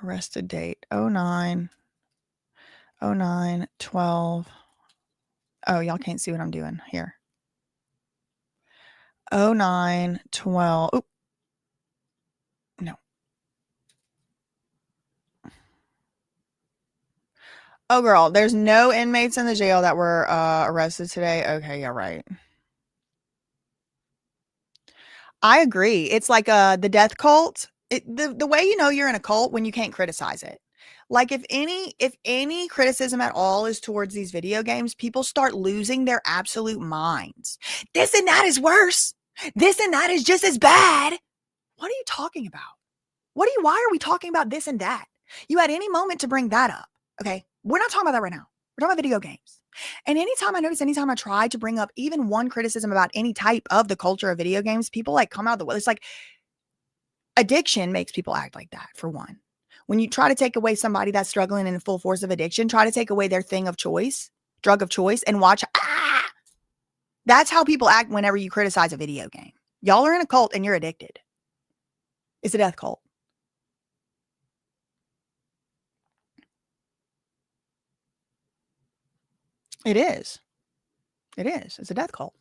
Arrested date 09/12. Oh, y'all can't see what I'm doing here. 09/12. Oh, no. Oh, girl, there's no inmates in the jail that were arrested today. Okay, yeah, right. I agree. It's like the death cult. The way you know you're in a cult when you can't criticize it. Like, if any criticism at all is towards these video games, people start losing their absolute minds. This and that is worse. This and that is just as bad. What are you talking about? Why are we talking about this and that? You had any moment to bring that up. Okay. We're not talking about that right now. We're talking about video games. And anytime I try to bring up even one criticism about any type of the culture of video games, people like come out of the way. It's like addiction makes people act like that, for one. When you try to take away somebody that's struggling in the full force of addiction, try to take away their thing of choice, drug of choice, and watch. That's how people act whenever you criticize a video game. Y'all are in a cult and you're addicted. It's a death cult. It is. It is. It's a death cult.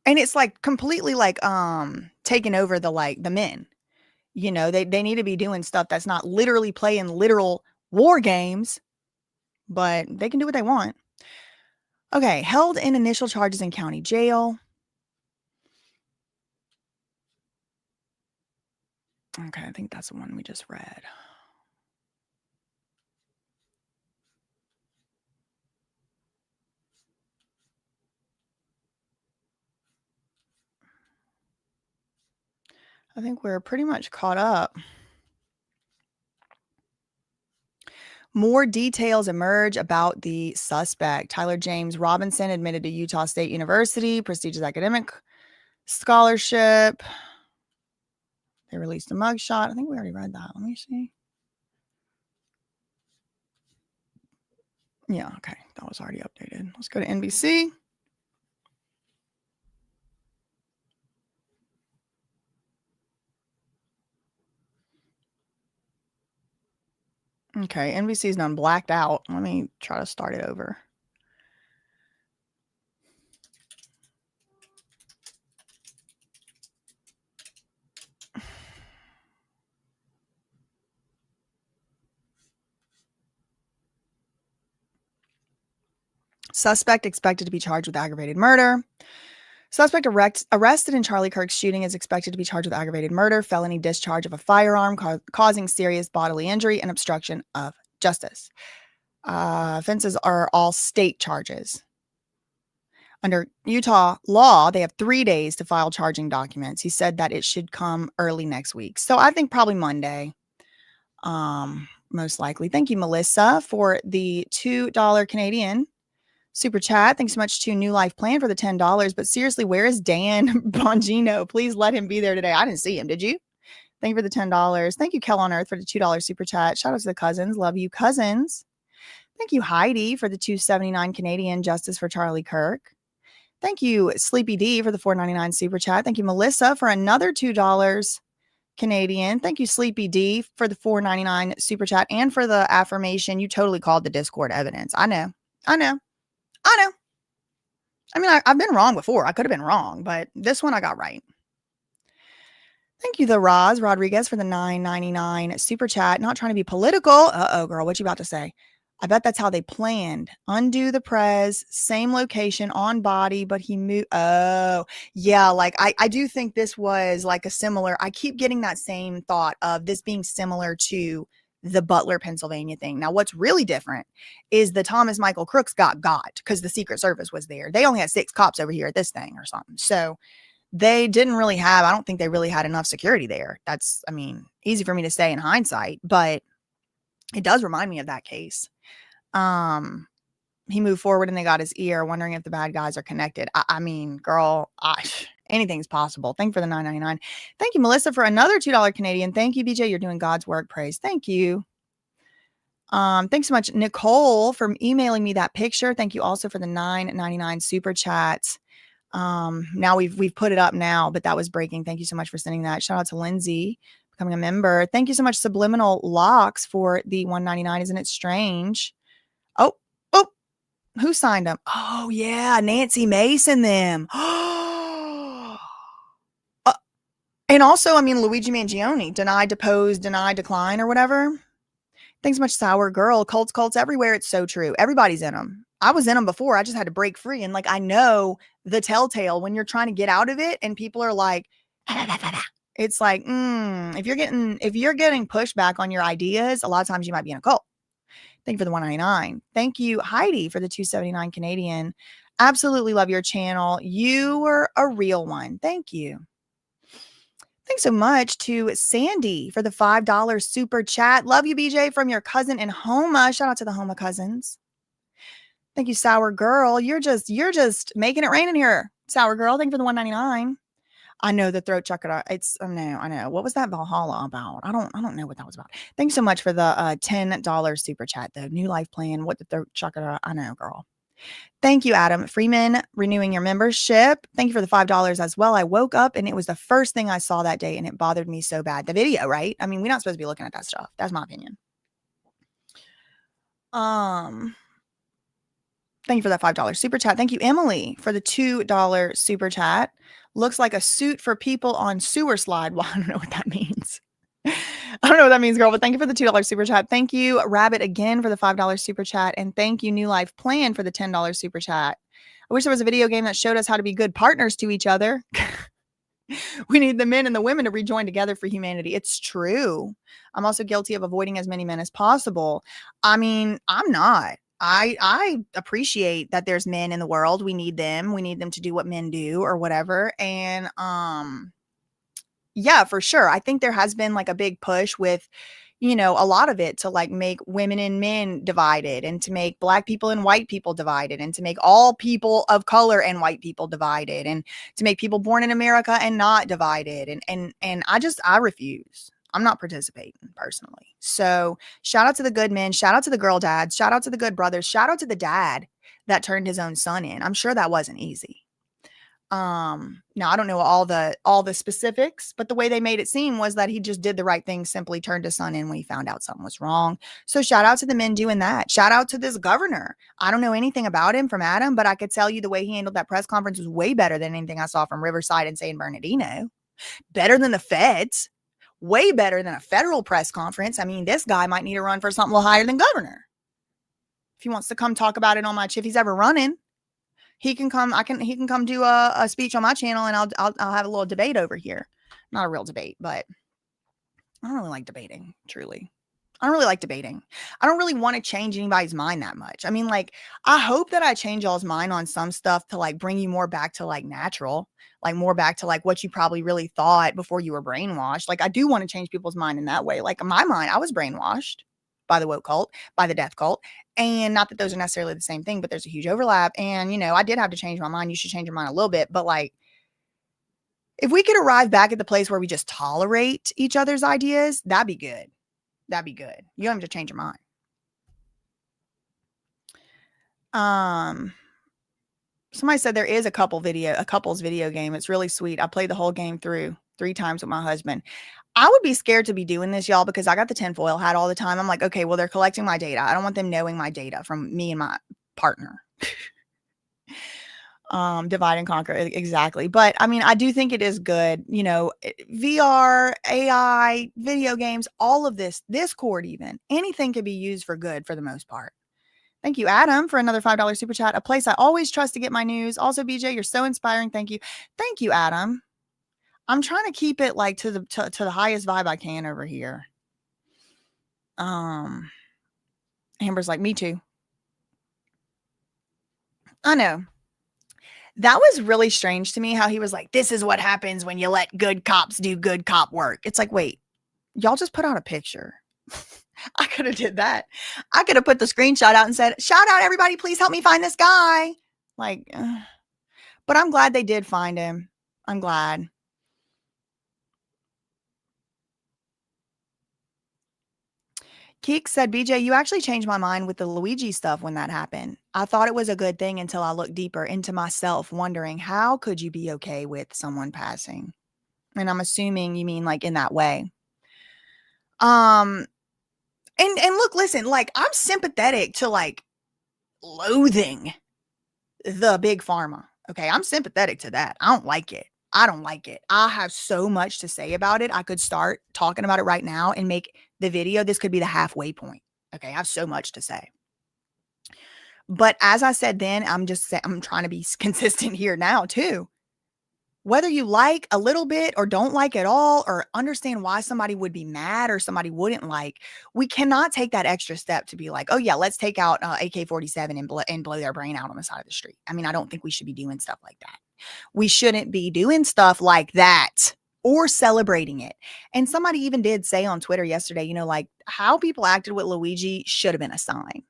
And it's like completely like taking over the men. You know, they need to be doing stuff that's not literally playing literal war games, but they can do what they want. Okay, held in initial charges in county jail. Okay, I think that's the one we just read. I think we're pretty much caught up. More details emerge about the suspect. Tyler James Robinson admitted to Utah State University, prestigious academic scholarship. They released a mugshot. I think we already read that. Let me see. Yeah, okay. That was already updated. Let's go to NBC. Okay, NBC's done blacked out. Let me try to start it over. Suspect expected to be charged with aggravated murder. Suspect arrested in Charlie Kirk's shooting is expected to be charged with aggravated murder, felony discharge of a firearm causing serious bodily injury, and obstruction of justice. Offenses are all state charges. Under Utah law, they have 3 days to file charging documents. He said that it should come early next week. So I think probably Monday, most likely. Thank you, Melissa, for the $2 Canadian super chat. Thanks so much to New Life Plan for the $10. But seriously, where is Dan Bongino? Please let him be there today. I didn't see him. Did you? Thank you for the $10. Thank you, Kel on Earth, for the $2 super chat. Shout out to the cousins. Love you, cousins. Thank you, Heidi, for the $2.79 Canadian. Justice for Charlie Kirk. Thank you, Sleepy D, for the $4.99 super chat. Thank you, Melissa, for another $2 Canadian. Thank you, Sleepy D, for the $4.99 super chat and for the affirmation. You totally called the Discord evidence. I know. I mean, I've been wrong before. I could have been wrong, but this one I got right. Thank you, the Roz Rodriguez, for the $9.99 super chat. Not trying to be political. Uh-oh, girl. What you about to say? I bet that's how they planned. Undo the prez, same location on body, but he moved. Oh, yeah. Like I do think this was like a similar. I keep getting that same thought of this being similar to the Butler, Pennsylvania thing. Now, what's really different is the Thomas Michael Crooks got because the Secret Service was there. They only had 6 cops over here at this thing or something. So they didn't really have, I don't think they really had enough security there. That's, I mean, easy for me to say in hindsight, but it does remind me of that case. He moved forward and they got his ear, wondering if the bad guys are connected. I mean, girl, anything's possible. Thank you for the $9.99. Thank you, Melissa, for another $2 Canadian. Thank you, BJ. You're doing God's work. Praise. Thank you. Thanks so much, Nicole, for emailing me that picture. Thank you also for the $9.99 super chat. Now we've put it up now, but that was breaking. Thank you so much for sending that. Shout out to Lindsay, becoming a member. Thank you so much, Subliminal Locks, for the $1.99. Isn't it strange? Oh, who signed them? Oh, yeah, Nancy Mason them. And also, I mean, Luigi Mangione, deny, depose, deny, decline, or whatever. Thanks so much, Sour Girl. Cults everywhere. It's so true. Everybody's in them. I was in them before. I just had to break free. And like, I know the telltale when you're trying to get out of it and people are like, it's like, if you're getting pushback on your ideas, a lot of times you might be in a cult. Thank you for the $1.99. Thank you, Heidi, for the $2.79 Canadian. Absolutely love your channel. You were a real one. Thank you. Thanks so much to Sandy for the $5 super chat. Love you, BJ, from your cousin in Homa. Shout out to the Homa cousins. Thank you, Sour Girl. You're just making it rain in here, Sour Girl. Thank you for the $1.99. I know the throat chakra. I know. What was that Valhalla about? I don't know what that was about. Thanks so much for the $10 super chat, though. New Life Plan. What the throat chakra? I know, girl. Thank you, Adam Freeman, renewing your membership. Thank you for the $5 as well. I woke up and it was the first thing I saw that day and it bothered me so bad. The video, right? I mean, we're not supposed to be looking at that stuff. That's my opinion. Thank you for that $5 super chat. Thank you, Emily, for the $2 super chat. Looks like a suit for people on sewer slide. Well, I don't know what that means. I don't know what that means, girl, but thank you for the $2 super chat. Thank you, Rabbit, again for the $5 super chat. And thank you, New Life Plan, for the $10 super chat. I wish there was a video game that showed us how to be good partners to each other. We need the men and the women to rejoin together for humanity. It's true. I'm also guilty of avoiding as many men as possible. I mean, I'm not. I appreciate that there's men in the world. We need them. We need them to do what men do or whatever. And yeah, for sure. I think there has been like a big push with, a lot of it to like make women and men divided and to make Black people and white people divided and to make all people of color and white people divided and to make people born in America and not divided. And I refuse. I'm not participating personally. So shout out to the good men, shout out to the girl dads, shout out to the good brothers, shout out to the dad that turned his own son in. I'm sure that wasn't easy. Now I don't know all the specifics, but the way they made it seem was that he just did the right thing, simply turned his son in when he found out something was wrong. So shout out to the men doing that. Shout out to this governor. I don't know anything about him from Adam, but I could tell you the way he handled that press conference was way better than anything I saw from Riverside and San Bernardino. Better than the feds. Way better than a federal press conference. I mean, this guy might need to run for something a little higher than governor. If he wants to come talk about it on my if he's ever running. He can come. He can come do a speech on my channel, and I'll have a little debate over here. Not a real debate, but I don't really like debating. Truly, I don't really like debating. I don't really want to change anybody's mind that much. I mean, like, I hope that I change y'all's mind on some stuff to like bring you more back to like natural, like more back to like what you probably really thought before you were brainwashed. Like, I do want to change people's mind in that way. Like, in my mind, I was brainwashed by the woke cult, by the death cult. And not that those are necessarily the same thing, but there's a huge overlap. And, you know, I did have to change my mind. You should change your mind a little bit. But like, if we could arrive back at the place where we just tolerate each other's ideas, that'd be good. That'd be good. You don't have to change your mind. Somebody said there is a couple's video game. It's really sweet. I played the whole game through 3 times with my husband. I would be scared to be doing this, y'all, because I got the tinfoil hat all the time. I'm like, okay, well, they're collecting my data. I don't want them knowing my data from me and my partner. Divide and conquer. Exactly. But I mean, I do think it is good. You know, VR, AI, video games, all of this, Discord even, anything can be used for good for the most part. Thank you, Adam, for another $5 super chat. A place I always trust to get my news. Also, BJ, you're so inspiring. Thank you. Thank you, Adam. I'm trying to keep it like to the highest vibe I can over here. Amber's like, me too. I know. That was really strange to me how he was like, this is what happens when you let good cops do good cop work. It's like, wait, y'all just put out a picture. I could have did that. I could have put the screenshot out and said, shout out everybody, please help me find this guy. Like, but I'm glad they did find him. I'm glad. Keek said, BJ, you actually changed my mind with the Luigi stuff when that happened. I thought it was a good thing until I looked deeper into myself, wondering how could you be okay with someone passing? And I'm assuming you mean like in that way. And look, listen, like I'm sympathetic to like loathing the big pharma. Okay. I'm sympathetic to that. I don't like it. I don't like it. I have so much to say about it. I could start talking about it right now and make the video. This could be the halfway point. Okay. I have so much to say. But as I said then, I'm trying to be consistent here now too. Whether you like a little bit or don't like at all, or understand why somebody would be mad or somebody wouldn't like, we cannot take that extra step to be like, oh yeah, let's take out AK-47 and blow their brain out on the side of the street. I mean, I don't think we should be doing stuff like that. We shouldn't be doing stuff like that or celebrating it. And somebody even did say on Twitter yesterday, you know, like how people acted with Luigi should have been a sign.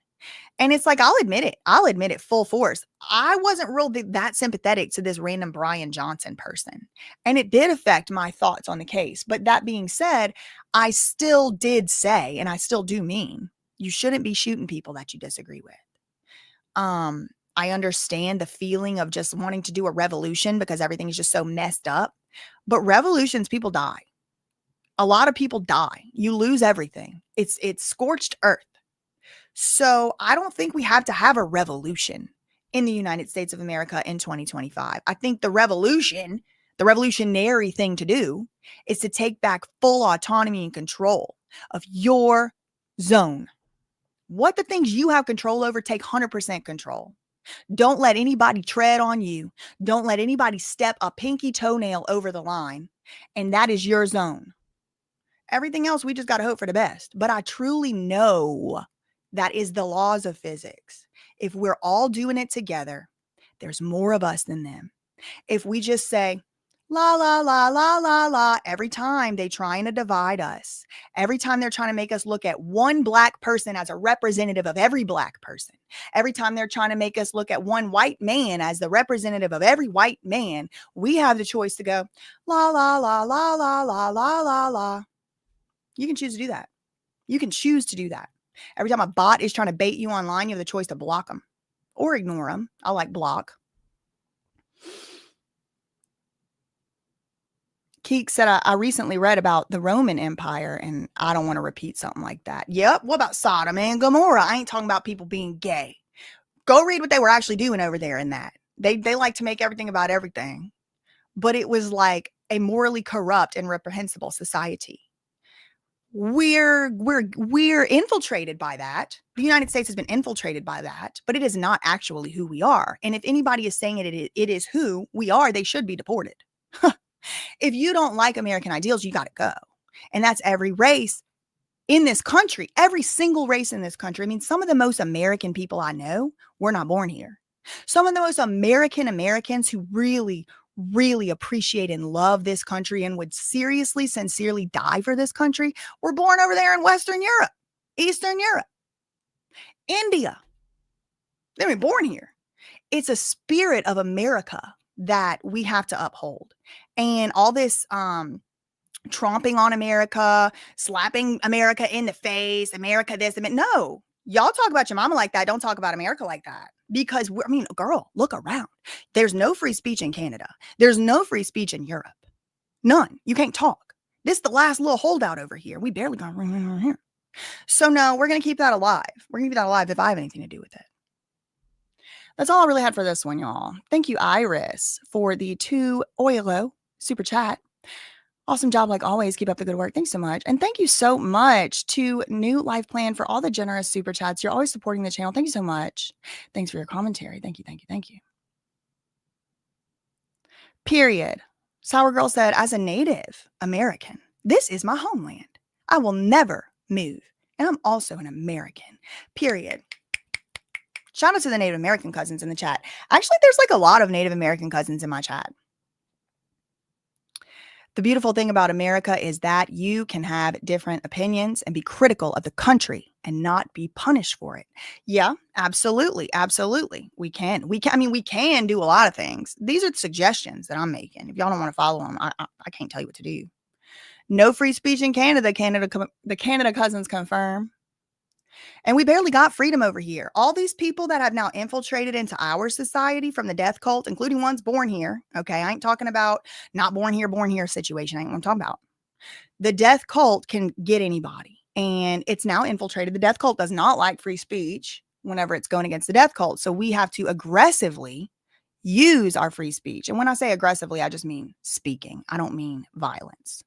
And it's like, I'll admit it full force. I wasn't real that sympathetic to this random Brian Johnson person. And it did affect my thoughts on the case. But that being said, I still did say, and I still do mean, you shouldn't be shooting people that you disagree with. I understand the feeling of just wanting to do a revolution because everything is just so messed up. But revolutions, people die. A lot of people die. You lose everything. It's scorched earth. So I don't think we have to have a revolution in the United States of America in 2025. I think the revolutionary thing to do is to take back full autonomy and control of your zone. What the things you have control over, take 100% control. Don't let anybody tread on you. Don't let anybody step a pinky toenail over the line. And that is your zone. Everything else, we just got to hope for the best. But I truly know that is the laws of physics. If we're all doing it together, there's more of us than them. If we just say, la, la, la, la, la, la, every time they trying to divide us, every time they're trying to make us look at one black person as a representative of every black person, every time they're trying to make us look at one white man as the representative of every white man, we have the choice to go, la, la, la, la, la, la, la, la, la. You can choose to do that. You can choose to do that. Every time a bot is trying to bait you online, you have the choice to block them or ignore them. I like block. Keek said, I recently read about the Roman Empire, and I don't want to repeat something like that. Yep. What about Sodom and Gomorrah? I ain't talking about people being gay. Go read what they were actually doing over there in that. They like to make everything about everything. But it was like a morally corrupt and reprehensible society. we're infiltrated by that. The United States has been infiltrated by that, but it is not actually who we are. And if anybody is saying it is who we are, they should be deported. If you don't like American ideals, you got to go. And that's every race in this country, every single race in this country. I mean, some of the most American people I know were not born here. Some of the most American Americans who really, really appreciate and love this country and would seriously, sincerely die for this country were born over there in Western Europe, Eastern Europe, India. They were born here. It's a spirit of America that we have to uphold. And all this tromping on America, slapping America in the face, America this, no. Y'all talk about your mama like that. Don't talk about America like that. Because, girl, look around. There's no free speech in Canada. There's no free speech in Europe. None. You can't talk. This is the last little holdout over here. We barely got over here. So, no, we're going to keep that alive. We're going to keep that alive if I have anything to do with it. That's all I really had for this one, y'all. Thank you, Iris, for the 2 Oilo super chat. Awesome job, like always. Keep up the good work. Thanks so much. And thank you so much to New Life Plan for all the generous super chats. You're always supporting the channel. Thank you so much. Thanks for your commentary. Thank you, thank you, thank you. Period. Sour Girl said, as a Native American, this is my homeland. I will never move. And I'm also an American. Period. Shout out to the Native American cousins in the chat. Actually, there's like a lot of Native American cousins in my chat. The beautiful thing about America is that you can have different opinions and be critical of the country and not be punished for it. Yeah, absolutely. Absolutely. We can do a lot of things. These are the suggestions that I'm making. If y'all don't want to follow them, I can't tell you what to do. No free speech in Canada. The Canada cousins confirm. And we barely got freedom over here. All these people that have now infiltrated into our society from the death cult, including ones born here. Okay, I ain't talking about not born here situation. I ain't what I'm talking about. The death cult can get anybody. And it's now infiltrated. The death cult does not like free speech whenever it's going against the death cult. So we have to aggressively use our free speech. And when I say aggressively, I just mean speaking. I don't mean violence.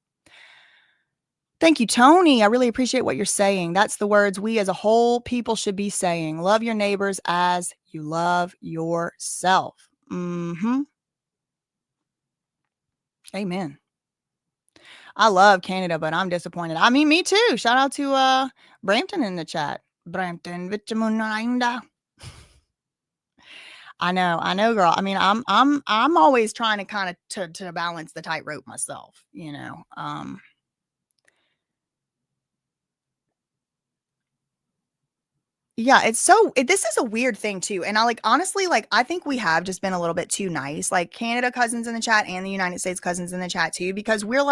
Thank you, Tony. I really appreciate what you're saying. That's the words we as a whole people should be saying. Love your neighbors as you love yourself. Amen. I love Canada, but I'm disappointed. I mean, me too. Shout out to Brampton in the chat. Brampton, I know, girl. I mean, I'm always trying to kind of to balance the tightrope myself, you know. Yeah, this is a weird thing too. And honestly, I think we have just been a little bit too nice, like Canada cousins in the chat and the United States cousins in the chat too, because we're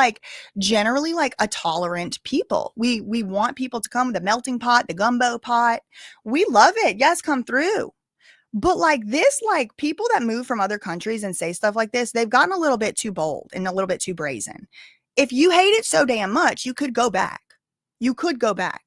generally a tolerant people. We want people to come, the melting pot, the gumbo pot. We love it. Yes, come through. But people that move from other countries and say stuff like this, they've gotten a little bit too bold and a little bit too brazen. If you hate it so damn much, you could go back. You could go back.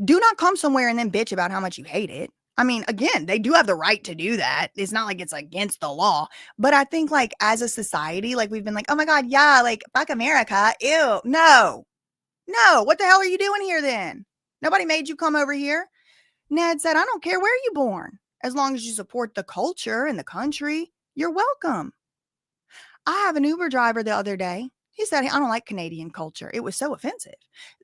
Do not come somewhere and then bitch about how much you hate it. I mean, again, they do have the right to do that. It's not like it's against the law. But I think as a society, we've been oh my God, yeah, fuck America. Ew. No. What the hell are you doing here then? Nobody made you come over here. Ned said, I don't care where you're born. As long as you support the culture and the country, you're welcome. I have an Uber driver the other day. He said, I don't like Canadian culture. It was so offensive.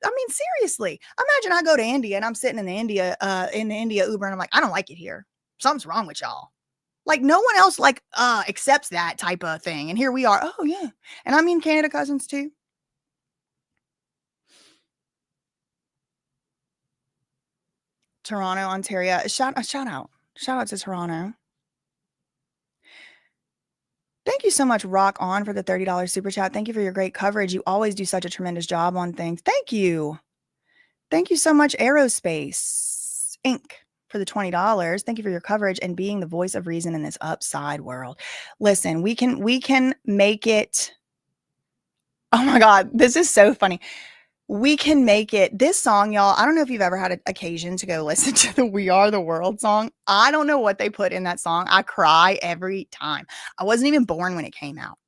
I mean, seriously, imagine I go to India and I'm sitting in the India Uber and I'm I don't like it here. Something's wrong with y'all. No one else accepts that type of thing. And here we are. Oh yeah. And I mean, Canada cousins too. Toronto, Ontario. Shout out to Toronto. Thank you so much, Rock On, for the $30 super chat. Thank you for your great coverage. You always do such a tremendous job on things. Thank you. Thank you so much, Aerospace Inc., for the $20. Thank you for your coverage and being the voice of reason in this upside world. Listen, we can make it. Oh my God, this is so funny. We can make it. This song, y'all, I don't know if you've ever had an occasion to go listen to the We Are the World song. I don't know what they put in that song. I cry every time. I wasn't even born when it came out.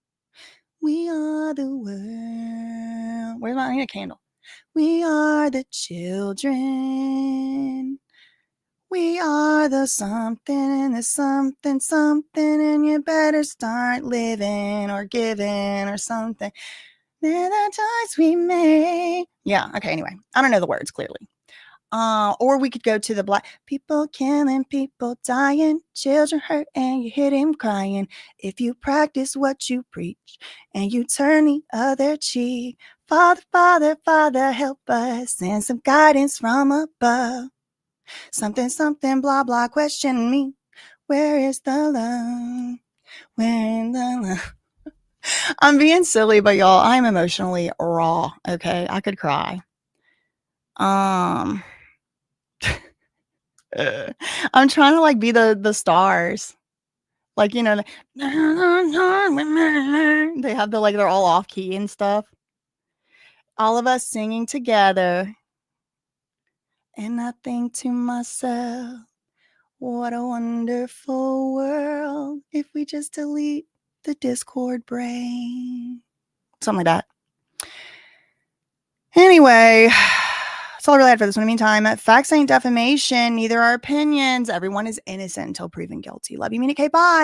We are the world. I need a candle. We are the children. We are the something and the something, and you better start living or giving or something. They're the choice we make. Yeah, okay, anyway. I don't know the words clearly. Or we could go to the black people killing, people dying, children hurt, and you hear them crying. If you practice what you preach and you turn the other cheek, Father, Father, Father, help us. Send some guidance from above. Something, something, blah, blah, question me. Where is the love? Where is the love? I'm being silly, but y'all, I'm emotionally raw. Okay, I could cry. I'm trying to like be the stars, like they have the like they're all off key and stuff. All of us singing together, and I think to myself, what a wonderful world if we just delete the Discord brain, something like that. Anyway, that's all I really had for this one. In the meantime, facts ain't defamation, neither are opinions. Everyone is innocent until proven guilty. Love you, Mina K. Bye.